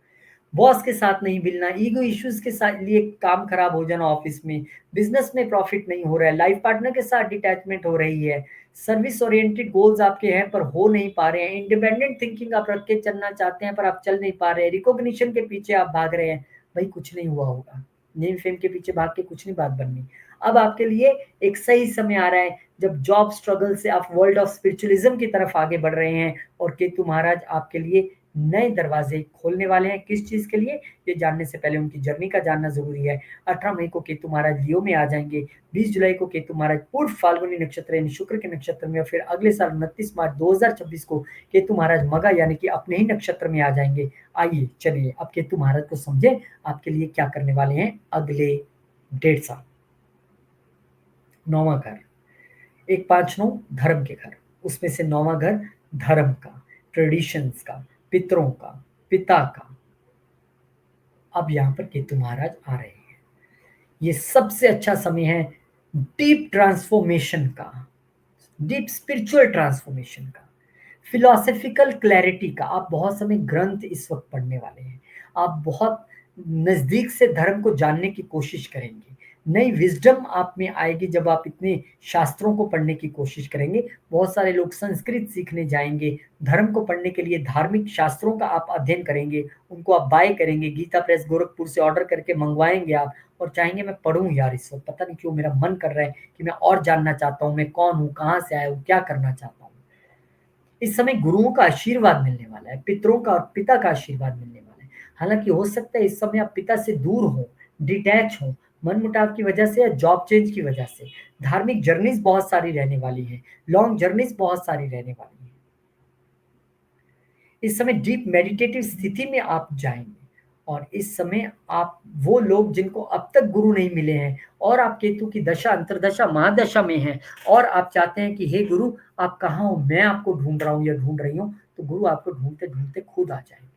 S1: बॉस के साथ नहीं मिलना, ईगो इश्यूज के साथ लिए काम खराब हो जाना ऑफिस में, बिजनेस में प्रॉफिट नहीं हो रहा है, लाइफ पार्टनर के साथ डिटैचमेंट हो रही है, सर्विस ओरिएंटेड गोल्स आपके हैं पर हो नहीं पा रहे हैं, इंडिपेंडेंट थिंकिंग आप रख के चलना चाहते हैं पर आप चल नहीं पा रहे हैं, रिकॉग्निशन के पीछे आप भाग रहे हैं, भाई कुछ नहीं हुआ होगा, नेम फेम के पीछे भाग के कुछ नहीं बात बननी। अब आपके लिए एक सही समय आ रहा है जब जॉब स्ट्रगल से आप वर्ल्ड ऑफ स्पिरिचुअलिज्म की तरफ आगे बढ़ रहे हैं, और केतु महाराज आपके लिए नए दरवाजे खोलने वाले हैं। किस चीज के लिए, ये जानने से पहले उनकी जर्नी का जानना जरूरी है। 18 मई को केतु महाराज लियो में आ जाएंगे, 20 जुलाई को केतु महाराज पूर्व फाल्गुनी नक्षत्र यानी शुक्र के नक्षत्र में, और फिर अगले साल 29 मार्च 2026 को केतु महाराज मगा यानी कि अपने ही नक्षत्र में आ जाएंगे। आइए चलिए अब केतु महाराज को समझे आपके लिए क्या करने वाले हैं अगले 1.5 साल। 9वां घर, 1 5 9 धर्म के घर, उसमें से 9वां घर धर्म का, ट्रेडिशंस का, पितरों का, पिता का। अब यहाँ पर केतु महाराज आ रहे हैं, ये सबसे अच्छा समय है डीप ट्रांसफॉर्मेशन का, डीप स्पिरिचुअल ट्रांसफॉर्मेशन का, फिलोसफिकल क्लैरिटी का। आप बहुत समय ग्रंथ इस वक्त पढ़ने वाले हैं, आप बहुत नजदीक से धर्म को जानने की कोशिश करेंगे, नई विजडम आप में आएगी जब आप इतने शास्त्रों को पढ़ने की कोशिश करेंगे। बहुत सारे लोग संस्कृत सीखने जाएंगे, धर्म को पढ़ने के लिए धार्मिक शास्त्रों का आप अध्ययन करेंगे, उनको आप बाय करेंगे, गीता प्रेस गोरखपुर से ऑर्डर करके मंगवाएंगे आप, और चाहेंगे मैं पढ़ूं यार, इस वक्त पता नहीं क्यों मेरा मन कर रहा है कि मैं और जानना चाहता हूँ, मैं कौन हूँ, कहाँ से आया हूँ, क्या करना चाहता हूँ। इस समय गुरुओं का आशीर्वाद मिलने वाला है, पितरों का और पिता का आशीर्वाद मिलने वाला है। हालांकि हो सकता है इस समय आप पिता से दूर हो, डिटैच हो, मनमुटाव की वजह से या जॉब चेंज की वजह से। धार्मिक जर्नीज बहुत सारी रहने वाली है, लॉन्ग जर्नीज बहुत सारी रहने वाली है। इस समय डीप मेडिटेटिव स्थिति में आप जाएंगे, और इस समय आप वो लोग जिनको अब तक गुरु नहीं मिले हैं, और आप केतु की दशा अंतरदशा महादशा में हैं, और आप चाहते हैं कि हे गुरु आप कहाँ हो, मैं आपको ढूंढ रहा हूँ या ढूंढ रही हूँ, तो गुरु आपको ढूंढते ढूंढते खुद आ जाएंगे।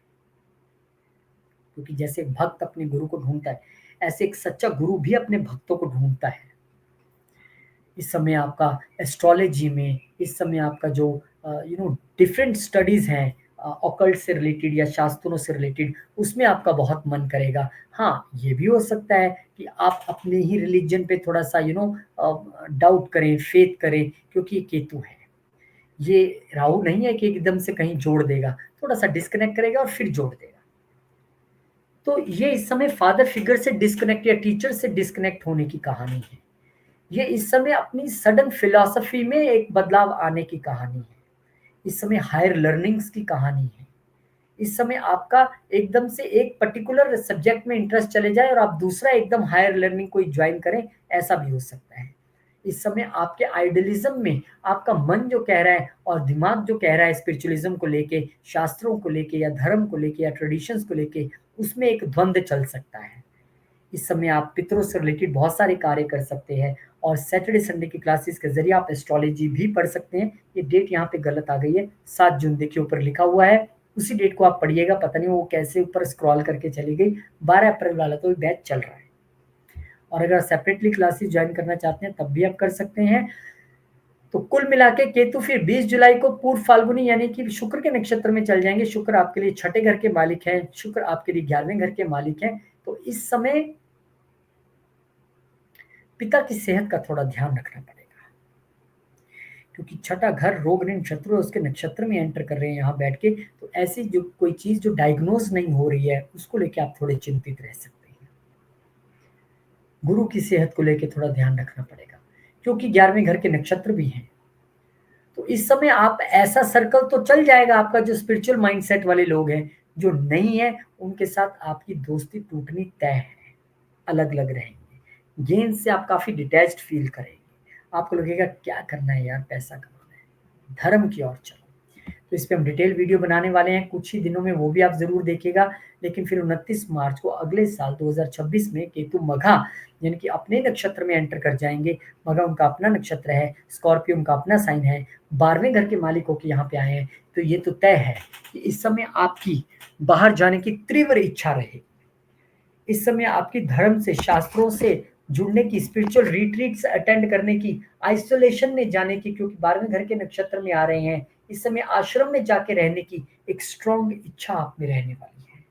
S1: क्योंकि जैसे एक भक्त अपने गुरु को ढूंढता है, ऐसे एक सच्चा गुरु भी अपने भक्तों को ढूंढता है। इस समय आपका एस्ट्रोलॉजी में, इस समय आपका जो डिफरेंट स्टडीज हैं ऑकल्ट से रिलेटेड या शास्त्रों से रिलेटेड, उसमें आपका बहुत मन करेगा। हाँ, ये भी हो सकता है कि आप अपने ही रिलीजन पे थोड़ा सा डाउट करें, फेथ करें, क्योंकि ये केतु है, ये राहु नहीं है कि एकदम से कहीं जोड़ देगा, थोड़ा सा डिस्कनेक्ट करेगा और फिर जोड़ देगा। तो ये इस समय फादर फिगर से डिस्कनेक्ट या टीचर से डिस्कनेक्ट होने की कहानी है। ये इस समय अपनी सडन फिलॉसफी में एक बदलाव आने की कहानी है। इस समय हायर लर्निंग्स की कहानी है। इस समय आपका एकदम से एक पर्टिकुलर सब्जेक्ट में इंटरेस्ट चले जाए और आप दूसरा एकदम हायर लर्निंग कोई ज्वाइन करें, ऐसा भी हो सकता है। इस समय आपके आइडियलिज्म में आपका मन जो कह रहा है और दिमाग जो कह रहा है स्पिरिचुअलिज्म को लेके, शास्त्रों को लेके या धर्म को लेके या ट्रेडिशंस को लेके, उसमें एक द्वंद्व चल सकता है। इस समय आप पितरों से रिलेटेड बहुत सारे कार्य कर सकते हैं, और सैटरडे संडे की क्लासेस के जरिए आप एस्ट्रोलॉजी भी पढ़ सकते हैं। ये डेट यहाँ पे गलत आ गई है, 7 जून देखिए ऊपर लिखा हुआ है, उसी डेट को आप पढ़िएगा, पता नहीं वो कैसे ऊपर स्क्रॉल करके चली गई। 12 अप्रैल वाला तो बैच चल रहा है, और अगर सेपरेटली क्लासेस ज्वाइन करना चाहते हैं तब भी आप कर सकते हैं। तो कुल मिला के केतु फिर 20 जुलाई को पूर्व फाल्गुनी यानी कि शुक्र के नक्षत्र में चल जाएंगे। शुक्र आपके लिए छठे घर के मालिक हैं, शुक्र आपके लिए 11वें घर के मालिक हैं। तो इस समय पिता की सेहत का थोड़ा ध्यान रखना पड़ेगा, क्योंकि छठा घर रोग ऋण शत्रु उसके नक्षत्र में एंटर कर रहे हैं यहाँ बैठ के। तो ऐसी जो कोई चीज जो डायग्नोज नहीं हो रही है उसको लेके आप थोड़े चिंतित रह सकते हैं। गुरु की सेहत को लेके थोड़ा ध्यान रखना पड़ेगा, क्योंकि 11वें घर के नक्षत्र भी हैं, तो इस समय आप ऐसा सर्कल तो चल जाएगा आपका, जो स्पिरिचुअल माइंडसेट वाले लोग हैं। जो नहीं है उनके साथ आपकी दोस्ती टूटनी तय है, अलग अलग रहेंगे। गेम से आप काफी डिटैच्ड फील करेंगे, आपको लगेगा क्या करना है यार, पैसा कमाना है, धर्म की ओर चलो। तो इस पे हम डिटेल वीडियो बनाने वाले हैं कुछ ही दिनों में, वो भी आप जरूर देखिएगा। लेकिन फिर 29 मार्च को अगले साल 2026 में केतु मघा यानी कि अपने नक्षत्र में एंटर कर जाएंगे। मघा उनका अपना नक्षत्र है, स्कॉर्पियो उनका अपना साइन है, 12वें घर के मालिक होकर यहाँ पे आए हैं। तो ये तो तय है कि इस समय आपकी बाहर जाने की तीव्र इच्छा रहे। इस समय आपकी धर्म से, शास्त्रों से जुड़ने की, स्पिरिचुअल रिट्रीट्स अटेंड करने की, आइसोलेशन में जाने की, क्योंकि 12वें घर के नक्षत्र में आ रहे हैं। इस समय आश्रम में जाके रहने की एक स्ट्रॉन्ग इच्छा आप में रहने वाली है।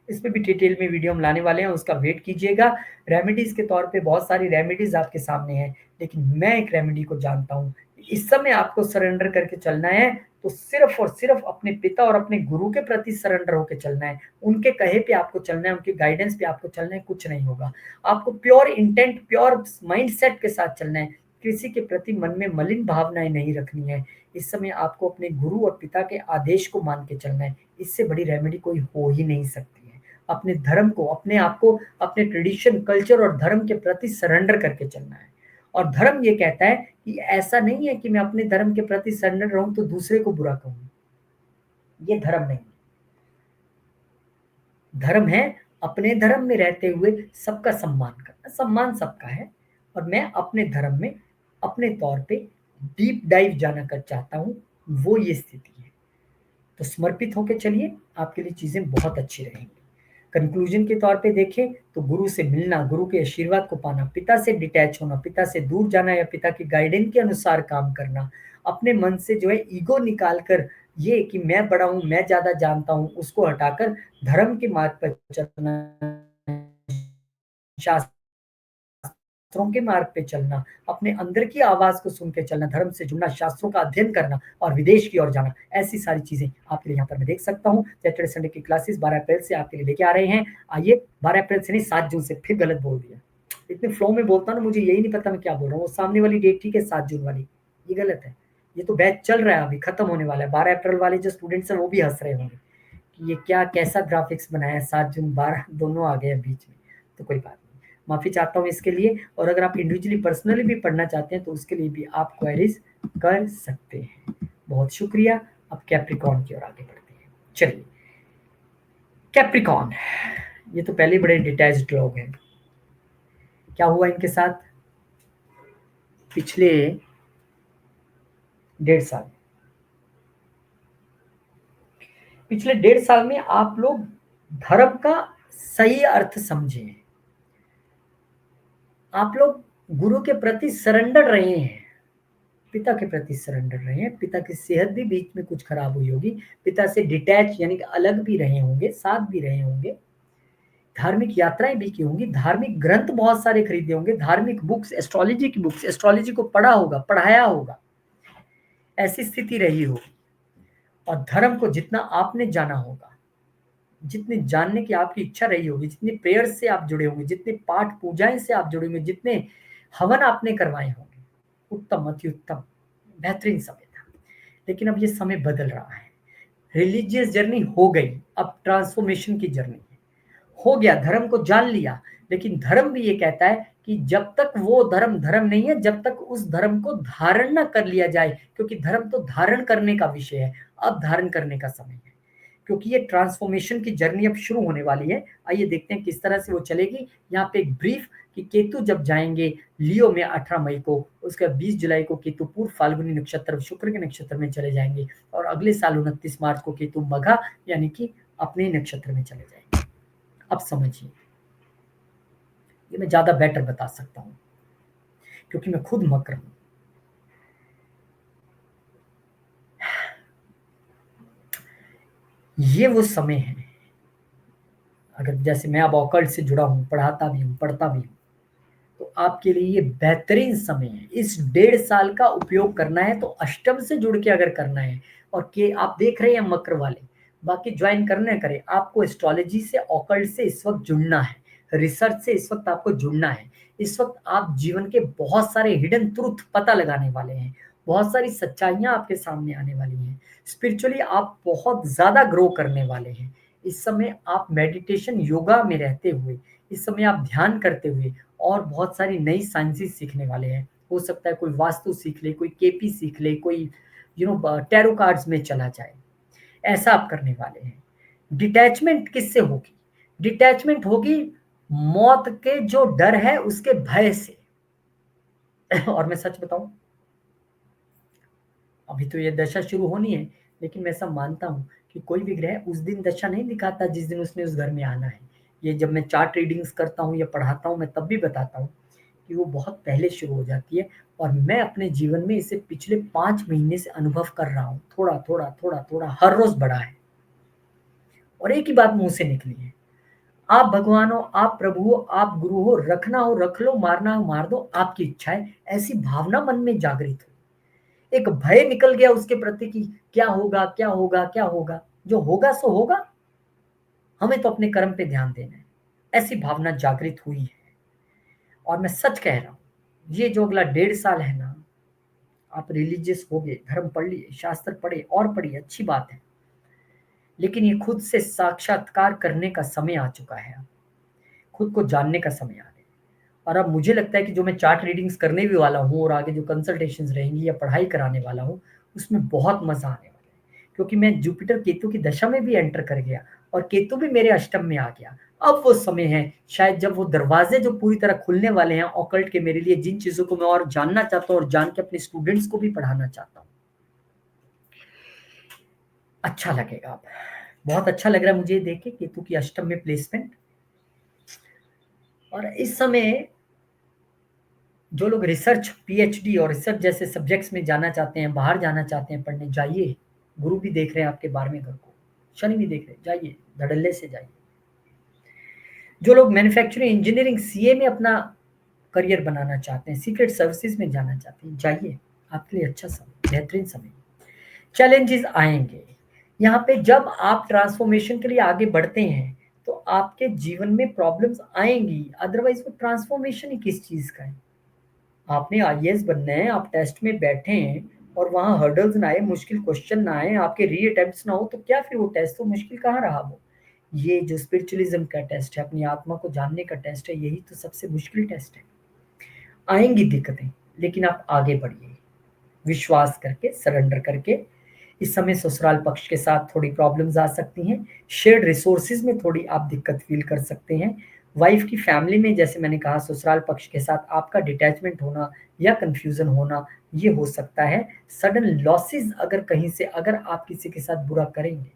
S1: इस पे भी डिटेल में वीडियो हम लाने वाले हैं, उसका वेट कीजिएगा। रेमेडीज के तौर पे बहुत सारी रेमेडीज आपके सामने हैं, लेकिन मैं एक रेमेडी को जानता हूँ। इस समय आपको सरेंडर करके चलना है, तो सिर्फ और सिर्फ अपने पिता और अपने गुरु के प्रति सरेंडर होकर चलना है। उनके कहे पे आपको चलना है, उनके गाइडेंस पे आपको चलना है, कुछ नहीं होगा। आपको प्योर इंटेंट, प्योर माइंडसेट के साथ चलना है। किसी के प्रति मन में मलिन भावनाएं नहीं रखनी है। इस समय आपको अपने गुरु और पिता के आदेश को मान के चलना है। इससे बड़ी रेमेडी कोई हो ही नहीं सकती है। अपने धर्म को, अपने आप को, अपने ट्रेडिशन, कल्चर और धर्म के प्रति सरेंडर करके चलना है। और धर्म ये कहता है कि ऐसा नहीं है कि मैं अपने धर्म के प्रति सरेंडर रहूं तो दूसरे को बुरा कहूं। ये धर्म नहीं। धर्म है अपने धर्म में रहते हुए सबका सम्मान करना। सम्मान सबका है, और मैं अपने धर्म में अपने तौर पे डीप डाइव जाना कर चाहता हूं, वो ये स्थिति है। तो समर्पित होकर चलिए, आपके लिए चीजें बहुत अच्छी रहेंगी। कंक्लूजन के तौर पे देखें तो गुरु से मिलना, गुरु के आशीर्वाद को पाना, पिता से डिटैच होना, पिता से दूर जाना या पिता की गाइडेंस के अनुसार काम करना, अपने मन से जो है ईगो निकाल कर, ये कि मैं बड़ा हूं, मैं ज्यादा जानता हूं, उसको हटाकर धर्म के मार्ग पर चलना, शास्त्रों के मार्ग पे चलना, अपने अंदर की आवाज को सुन के चलना, धर्म से जुड़ना, शास्त्रों का अध्ययन करना और विदेश की ओर जाना। ऐसी सारी चीजें आपके लिए यहाँ पर मैं देख सकता हूँ। सैटरडे संडे की क्लासेस 12 अप्रैल से आपके लिए लेके आ रहे हैं। आइए, 12 अप्रैल से नहीं, 7 जून से। फिर गलत बोल दिया, इतने फ्लो में बोलता ना, मुझे यही नहीं पता मैं क्या बोल रहा हूँ। वो सामने वाली डेट ठीक है, 7 जून वाली, ये गलत है। ये तो बैच चल रहा है, अभी खत्म होने वाला है। 12 अप्रैल वाले जो स्टूडेंट्स हैं वो भी हंस रहे होंगे कि ये क्या, कैसा ग्राफिक्स बनाया है, 7 जून 12 दोनों आ गए बीच में। तो कोई बात नहीं, माफी चाहता हूँ इसके लिए। और अगर आप इंडिविजुअली पर्सनली भी पढ़ना चाहते हैं तो उसके लिए भी आप क्वेरीज कर सकते हैं। बहुत शुक्रिया। अब कैप्रिकॉन की ओर आगे बढ़ते हैं। चलिए, कैप्रिकॉन, ये तो पहले बड़े डिटैच्ड लोग हैं। क्या हुआ इनके साथ पिछले 1.5 साल? पिछले 1.5 साल में आप लोग धर्म का सही अर्थ समझे, आप लोग गुरु के प्रति सरेंडर रहे हैं, पिता के प्रति सरेंडर रहे हैं। पिता की सेहत भी बीच में कुछ खराब हुई होगी, पिता से डिटैच यानी कि अलग भी रहे होंगे, साथ भी रहे होंगे, धार्मिक यात्राएं भी की होंगी, धार्मिक ग्रंथ बहुत सारे खरीदे होंगे, धार्मिक बुक्स, एस्ट्रोलॉजी की बुक्स, एस्ट्रोलॉजी को पढ़ा होगा, पढ़ाया होगा, ऐसी स्थिति रही होगी। और धर्म को जितना आपने जाना होगा, जितने जानने की आपकी इच्छा रही होगी, जितनी प्रेयर से आप जुड़े होंगे, जितने पाठ पूजाएं से आप जुड़े होंगे, जितने हवन आपने करवाए होंगे, उत्तम, अति उत्तम, बेहतरीन समय था। लेकिन अब ये समय बदल रहा है। रिलीजियस जर्नी हो गई, अब ट्रांसफॉर्मेशन की जर्नी है। हो गया, धर्म को जान लिया, लेकिन धर्म भी ये कहता है कि जब तक वो धर्म धर्म नहीं है, जब तक उस धर्म को धारण न कर लिया जाए, क्योंकि धर्म तो धारण करने का विषय है, अब धारण करने का समय है। क्योंकि ये ट्रांसफॉर्मेशन की जर्नी अब शुरू होने वाली है। आइए देखते हैं किस तरह से वो चलेगी। यहाँ पे एक ब्रीफ कि केतु जब जाएंगे लियो में 18 मई को, उसके बाद 20 जुलाई को केतु पूर्व फाल्गुनी नक्षत्र, शुक्र के नक्षत्र में चले जाएंगे, और अगले साल 29 मार्च को केतु मघा यानी कि अपने नक्षत्र में चले जाएंगे। अब समझिए, ये मैं ज्यादा बेटर बता सकता हूँ क्योंकि मैं खुद मकर हूं। ये वो समय है, अगर जैसे मैं अब ऑकल्ट से जुड़ा हूं, पढ़ाता भी हूं, पढ़ता भी हूं, तो आपके लिए ये बेहतरीन समय है। इस 1.5 साल का उपयोग करना है तो अष्टम से जुड़ के अगर करना है, और के आप देख रहे हैं मकर वाले, बाकी ज्वाइन करने करें, आपको एस्ट्रोलॉजी से, ऑकल्ट से इस वक्त जुड़ना है, रिसर्च से इस वक्त आपको जुड़ना है। इस वक्त आप जीवन के बहुत सारे हिडन ट्रूथ पता लगाने वाले हैं, बहुत सारी सच्चाइयाँ आपके सामने आने वाली हैं। स्पिरिचुअली आप बहुत ज़्यादा ग्रो करने वाले हैं। इस समय आप मेडिटेशन योगा में रहते हुए, इस समय आप ध्यान करते हुए और बहुत सारी नई साइंसेस सीखने वाले हैं। हो सकता है कोई वास्तु सीख ले, कोई केपी सीख ले, कोई टैरो कार्ड्स में चला जाए। ऐसा आप करने वाले हैं। डिटैचमेंट किससे होगी? डिटैचमेंट होगी मौत के जो डर है उसके भय से। और मैं सच बताऊं, अभी तो ये दशा शुरू होनी है, लेकिन मैं ऐसा मानता हूँ कि कोई भी ग्रह उस दिन दशा नहीं दिखाता जिस दिन उसने उस घर में आना है। ये जब मैं चार्ट रीडिंग्स करता हूँ या पढ़ाता हूँ, मैं तब भी बताता हूँ कि वो बहुत पहले शुरू हो जाती है। और मैं अपने जीवन में इसे पिछले 5 महीने से अनुभव कर रहा हूँ। थोड़ा थोड़ा थोड़ा थोड़ा हर रोज बढ़ा है। और एक ही बात मुंह से निकली है, आप भगवान हो, आप प्रभु हो, आप गुरु हो, रखना हो रख लो, मारना हो मार दो, आपकी इच्छा है। ऐसी भावना मन में जागृत हो। एक भय निकल गया उसके प्रति कि क्या होगा क्या होगा क्या होगा। जो होगा सो होगा, हमें तो अपने कर्म पे ध्यान देना है। ऐसी भावना जागृत हुई है। और मैं सच कह रहा हूं, ये जो अगला 1.5 साल है ना, आप रिलीजियस हो गए, धर्म पढ़ लिए, शास्त्र पढ़े और पढ़िए, अच्छी बात है, लेकिन ये खुद से साक्षात्कार करने का समय आ चुका है। खुद को जानने का समय आ गया। और अब मुझे लगता है कि जो मैं चार्ट रीडिंग्स करने भी वाला हूँ और आगे जो कंसल्टेशंस रहेंगी या पढ़ाई कराने वाला हूँ, उसमें बहुत मजा आने वाला है। क्योंकि मैं जुपिटर केतु की दशा में भी एंटर कर गया और केतु भी मेरे अष्टम में आ गया। अब वो समय है शायद जब वो दरवाजे जो पूरी तरह खुलने वाले हैं ऑकल्ट के, मेरे लिए जिन चीजों को मैं और जानना चाहता हूँ और जान के अपने स्टूडेंट्स को भी पढ़ाना चाहता हूँ। अच्छा लगेगा। अब बहुत अच्छा लग रहा है मुझे देख के केतु की अष्टम में प्लेसमेंट। और इस समय जो लोग रिसर्च, पीएचडी और रिसर्च जैसे सब्जेक्ट्स में जाना चाहते हैं, बाहर जाना चाहते हैं पढ़ने, जाइए। गुरु भी देख रहे हैं आपके 12वें घर को, शनि भी देख रहे हैं, जाइए, धड़ल्ले से जाइए। जो लोग मैन्युफैक्चरिंग, इंजीनियरिंग, सीए में अपना करियर बनाना चाहते हैं, सीक्रेट सर्विसेज में जाना चाहते हैं, जाइए। आपके लिए अच्छा समय, बेहतरीन समय। चैलेंजेस आएंगे यहाँ पे। जब आप ट्रांसफॉर्मेशन के लिए आगे बढ़ते हैं तो आपके जीवन में प्रॉब्लम्स आएंगी, अदरवाइज वो ट्रांसफॉर्मेशन ही किस चीज का है। आपने आईएएस बनना है, आप टेस्ट में बैठे हैं और वहां हर्डल्स ना आए, मुश्किल क्वेश्चन ना आए, आपके री अटेम्प्ट्स ना हो, तो क्या फिर वो टेस्ट तो मुश्किल कहाँ रहा वो। ये जो स्पिरिचुअलिज्म का टेस्ट है, अपनी आत्मा को जानने का टेस्ट है, यही तो सबसे मुश्किल टेस्ट है। आएंगी दिक्कतें, लेकिन आप आगे बढ़िए, विश्वास करके, सरेंडर करके। इस समय ससुराल पक्ष के साथ थोड़ी प्रॉब्लम्स आ सकती हैं। शेयर्ड रिसोर्सेज में थोड़ी आप दिक्कत फील कर सकते हैं। वाइफ की फैमिली में, जैसे मैंने कहा, ससुराल पक्ष के साथ आपका डिटैचमेंट होना या कंफ्यूजन होना, ये हो सकता है। सडन लॉसेस अगर कहीं से, अगर आप किसी के साथ बुरा करेंगे,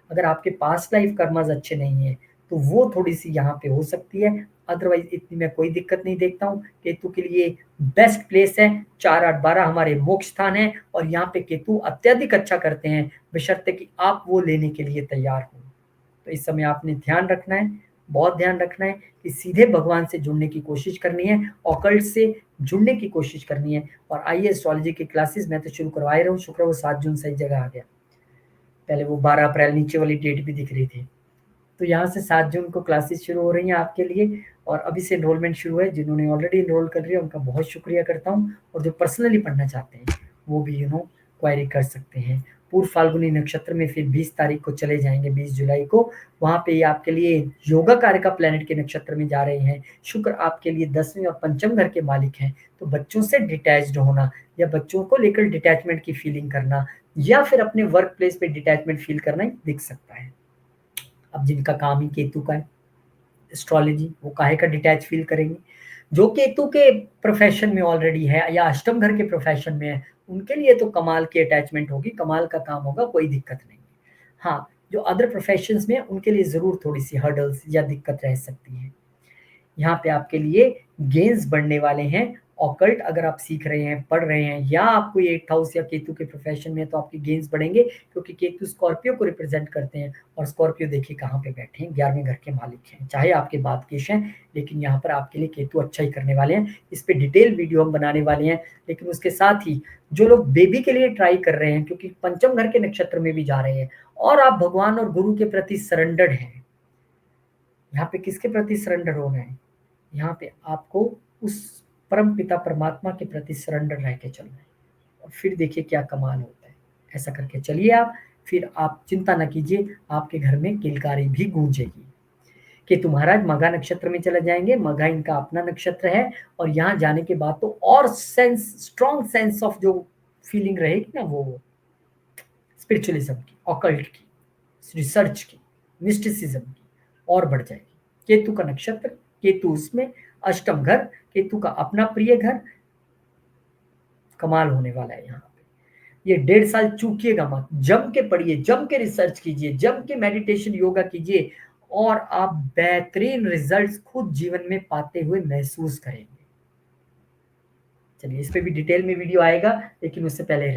S1: अगर आपके पास्ट लाइफ कर्मास अच्छे नहीं है, तो वो थोड़ी सी यहाँ पे हो सकती है। अदरवाइज इतनी मैं कोई दिक्कत नहीं देखता हूँ। केतु के लिए बेस्ट प्लेस है, 4 8 12 हमारे मोक्ष स्थान है और यहाँ पे केतु अत्यधिक अच्छा करते हैं, बशर्ते कि आप वो लेने के लिए तैयार हो। तो इस समय आपने ध्यान रखना है, बहुत ध्यान रखना है कि सीधे भगवान से जुड़ने की कोशिश करनी है, ऑकल्ट से जुड़ने की कोशिश करनी है। और आइए, एस्ट्रोलॉजी की क्लासेस मैं तो शुरू करवा ही रहा हूँ। शुक्र वो 7 जून सही जगह आ गया। पहले वो 12 अप्रैल नीचे वाली डेट भी दिख रही थी। तो यहाँ से 7 जून को क्लासेस शुरू हो रही हैं आपके लिए। और अभी से एनरोलमेंट शुरू है। जिन्होंने ऑलरेडी एनरोल कर लिया उनका बहुत शुक्रिया करता हूँ। और जो पर्सनली पढ़ना चाहते हैं वो भी क्वायरी कर सकते हैं। पूर्व फाल्गुनी नक्षत्र में फिर 20 तारीख को चले जाएंगे, 20 जुलाई को। वहाँ पे ये आपके लिए योगा कार्य का प्लेनेट के नक्षत्र में जा रहे हैं। शुक्र आपके लिए 10वें और पंचम घर के मालिक हैं। तो बच्चों से डिटैच्ड होना या बच्चों को लेकर डिटैचमेंट की फीलिंग करना या फिर अपने वर्क प्लेस पे डिटैचमेंट फील करना ही दिख सकता है। अब जिनका काम ही केतु का है, एस्ट्रोलॉजी, वो काहे का डिटैच फील करेंगे। जो केतु के प्रोफेशन में ऑलरेडी है या अष्टम घर के प्रोफेशन में है, उनके लिए तो कमाल की अटैचमेंट होगी, कमाल का काम होगा, कोई दिक्कत नहीं है। हाँ, जो अदर प्रोफेशंस में उनके लिए जरूर थोड़ी सी हर्डल्स या दिक्कत रह सकती है। यहाँ पे आपके लिए गेन्स बढ़ने वाले हैं। ऑकल्ट अगर आप सीख रहे हैं, पढ़ रहे हैं, या आपको ये 8th हाउस या केतु के प्रोफेशन में है, तो आपके गेन्स बढ़ेंगे, क्योंकि केतु स्कॉर्पियो को रिप्रेजेंट करते हैं। और स्कॉर्पियो देखिए कहाँ पे बैठे हैं, 11वें घर के मालिक हैं। चाहे आपके बाद केश हैं, लेकिन यहाँ पर आपके लिए केतु अच्छा ही करने वाले हैं। इस पे डिटेल वीडियो हम बनाने वाले हैं। लेकिन उसके साथ ही जो लोग बेबी के लिए ट्राई कर रहे हैं, क्योंकि पंचम घर के नक्षत्र में भी जा रहे हैं, और आप भगवान और गुरु के प्रति सरेंडर्ड हैं, यहाँ पे किसके प्रति सरेंडर हो रहे हैं? यहाँ पे आपको उस परम पिता परमात्मा के प्रति सरेंडर रह के चलना है। और फिर देखिए क्या कमाल होता है। ऐसा करके चलिए आप, फिर आप चिंता न कीजिए, आपके घर में किलकारी भी गूंजेगी। केतु महाराज मघा नक्षत्र में चले जाएंगे, मघा इनका अपना नक्षत्र है, और यहाँ जाने के बाद तो और स्ट्रॉन्ग सेंस ऑफ जो फीलिंग रहेगी ना, वो स्पिरिचुअलिज्म की, ऑकल्ट की, रिसर्च की, मिस्टिसिज्म की और बढ़ जाएगी। केतु का नक्षत्र, केतु उसमें अष्टम घर, केतु का अपना प्रिय घर, कमाल होने वाला है यहाँ पे। ये 1.5 साल चूकिएगा मत, जम के पढ़िए, जम के रिसर्च कीजिए, जम के मेडिटेशन योगा कीजिए, और आप बेहतरीन रिजल्ट्स खुद जीवन में पाते हुए महसूस करेंगे। चलिए, इस पे भी डिटेल में वीडियो आएगा, लेकिन उससे पहले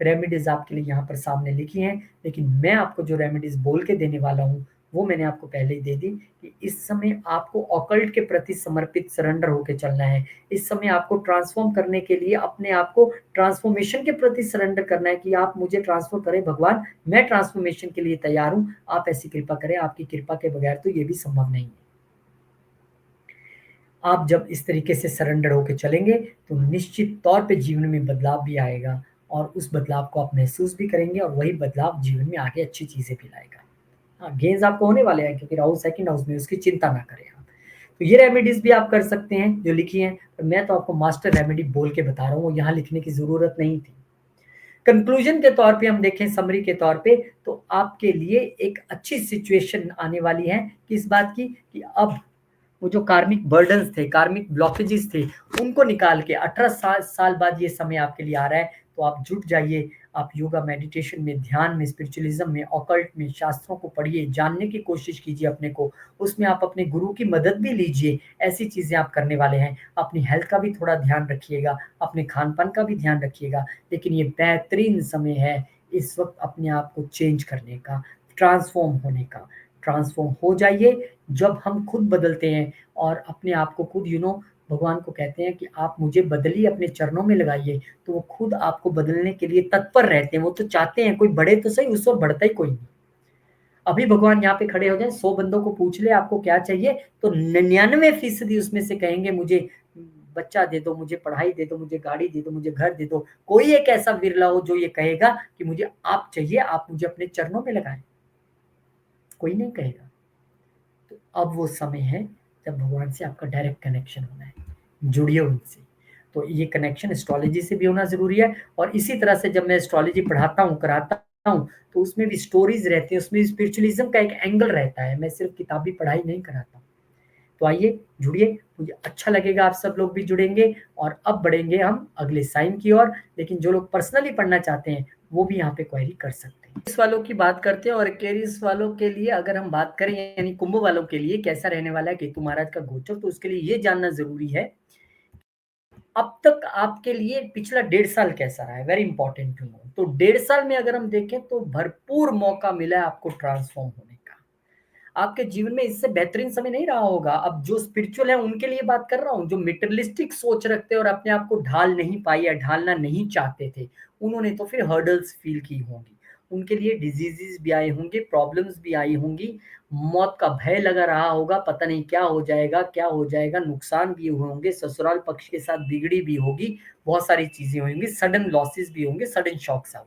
S1: रेमेडीज आपके लिए यहाँ पर सामने लिखी हैं, लेकिन मैं आपको जो रेमेडीज बोल के देने वाला हूँ वो मैंने आपको पहले ही दे दी कि इस समय आपको ऑकल्ट के प्रति समर्पित, सरेंडर होकर चलना है। इस समय आपको ट्रांसफॉर्म करने के लिए अपने आप को ट्रांसफॉर्मेशन के प्रति सरेंडर करना है कि आप मुझे ट्रांसफर करें भगवान, मैं ट्रांसफॉर्मेशन के लिए तैयार हूँ, आप ऐसी कृपा करें। आपकी कृपा के बगैर तो ये भी संभव नहीं है। आप जब इस तरीके से सरेंडर होकर चलेंगे तो निश्चित तौर पे जीवन में बदलाव भी आएगा, और उस बदलाव को आप महसूस भी करेंगे, और वही बदलाव जीवन में आगे अच्छी चीजें भी लाएगा। हाँ, गेन्स आपको होने वाले हैं, क्योंकि राहु सेकंड हाउस में, उसकी चिंता ना करें आप। तो ये रेमेडीज भी आप कर सकते हैं जो लिखी हैं, पर मैं तो आपको मास्टर रेमेडी बोल के बता रहा हूँ, यहाँ लिखने की जरूरत नहीं थी। कंक्लूजन के तौर पे हम देखें, समरी के तौर पे, तो आपके लिए एक अच्छी सिचुएशन आने वाली है किस बात की, कि अब वो जो कार्मिक बर्डन्स थे, कार्मिक ब्लॉकेजेस थे, उनको निकाल के 18 साल बाद ये समय आपके लिए आ रहा है। तो आप जुट जाइए, आप योगा, मेडिटेशन में, ध्यान में, स्पिरिचुअलिज्म में, ऑकल्ट में, शास्त्रों को पढ़िए, जानने की कोशिश कीजिए अपने को, उसमें आप अपने गुरु की मदद भी लीजिए। ऐसी चीजें आप करने वाले हैं। अपनी हेल्थ का भी थोड़ा ध्यान रखिएगा, अपने खान पान का भी ध्यान रखिएगा, लेकिन ये बेहतरीन समय है इस वक्त अपने आप को चेंज करने का, ट्रांसफॉर्म होने का। ट्रांसफॉर्म हो जाइए। जब हम खुद बदलते हैं और अपने आप को खुद भगवान को कहते हैं कि आप मुझे बदलिए, अपने चरणों में लगाइए, तो वो खुद आपको बदलने के लिए तत्पर रहते हैं। वो तो चाहते हैं कोई बढ़े तो सही, उस वक्त बढ़ता ही कोई नहीं। अभी भगवान यहाँ पे खड़े हो जाए, 100 बंदों को पूछ ले आपको क्या चाहिए, तो 99% उसमें से कहेंगे मुझे बच्चा दे दो, मुझे पढ़ाई दे दो, मुझे गाड़ी दे दो, मुझे घर दे दो। कोई एक ऐसा विरला हो जो ये कहेगा कि मुझे आप चाहिए, आप मुझे अपने चरणों में लगाएं। कोई नहीं कहेगा। तो अब वो समय है जब भगवान से आपका डायरेक्ट कनेक्शन होना है, जुड़िए उनसे। तो ये कनेक्शन एस्ट्रोलॉजी से भी होना जरूरी है, और इसी तरह से जब मैं एस्ट्रोलॉजी पढ़ाता हूँ, कराता हूँ, तो उसमें भी स्टोरीज रहती है, उसमें स्पिरिचुअलिज्म का एक एंगल रहता है। मैं सिर्फ किताबी पढ़ाई नहीं कराता। तो आइए जुड़िए, मुझे अच्छा लगेगा आप सब लोग भी जुड़ेंगे, और अब बढ़ेंगे हम अगले साइन की ओर। लेकिन जो लोग पर्सनली पढ़ना चाहते हैं वो भी यहाँ पे क्वेरी कर सकते हैं। इस वालों की बात करते हैं, और एक्वेरियस वालों के लिए अगर हम बात करें, यानी कुंभ वालों के लिए कैसा रहने वाला है केतु महाराज का गोचर, तो उसके लिए ये जानना जरूरी है अब तक आपके लिए पिछला 1.5 साल कैसा रहा है। Very important to know. तो 1.5 साल में अगर हम देखें तो भरपूर मौका मिला है आपको ट्रांसफॉर्म होने का। आपके जीवन में इससे बेहतरीन समय नहीं रहा होगा। अब जो स्पिरिचुअल है उनके लिए बात कर रहा हूँ, जो मेटेरियलिस्टिक सोच रखते और अपने आप को ढाल नहीं पाई या ढालना नहीं चाहते थे, उन्होंने तो फिर हर्डल्स फील की होंगी। उनके लिए डिजीजेस भी आए होंगे, प्रॉब्लम्स भी आई होंगी, मौत का भय लगा रहा होगा, पता नहीं क्या हो जाएगा, क्या हो जाएगा, नुकसान भी हुए होंगे, ससुराल पक्ष के साथ बिगड़ी भी होगी, बहुत सारी चीजें होंगी, सडन लॉसेस भी होंगे, सडन शॉक्स आए।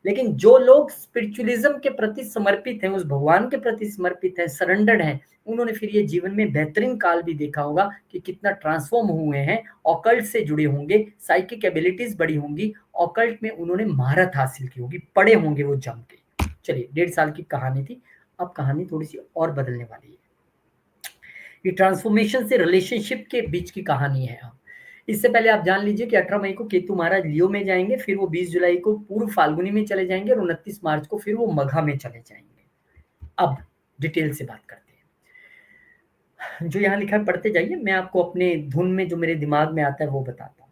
S1: लेकिन जो लोग स्पिरिचुअलिज्म के प्रति समर्पित हैं, उस भगवान के प्रति समर्पित हैं, सरेंडर्ड हैं, उन्होंने फिर ये जीवन में बेहतरीन काल भी देखा होगा कि कितना ट्रांसफॉर्म हुए हैं, ऑकल्ट से जुड़े होंगे, साइकिक एबिलिटीज बढ़ी होंगी, ऑकल्ट में उन्होंने महारत हासिल की होगी, पढ़े होंगे वो जम के। चलिए, 1.5 साल की कहानी थी, अब कहानी थोड़ी सी और बदलने वाली है। ये ट्रांसफॉर्मेशन से रिलेशनशिप के बीच की कहानी है। इससे पहले आप जान लीजिए कि 18 मई को केतु महाराज लियो में जाएंगे, फिर वो 20 जुलाई को पूर्व फाल्गुनी में चले जाएंगे, और 29 मार्च को फिर वो मघा में चले जाएंगे। अब डिटेल से बात करते हैं। जो यहाँ लिखा है पढ़ते जाइए, मैं आपको अपने धुन में जो मेरे दिमाग में आता है वो बताता हूँ।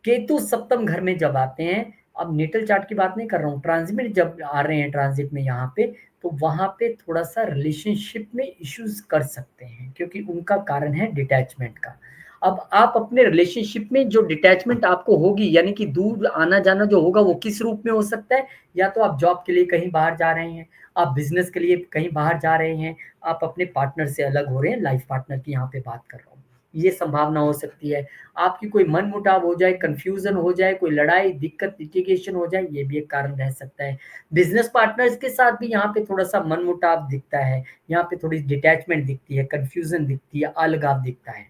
S1: केतु सप्तम घर में जब आते हैं, अब नेटल चार्ट की बात नहीं कर रहा हूँ, ट्रांजिट जब आ रहे हैं ट्रांजिट में यहाँ पे, तो वहां पे थोड़ा सा रिलेशनशिप में इश्यूज कर सकते हैं, क्योंकि उनका कारण है डिटैचमेंट का। अब आप अपने रिलेशनशिप में जो डिटैचमेंट आपको होगी, यानी कि दूर आना जाना जो होगा, वो किस रूप में हो सकता है। या तो आप जॉब के लिए कहीं बाहर जा रहे हैं, आप बिजनेस के लिए कहीं बाहर जा रहे हैं, आप अपने पार्टनर से अलग हो रहे हैं, लाइफ पार्टनर की यहाँ पे बात कर रहा हूँ, ये संभावना हो सकती है। आपकी कोई मनमुटाव हो जाए, कन्फ्यूज़न हो जाए, कोई लड़ाई, दिक्कत, लिटिगेशन हो जाए, ये भी एक कारण रह सकता है। बिज़नेस पार्टनर्स के साथ भी यहाँ पे थोड़ा-सा मनमुटाव दिखता है, यहाँ पे थोड़ी डिटैचमेंट दिखती है, कन्फ्यूज़न दिखती है, अलगाव दिखता है।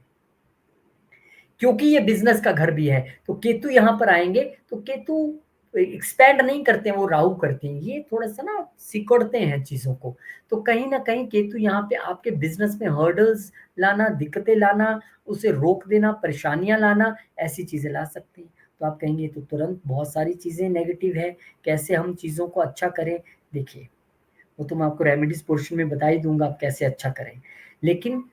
S1: क्योंकि ये बिज़नेस का घर भी है, तो केतु यहाँ पर आएँगे, तो केतु एक्सपैंड नहीं करते हैं, वो राहु करते हैं। ये थोड़ा-सा ना सिकुड़ते हैं चीज़ों को। तो कहीं न कहीं केतु यहाँ पे आपके बिज़नेस में हर्डल्स लाना, दिक्कतें लाना, उसे रोक देना, परेशानियाँ लाना, ऐसी चीज़ें ला सकती हैं। तो आप कहेंगे ये तो तुरंत बहुत सारी चीज़ें नेगेटिव है, कैसे हम चीज़ों को अच्छा करें? देखिए, वो तो मैं आपको रेमेडीज़ पोर्शन में बता ही दूँगा आप कैसे अच्छा करें। लेकिन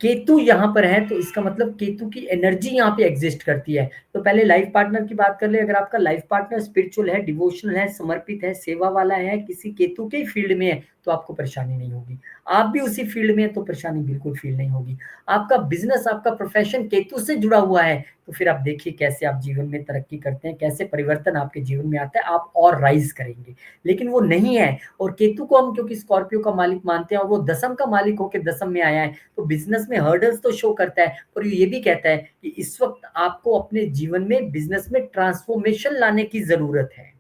S1: केतु यहाँ पर है तो इसका मतलब केतु की एनर्जी यहाँ पे एग्जिस्ट करती है। तो पहले लाइफ पार्टनर की बात कर ले, अगर आपका लाइफ पार्टनर स्पिरिचुअल है, डिवोशनल है, समर्पित है, सेवा वाला है, किसी केतु के फील्ड में है, तो आपको परेशानी नहीं होगी। आप भी उसी फील्ड में हैं तो परेशानी बिल्कुल फील नहीं होगी। आपका बिज़नेस, आपका प्रोफ़ेशन केतु से जुड़ा हुआ है, तो फिर आप देखिए कैसे आप जीवन में तरक्की करते हैं, कैसे परिवर्तन आपके जीवन में आता है, आप और राइज़ करेंगे। लेकिन वो नहीं है और केतु को हम क्योंकि स्कॉर्पियो का मालिक मानते हैं और वो दशम का मालिक होके दशम में आया है, तो बिज़नेस में हर्डल्स तो शो करता है, पर ये भी कहता है कि इस वक़्त आपको अपने जीवन में बिज़नेस में ट्रांसफ़ॉर्मेशन लाने की ज़रूरत है।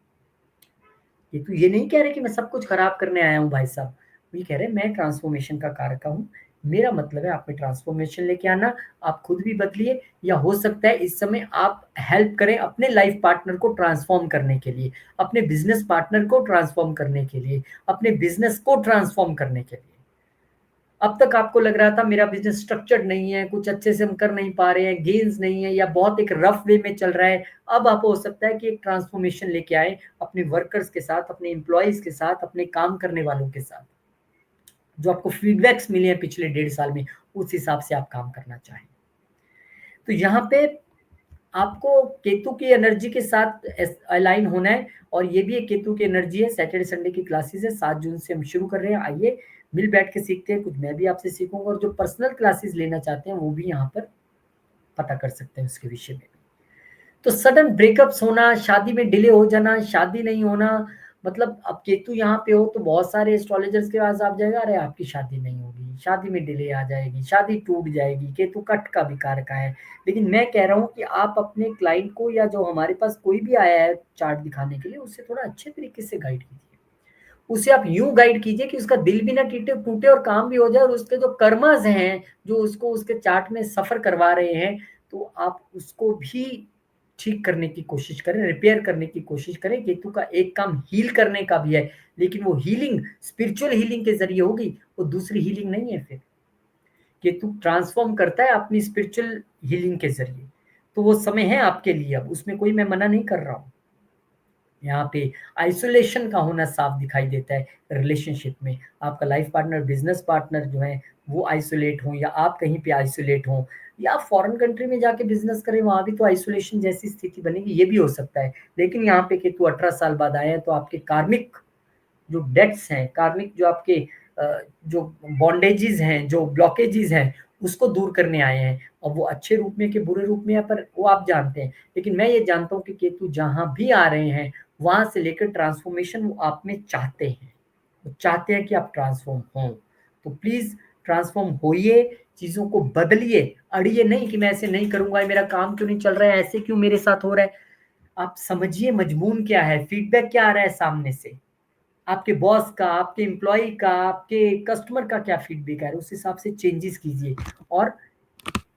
S1: ये तो ये नहीं कह रहे कि मैं सब कुछ खराब करने आया हूँ भाई साहब। ये कह रहे हैं मैं ट्रांसफ़ॉर्मेशन का कारक हूँ। मेरा मतलब है आप में ट्रांसफ़ॉर्मेशन लेके आना, आप खुद भी बदलिए या हो सकता है इस समय आप हेल्प करें अपने लाइफ़ पार्टनर को ट्रांसफ़ॉर्म करने के लिए, अपने बिज़नेस पार्टनर को ट्रांसफ़ॉर्म करने के लिए, अपने बिज़नेस को ट्रांसफ़ॉर्म करने के लिए। अब तक आपको लग रहा था मेरा बिज़नेस स्ट्रक्चर्ड नहीं है, कुछ अच्छे से हम कर नहीं पा रहे हैं, गेन्स नहीं है या बहुत एक रफ वे में चल रहा है। अब आप हो सकता है कि एक ट्रांसफ़ॉर्मेशन लेके आएँ अपने वर्कर्स के साथ, अपने एम्प्लॉइज़ के साथ, अपने काम करने वालों के साथ। जो आपको फीडबैक्स मिले हैं पिछले डेढ़ साल में, उस हिसाब से आप काम करना चाहें। तो यहाँ पे आपको केतु की एनर्जी के साथ अलाइन होना है और ये भी एक केतु की एनर्जी है। सैटरडे संडे की क्लासेस है, 7 जून से हम शुरू कर रहे हैं। आइए मिल बैठ के सीखते हैं, कुछ मैं भी आपसे सीखूंगा और जो पर्सनल क्लासेस लेना चाहते हैं वो भी यहाँ पर पता कर सकते हैं उसके विषय में। तो सडन ब्रेकअप्स होना, शादी में डिले हो जाना, शादी नहीं होना, मतलब अब केतु यहाँ पे हो तो बहुत सारे एस्ट्रोलॉजर्स के पास आप जाएगा, अरे आपकी शादी नहीं होगी, शादी में डिले आ जाएगी, शादी टूट जाएगी, केतु कट का विकार का है। लेकिन मैं कह रहा हूँ कि आप अपने क्लाइंट को या जो हमारे पास कोई भी आया है चार्ट दिखाने के लिए, उससे थोड़ा अच्छे तरीके से गाइड कीजिए। उसे आप यूँ गाइड कीजिए कि उसका दिल भी ना टूटे टूटे और काम भी हो जाए और उसके जो कर्माज़ हैं, जो उसको उसके चार्ट में सफ़र करवा रहे हैं, तो आप उसको भी ठीक करने की कोशिश करें, रिपेयर करने की कोशिश करें। केतु का एक काम हील करने का भी है, लेकिन वो हीलिंग स्पिरिचुअल हीलिंग के ज़रिए होगी, वो दूसरी हीलिंग नहीं है फिर। केतु ट्रांसफ़ॉर्म करता है अपनी स्पिरिचुअल हीलिंग के ज़रिए। तो वो समय है आपके लिए अब, उसमें कोई मैं मना नहीं कर रहा हूँ। यहाँ पे आइसोलेशन का होना साफ दिखाई देता है रिलेशनशिप में। आपका लाइफ पार्टनर, बिज़नेस पार्टनर जो है वो आइसोलेट हों या आप कहीं पे आइसोलेट हों या आप फॉरेन कंट्री में जाके बिज़नेस करें, वहाँ भी तो आइसोलेशन जैसी स्थिति बनेगी, ये भी हो सकता है। लेकिन यहाँ पे केतु 18 साल बाद आए हैं तो आपके कार्मिक जो डेट्स हैं, कार्मिक जो आपके जो बॉन्डेजेस हैं, जो ब्लॉकेजेस हैं, उसको दूर करने आए हैं। और वो अच्छे रूप में कि बुरे रूप में है पर वो आप जानते हैं। लेकिन मैं ये जानता हूँ कि केतु जहाँ भी आ रहे हैं, वहाँ से लेकर ट्रांसफ़ॉर्मेशन वो आप में चाहते हैं। वो चाहते हैं कि आप ट्रांसफ़ॉर्म हों। तो प्लीज़ ट्रांसफ़ॉर्म होइए, चीज़ों को बदलिए, अड़िए नहीं कि मैं ऐसे नहीं करूँगा, ये मेरा काम क्यों नहीं चल रहा है, ऐसे क्यों मेरे साथ हो रहा है। आप समझिए मजमून क्या है, फीडबैक क्या आ रहा है सामने से। आपके बॉस का, आपके एम्प्लॉयी का, आपके कस्टमर का क्या फीडबैक है, उस हिसाब से चेंजेस कीजिए और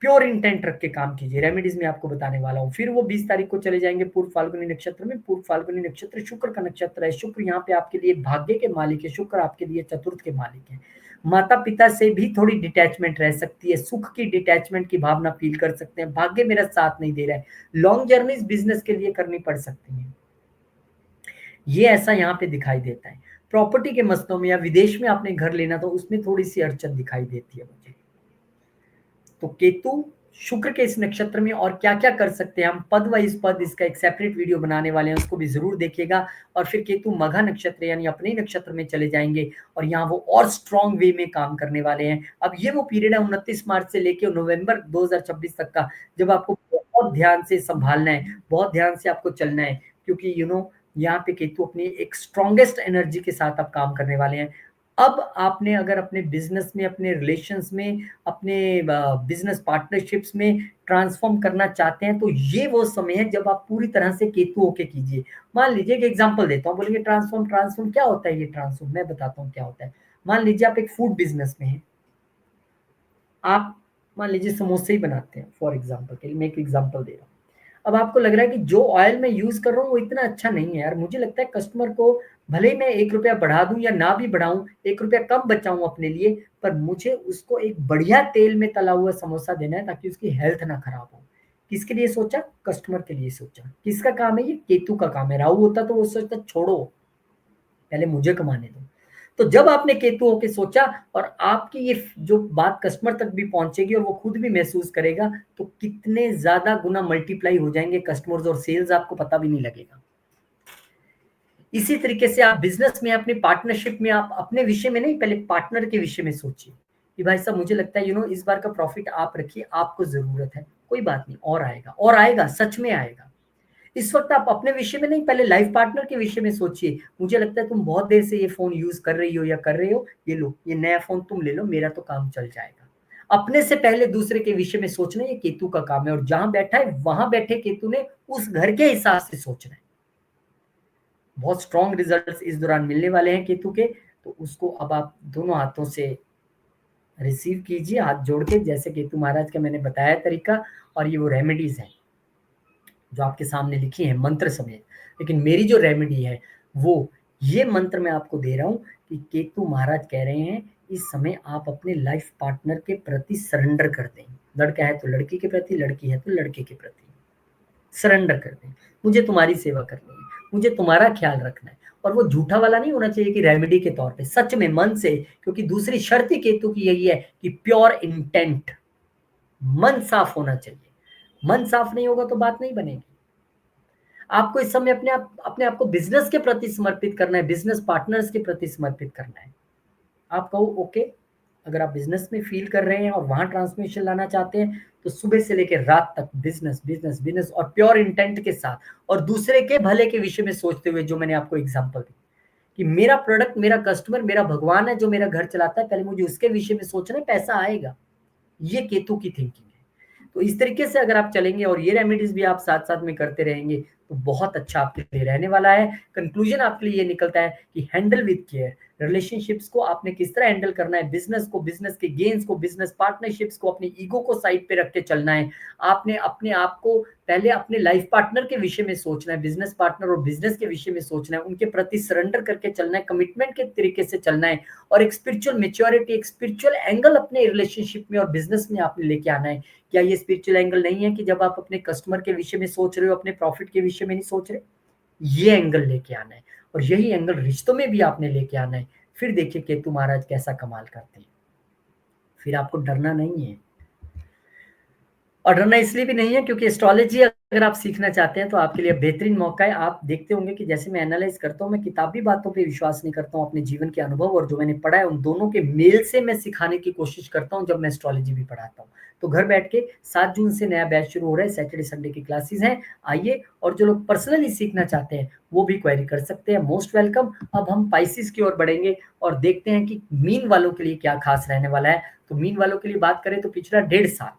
S1: प्योर इंटेंट रख के काम कीजिए। रेमेडीज में आपको बताने वाला हूँ। फिर वो 20 तारीख को चले जाएंगे पूर्व फाल्गुनी नक्षत्र में। पूर्व फाल्गुनी नक्षत्र शुक्र का नक्षत्र है। शुक्र यहाँ पे आपके लिए भाग्य के मालिक है, शुक्र आपके लिए चतुर्थ के मालिक है। माता पिता से भी थोड़ी डिटैचमेंट रह सकती है, सुख की डिटैचमेंट की भावना फील कर सकते हैं, भाग्य मेरा साथ नहीं दे रहा है, लॉन्ग जर्नीज बिजनेस के लिए करनी पड़ सकती है, ये ऐसा यहाँ पे दिखाई देता है। प्रॉपर्टी के मसलों में या विदेश में आपने घर लेना तो उसमें थोड़ी सी अड़चन दिखाई देती है मुझे। तो केतु शुक्र के इस नक्षत्र में और क्या-क्या कर सकते हैं हम, पद वाइज पद इसका एक सेपरेट वीडियो बनाने वाले हैं, उसको भी ज़रूर देखिएगा। और फिर केतु मघा नक्षत्र यानी अपने ही नक्षत्र में चले जाएँगे और यहाँ वो और स्ट्रॉन्ग वे में काम करने वाले हैं। अब ये वो पीरियड है 29 मार्च से लेके नवंबर 2026 तक का, जब आपको बहुत ध्यान से सँभालना है, बहुत ध्यान से आपको चलना है, क्योंकि यहाँ पे केतु अपनी एक स्ट्रॉन्गेस्ट एनर्जी के साथ आप काम करने वाले हैं। अब आपने अगर अपने बिजनेस में, अपने रिलेशंस में, अपने बिजनेस पार्टनरशिप्स में ट्रांसफॉर्म करना चाहते हैं, तो ये वो समय है जब आप पूरी तरह से केतु होके कीजिए। मान लीजिए एक एग्जांपल देता हूँ, बोलेंगे ट्रांसफॉर्म ट्रांसफॉर्म क्या होता है? ये ट्रांसफॉर्म मैं बताता हूँ क्या होता है। मान लीजिए आप एक फूड बिजनेस में हैं, आप मान लीजिए समोसे ही बनाते हैं फॉर एग्जांपल के लिए, मैं एक एग्जांपल दे रहा हूँ। अब आपको लग रहा है कि जो ऑयल मैं यूज कर रहा हूँ वो इतना अच्छा नहीं है यार, मुझे लगता है कस्टमर को भले ही मैं 1 रुपया बढ़ा दूं या ना भी बढ़ाऊं, 1 रुपया कम बचाऊं अपने लिए, पर मुझे उसको एक बढ़िया तेल में तला हुआ समोसा देना है ताकि उसकी हेल्थ ना खराब हो। किसके लिए सोचा? कस्टमर के लिए सोचा। किसका काम है ये? केतु का काम है। राहु होता तो वो सोचता छोड़ो, पहले मुझे कमाने दो। तो जब आपने केतु होके सोचा और आपकी ये जो बात कस्टमर तक भी पहुंचेगी और वो खुद भी महसूस करेगा, तो कितने ज्यादा गुना मल्टीप्लाई हो जाएंगे कस्टमर्स और सेल्स, आपको पता भी नहीं लगेगा। इसी तरीके से आप बिजनेस में, अपनी पार्टनरशिप में, आप अपने विषय में नहीं, पहले पार्टनर के विषय में सोचिए कि भाई साहब मुझे लगता है इस बार का प्रॉफिट आप रखिए, आपको जरूरत है, कोई बात नहीं, और आएगा और आएगा, सच में आएगा। इस वक्त आप अपने विषय में नहीं, पहले लाइफ पार्टनर के विषय में सोचिए। मुझे लगता है तुम बहुत देर से ये फोन यूज कर रही हो या कर रहे हो, ये लो, ये नया फोन तुम ले लो, मेरा तो काम चल जाएगा। अपने से पहले दूसरे के विषय में सोचना ये केतु का काम है, और जहां बैठा है वहां बैठे केतु ने उस घर के हिसाब से सोचना है। बहुत स्ट्रॉन्ग रिजल्ट्स इस दौरान मिलने वाले हैं केतु के, तो उसको अब आप दोनों हाथों से रिसीव कीजिए, हाथ जोड़ के, जैसे केतु महाराज का मैंने बताया तरीका। और ये वो रेमेडीज हैं जो आपके सामने लिखी है मंत्र समेत, लेकिन मेरी जो रेमेडी है वो ये मंत्र मैं आपको दे रहा हूं कि केतु महाराज कह रहे हैं इस समय आप अपने लाइफ पार्टनर के प्रति सरेंडर कर दें। लड़का है तो लड़की के प्रति, लड़की है तो लड़के के प्रति सरेंडर कर दें। मुझे तुम्हारी सेवा करनी है, मुझे तुम्हारा ख्याल रखना है। और वो झूठा वाला नहीं होना चाहिए कि रेमेडी के तौर पे, सच में मन से, क्योंकि दूसरी शर्त ही केतु की यही है कि प्योर इंटेंट, मन साफ होना चाहिए। मन साफ नहीं होगा तो बात नहीं बनेगी। आपको इस समय अपने आप को बिजनेस के प्रति समर्पित करना है, बिजनेस पार्टनर्स के प्रति समर्पित करना है। आप कहो ओके, अगर आप बिजनेस में फील कर रहे हैं और वहां ट्रांसफॉर्मेशन लाना चाहते हैं, तो सुबह से लेकर रात तक बिजनेस बिजनेस बिजनेस और प्योर इंटेंट के साथ, और दूसरे के भले के विषय में सोचते हुए, जो मैंने आपको एग्जांपल दी कि मेरा प्रोडक्ट, मेरा कस्टमर, मेरा भगवान है जो मेरा घर चलाता है, पहले मुझे उसके विषय में सोचना है, पैसा आएगा। ये केतु की थिंकिंग है। तो इस तरीके से अगर आप चलेंगे और ये रेमेडीज भी आप साथ साथ में करते रहेंगे, तो बहुत अच्छा आपके लिए रहने वाला है। कंक्लूजन आपके लिए ये निकलता है कि हैंडल विद केयर, रिलेशनशिप्स को आपने किस तरह हैंडल करना है, बिजनेस को, बिजनेस के गेन्स को, बिजनेस पार्टनरशिप्स को, अपनी ईगो को साइड पे रख के चलना है। आपने अपने आप को पहले अपने लाइफ पार्टनर के विषय में सोचना है, बिजनेस पार्टनर और बिजनेस के विषय में सोचना है, उनके प्रति सरेंडर करके चलना है, कमिटमेंट के तरीके से चलना है, और एक स्पिरिचुअल मेच्योरिटी, एक स्पिरिचुअल एंगल अपने रिलेशनशिप में और बिजनेस में आपने लेके आना है। क्या ये स्पिरिचुअल एंगल नहीं है कि जब आप अपने कस्टमर के विषय में सोच रहे हो, अपने प्रॉफिट के विषय में नहीं सोच रहे? ये एंगल लेके आना है, और यही एंगल रिश्तों में भी आपने लेके आना है। फिर देखिए केतु महाराज कैसा कमाल करते हैं। फिर आपको डरना नहीं है। और डरना इसलिए भी नहीं है क्योंकि एस्ट्रोलॉजी अगर आप सीखना चाहते हैं तो आपके लिए बेहतरीन मौका है। आप देखते होंगे कि जैसे मैं एनालाइज करता हूँ, मैं किताबी बातों पे विश्वास नहीं करता हूँ, अपने जीवन के अनुभव और जो मैंने पढ़ा है उन दोनों के मेल से मैं सिखाने की कोशिश करता हूँ जब मैं एस्ट्रोलॉजी भी पढ़ाता हूँ। तो घर बैठ के 7 जून से नया बैच शुरू हो रहा है, सैटरडे संडे की क्लासेस हैं, आइए। और जो लोग पर्सनली सीखना चाहते हैं वो भी क्वेरी कर सकते हैं, मोस्ट वेलकम। अब हम पाइसिस की ओर बढ़ेंगे और देखते हैं कि मीन वालों के लिए क्या खास रहने वाला है। तो मीन वालों के लिए बात करें तो पिछला 1.5 साल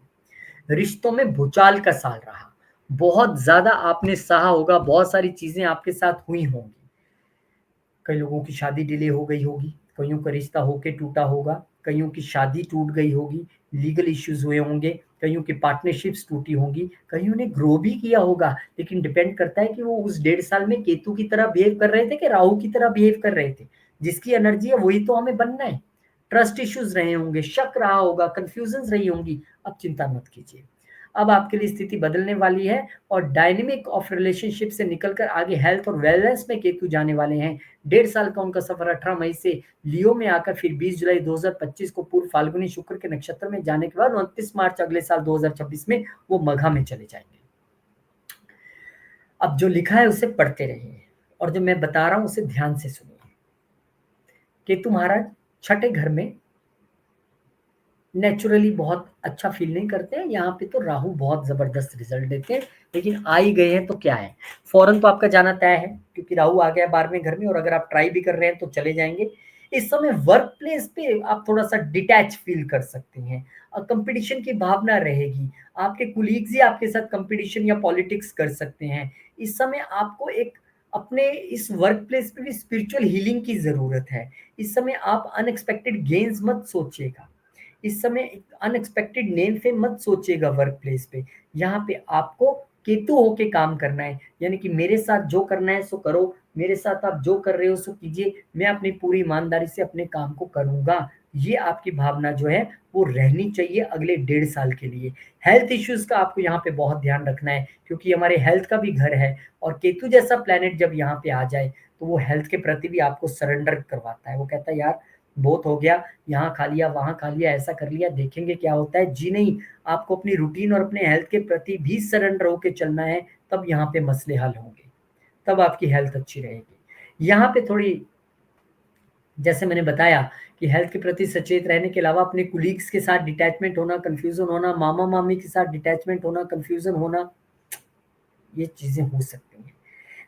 S1: रिश्तों में भूचाल का साल रहा। बहुत ज्यादा आपने सहा होगा, बहुत सारी चीजें आपके साथ हुई होंगी। कई लोगों की शादी डिले हो गई होगी, कईयों का रिश्ता होके टूटा होगा, कईयों की शादी टूट गई होगी, लीगल इश्यूज हुए होंगे, कईयों की पार्टनरशिप्स टूटी होंगी, कईयों ने ग्रो भी किया होगा। लेकिन डिपेंड करता है कि वो उस 1.5 साल में केतु की तरह बिहेव कर रहे थे कि राहु की तरह बिहेव कर रहे थे। जिसकी एनर्जी है वही तो हमें बनना है। ट्रस्ट इश्यूज रहे होंगे, शक रहा होगा, कंफ्यूजन रही होंगी। अब चिंता मत कीजिए, अब आपके लिए स्थिति बदलने वाली है, और डायनेमिक ऑफ रिलेशनशिप से निकलकर आगे हेल्थ और वेलनेस में केतु जाने वाले हैं। 1.5 साल का उनका सफर 18 मई से लियो में आकर फिर 20 जुलाई 2025 को पूर्व फाल्गुनी शुक्र के नक्षत्र में जाने के बाद 29 मार्च अगले साल 2026 में वो मघा में चले जाएंगे। अब जो लिखा है उसे पढ़ते रहिए, और जो मैं बता रहा हूं उसे ध्यान से सुनिए। केतु महाराज छठे घर में नेचुरली बहुत अच्छा फील नहीं करते हैं, यहाँ पे तो राहु बहुत जबरदस्त रिजल्ट देते हैं। लेकिन आ ही गए हैं तो क्या है, फौरन तो आपका जाना तय है क्योंकि राहु आ गया 12वें घर में, और अगर आप ट्राई भी कर रहे हैं तो चले जाएंगे। इस समय वर्क प्लेस पे आप थोड़ा सा डिटैच फील कर सकते हैं, कंपटीशन की भावना रहेगी, आपके कुलीग्स ही आपके साथ कंपटीशन या पॉलिटिक्स कर सकते हैं। इस समय आपको एक अपने इस वर्क प्लेस पे भी स्पिरिचुअल हीलिंग की ज़रूरत है। इस समय आप अनएक्सपेक्टेड गेन्स मत सोचिएगा। इस समय अनएक्सपेक्टेड नेम फेम मत सोचिएगा वर्क प्लेस पे। यहाँ पे आपको केतु होके काम करना है, यानी कि मेरे साथ जो करना है सो करो, मेरे साथ आप जो कर रहे हो सो कीजिए, मैं अपनी पूरी ईमानदारी से अपने काम को करूँगा। ये आपकी भावना जो है वो रहनी चाहिए अगले 1.5 साल के लिए। हेल्थ इश्यूज़ का आपको यहाँ पे बहुत ध्यान रखना है, क्योंकि हमारे हेल्थ का भी घर है और केतु जैसा प्लैनेट जब यहाँ पे आ जाए, तो वो हेल्थ के प्रति भी आपको सरेंडर करवाता है। वो कहता है यार बहुत हो गया, यहाँ खा लिया, वहाँ खा लिया, ऐसा कर लिया, देखेंगे क्या होता है। जी नहीं, आपको अपनी रूटीन और अपने हेल्थ के प्रति भी सरेंडर होके चलना है, तब यहाँ पे मसले हल होंगे, तब आपकी हेल्थ अच्छी रहेगी। यहाँ पे थोड़ी, जैसे मैंने बताया कि हेल्थ के प्रति सचेत रहने के अलावा अपने कुलीग्स के साथ डिटैचमेंट होना, कन्फ्यूज़न होना, मामा-मामी के साथ डिटैचमेंट होना, कन्फ्यूज़न होना, ये चीज़ें हो सकती हैं।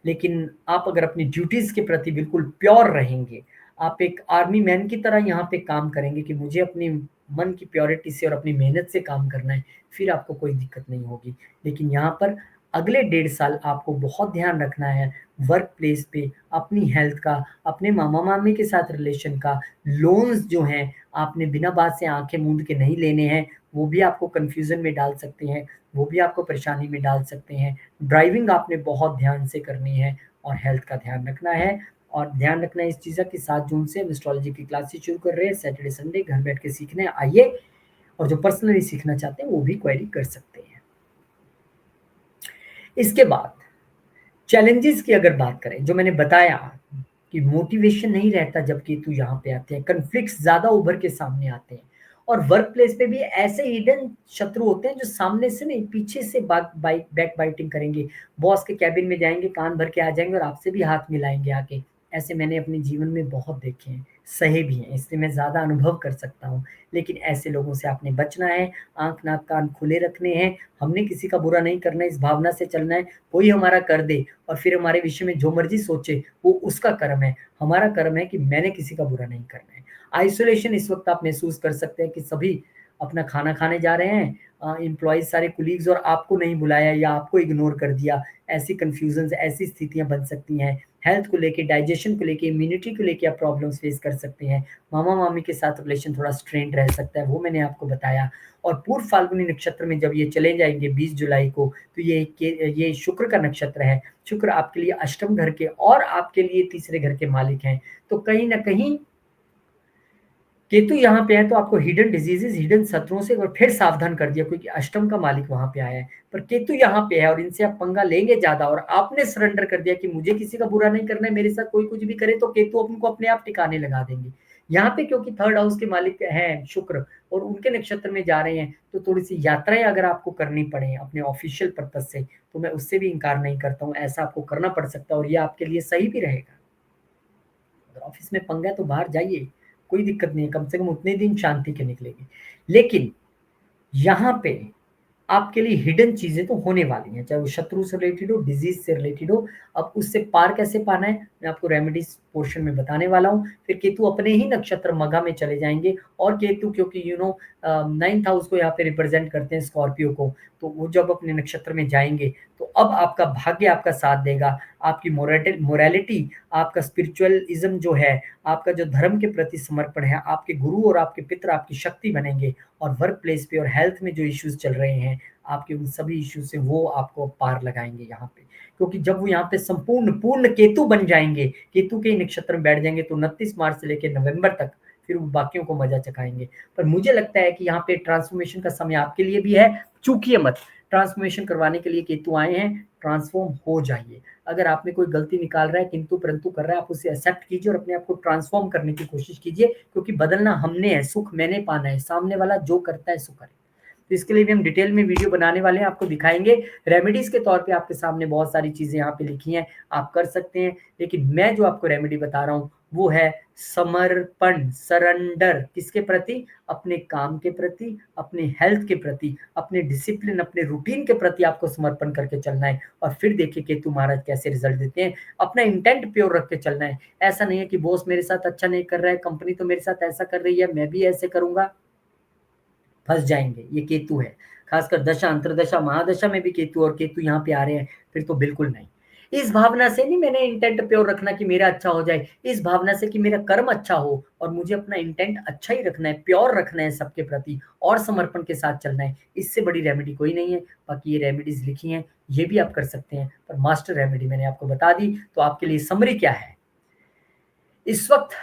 S1: लेकिन आप अगर अपनी ड्यूटीज़ के प्रति बिल्कुल प्योर रहेंगे, आप एक आर्मी मैन की तरह यहाँ पे काम करेंगे कि मुझे अपनी मन की प्योरिटी से और अपनी मेहनत से काम करना है, फिर आपको कोई दिक्कत नहीं होगी। लेकिन यहाँ पर अगले 1.5 साल आपको बहुत ध्यान रखना है वर्क प्लेस पे अपनी हेल्थ का, अपने मामा-मामी के साथ रिलेशन का, लोन्स जो हैं आपने बिना बात से आँखें मूंद के नहीं लेने हैं, वो भी आपको कन्फ्यूज़न में डाल सकते हैं, वो भी आपको परेशानी में डाल सकते हैं। ड्राइविंग आपने बहुत ध्यान से करनी है और हेल्थ का ध्यान रखना है। और ध्यान रखना है इस चीज़ का कि 7 जून से हम एस्ट्रोलॉजी की क्लासेस शुरू कर रहे हैं, सैटरडे संडे घर बैठ के सीखने आइए, और जो पर्सनली सीखना चाहते हैं वो भी क्वेरी कर सकते हैं। इसके बाद चैलेंजेस की अगर बात करें, जो मैंने बताया कि मोटिवेशन नहीं रहता जब केतु यहाँ पे आते हैं, कन्फ्लिक्ट्स ज़्यादा उभर के सामने आते हैं, और वर्क प्लेस पे भी ऐसे हिडन शत्रु होते हैं जो सामने से नहीं पीछे से बैक बाइटिंग करेंगे, बॉस के कैबिन में जाएंगे, कान भर के आ जाएंगे और आपसे भी हाथ मिलाएंगे आके। ऐसे मैंने अपने जीवन में बहुत देखे हैं, सहे भी हैं, इसलिए मैं ज़्यादा अनुभव कर सकता हूँ। लेकिन ऐसे लोगों से आपने बचना है, आंख नाक कान खुले रखने हैं, हमने किसी का बुरा नहीं करना है, इस भावना से चलना है। कोई हमारा कर दे और फिर हमारे विषय में जो मर्जी सोचे, वो उसका कर्म है। हमारा कर्म है कि मैंने किसी का बुरा नहीं करना है। आइसोलेशन इस वक्त आप महसूस कर सकते हैं कि सभी अपना खाना खाने जा रहे हैं, एम्प्लॉइज सारे कुलीग्स, और आपको नहीं बुलाया या आपको इग्नोर कर दिया। ऐसी कंफ्यूजन, ऐसी स्थितियां बन सकती हैं। हेल्थ को लेके, डाइजेशन को लेके, इम्यूनिटी को लेके आप प्रॉब्लम्स फेस कर सकते हैं। मामा मामी के साथ रिलेशन थोड़ा स्ट्रेन रह सकता है, वो मैंने आपको बताया। और पूर्व फाल्गुनी नक्षत्र में जब ये चले जाएंगे 20 जुलाई को, तो ये शुक्र का नक्षत्र है। शुक्र आपके लिए अष्टम घर के और आपके लिए तीसरे घर के मालिक हैं। तो कहीं ना कहीं केतु यहाँ पे है तो आपको हिडन डिजीजेस, हिडन शत्रुओं से और फिर सावधान कर दिया, क्योंकि अष्टम का मालिक वहां पे आया है। पर केतु यहाँ पे है और इनसे आप पंगा लेंगे ज्यादा, और आपने सरेंडर कर दिया कि मुझे किसी का बुरा नहीं करना है, मेरे साथ कोई कुछ भी करे, तो केतु अपने अपने आप टिकाने लगा देंगे। यहाँ पे क्योंकि थर्ड हाउस के मालिक हैं शुक्र और उनके नक्षत्र में जा रहे हैं, तो थोड़ी सी यात्राएं अगर आपको करनी पड़े अपने ऑफिशियल पर्पज से, तो मैं उससे भी इनकार नहीं करता हूँ, ऐसा आपको करना पड़ सकता है और ये आपके लिए सही भी रहेगा। अगर ऑफिस में पंगा है तो बाहर जाइए, कोई दिक्कत नहीं है, कम से कम उतने दिन शांति के निकलेगी। लेकिन यहाँ पे आपके लिए हिडन चीजें तो होने वाली हैं, चाहे वो शत्रु से रिलेटेड हो, डिजीज से रिलेटेड हो। अब उससे पार कैसे पाना है, मैं आपको रेमेडीज पोर्शन में बताने वाला हूँ। फिर केतु अपने ही नक्षत्र मघा में चले जाएंगे, और केतु क्योंकि 9th हाउस को यहाँ पे रिप्रेजेंट करते हैं, स्कॉर्पियो को, तो वो जब अपने नक्षत्र में जाएंगे तो अब आपका भाग्य आपका साथ देगा। आपकी मोरालिटी, आपका स्पिरिचुअलिज्म जो है, आपका जो धर्म के प्रति समर्पण है, आपके गुरु और आपके पितर आपकी शक्ति बनेंगे। और वर्क प्लेस पे और हेल्थ में जो इश्यूज चल रहे हैं आपके, उन सभी इश्यू से वो आपको पार लगाएंगे यहाँ पे। क्योंकि जब वो यहाँ पे संपूर्ण पूर्ण केतु बन जाएंगे, केतु के नक्षत्र में बैठ जाएंगे, तो 29 मार्च से लेकर नवंबर तक फिर वो बाकियों को मजा चखाएंगे। पर मुझे लगता है कि यहाँ पे ट्रांसफॉर्मेशन का समय आपके लिए भी है, चूकिए मत। ट्रांसफॉर्मेशन करवाने के लिए केतु आए हैं, ट्रांसफॉर्म हो जाइए। अगर आप में कोई गलती निकाल रहा है, किंतु परंतु कर रहा है, आप उसे एक्सेप्ट कीजिए और अपने आप को ट्रांसफॉर्म करने की कोशिश कीजिए, क्योंकि बदलना हमने है, सुख मैंने पाना है, सामने वाला जो करता है सो करे। तो इसके लिए भी हम डिटेल में वीडियो बनाने वाले हैं, आपको दिखाएंगे। रेमेडीज के तौर पे आपके सामने बहुत सारी चीजें यहाँ पे लिखी हैं, आप कर सकते हैं। लेकिन मैं जो आपको रेमेडी बता रहा हूँ वो है समर्पण, सरेंडर। किसके प्रति? अपने काम के प्रति, अपने हेल्थ के प्रति, अपने डिसिप्लिन, अपने रूटीन के प्रति आपको समर्पण करके चलना है। और फिर देखिए केतु महाराज कैसे रिजल्ट देते हैं। अपना इंटेंट प्योर रख के चलना है। ऐसा नहीं है कि बॉस मेरे साथ अच्छा नहीं कर रहा है, कंपनी तो मेरे साथ ऐसा कर रही है, मैं भी ऐसे करूंगा, फंस जाएंगे। ये केतु है, खासकर दशा अंतरदशा महादशा में भी केतु, और केतु यहाँ पे आ रहे हैं, फिर तो बिल्कुल नहीं। इस भावना से नहीं मैंने इंटेंट प्योर रखना कि मेरा अच्छा हो जाए, इस भावना से कि मेरा कर्म अच्छा हो और मुझे अपना इंटेंट अच्छा ही रखना है, प्योर रखना है सबके प्रति और समर्पण के साथ चलना है। इससे बड़ी रेमेडी कोई नहीं है। बाकी ये रेमेडीज लिखी हैं, ये भी आप कर सकते हैं, पर मास्टर रेमेडी मैंने आपको बता दी। तो आपके लिए समरी क्या है? इस वक्त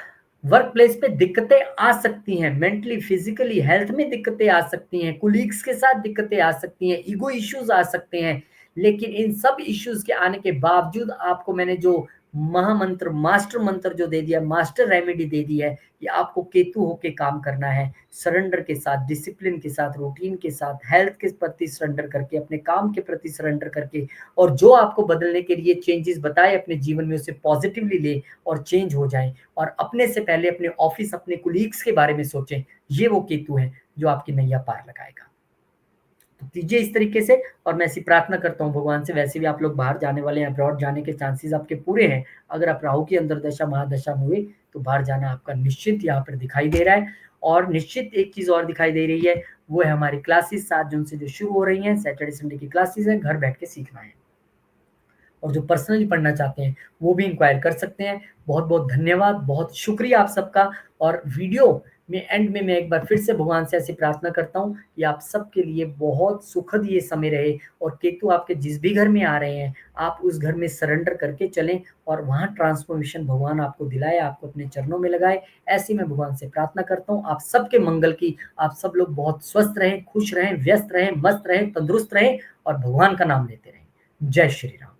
S1: वर्क प्लेस पे दिक्कतें आ सकती हैं, मेंटली फिजिकली हेल्थ में दिक्कतें आ सकती हैं, कुलीग्स के साथ दिक्कतें आ सकती हैं, ईगो इश्यूज आ सकते हैं। लेकिन इन सब इश्यूज के आने के बावजूद आपको मैंने जो महामंत्र, मास्टर मंत्र जो दे दिया, मास्टर रेमेडी दे दी है कि आपको केतु होके काम करना है, सरेंडर के साथ, डिसिप्लिन के साथ, रूटीन के साथ, हेल्थ के प्रति सरेंडर करके, अपने काम के प्रति सरेंडर करके, और जो आपको बदलने के लिए चेंजेस बताए अपने जीवन में उसे पॉजिटिवली ले और चेंज हो जाए। और अपने से पहले अपने ऑफिस, अपने कुलीग्स के बारे में सोचें। ये वो केतु है जो आपकी नैया पार लगाएगा। तो कीजिए इस तरीके से, और मैं ऐसी प्रार्थना करता हूँ भगवान से। वैसे भी आप लोग बाहर जाने वाले हैं, अब्रॉड जाने के चांसेस आपके पूरे हैं। अगर आप राहु की अंतर्दशा महादशा में हुए तो बाहर जाना आपका निश्चित यहाँ पर दिखाई दे रहा है। और निश्चित एक चीज और दिखाई दे रही है, वो है हमारी क्लासेस 7 जून से जो शुरू हो रही हैं, सैटरडे संडे की क्लासेस है, घर बैठ के सीखना है। और जो पर्सनली पढ़ना चाहते हैं वो भी इंक्वायर कर सकते हैं। बहुत बहुत धन्यवाद, बहुत शुक्रिया आप सबका। और वीडियो में एंड में मैं एक बार फिर से भगवान से ऐसी प्रार्थना करता हूँ कि आप सबके लिए बहुत सुखद ये समय रहे, और केतु आपके जिस भी घर में आ रहे हैं आप उस घर में सरेंडर करके चलें, और वहाँ ट्रांसफॉर्मेशन भगवान आपको दिलाए, आपको अपने चरणों में लगाए। ऐसी मैं भगवान से प्रार्थना करता हूँ आप सबके मंगल की। आप सब लोग बहुत स्वस्थ रहें, खुश रहें, व्यस्त रहें, मस्त रहें, तंदुरुस्त रहें, और भगवान का नाम लेते रहें। जय श्री राम।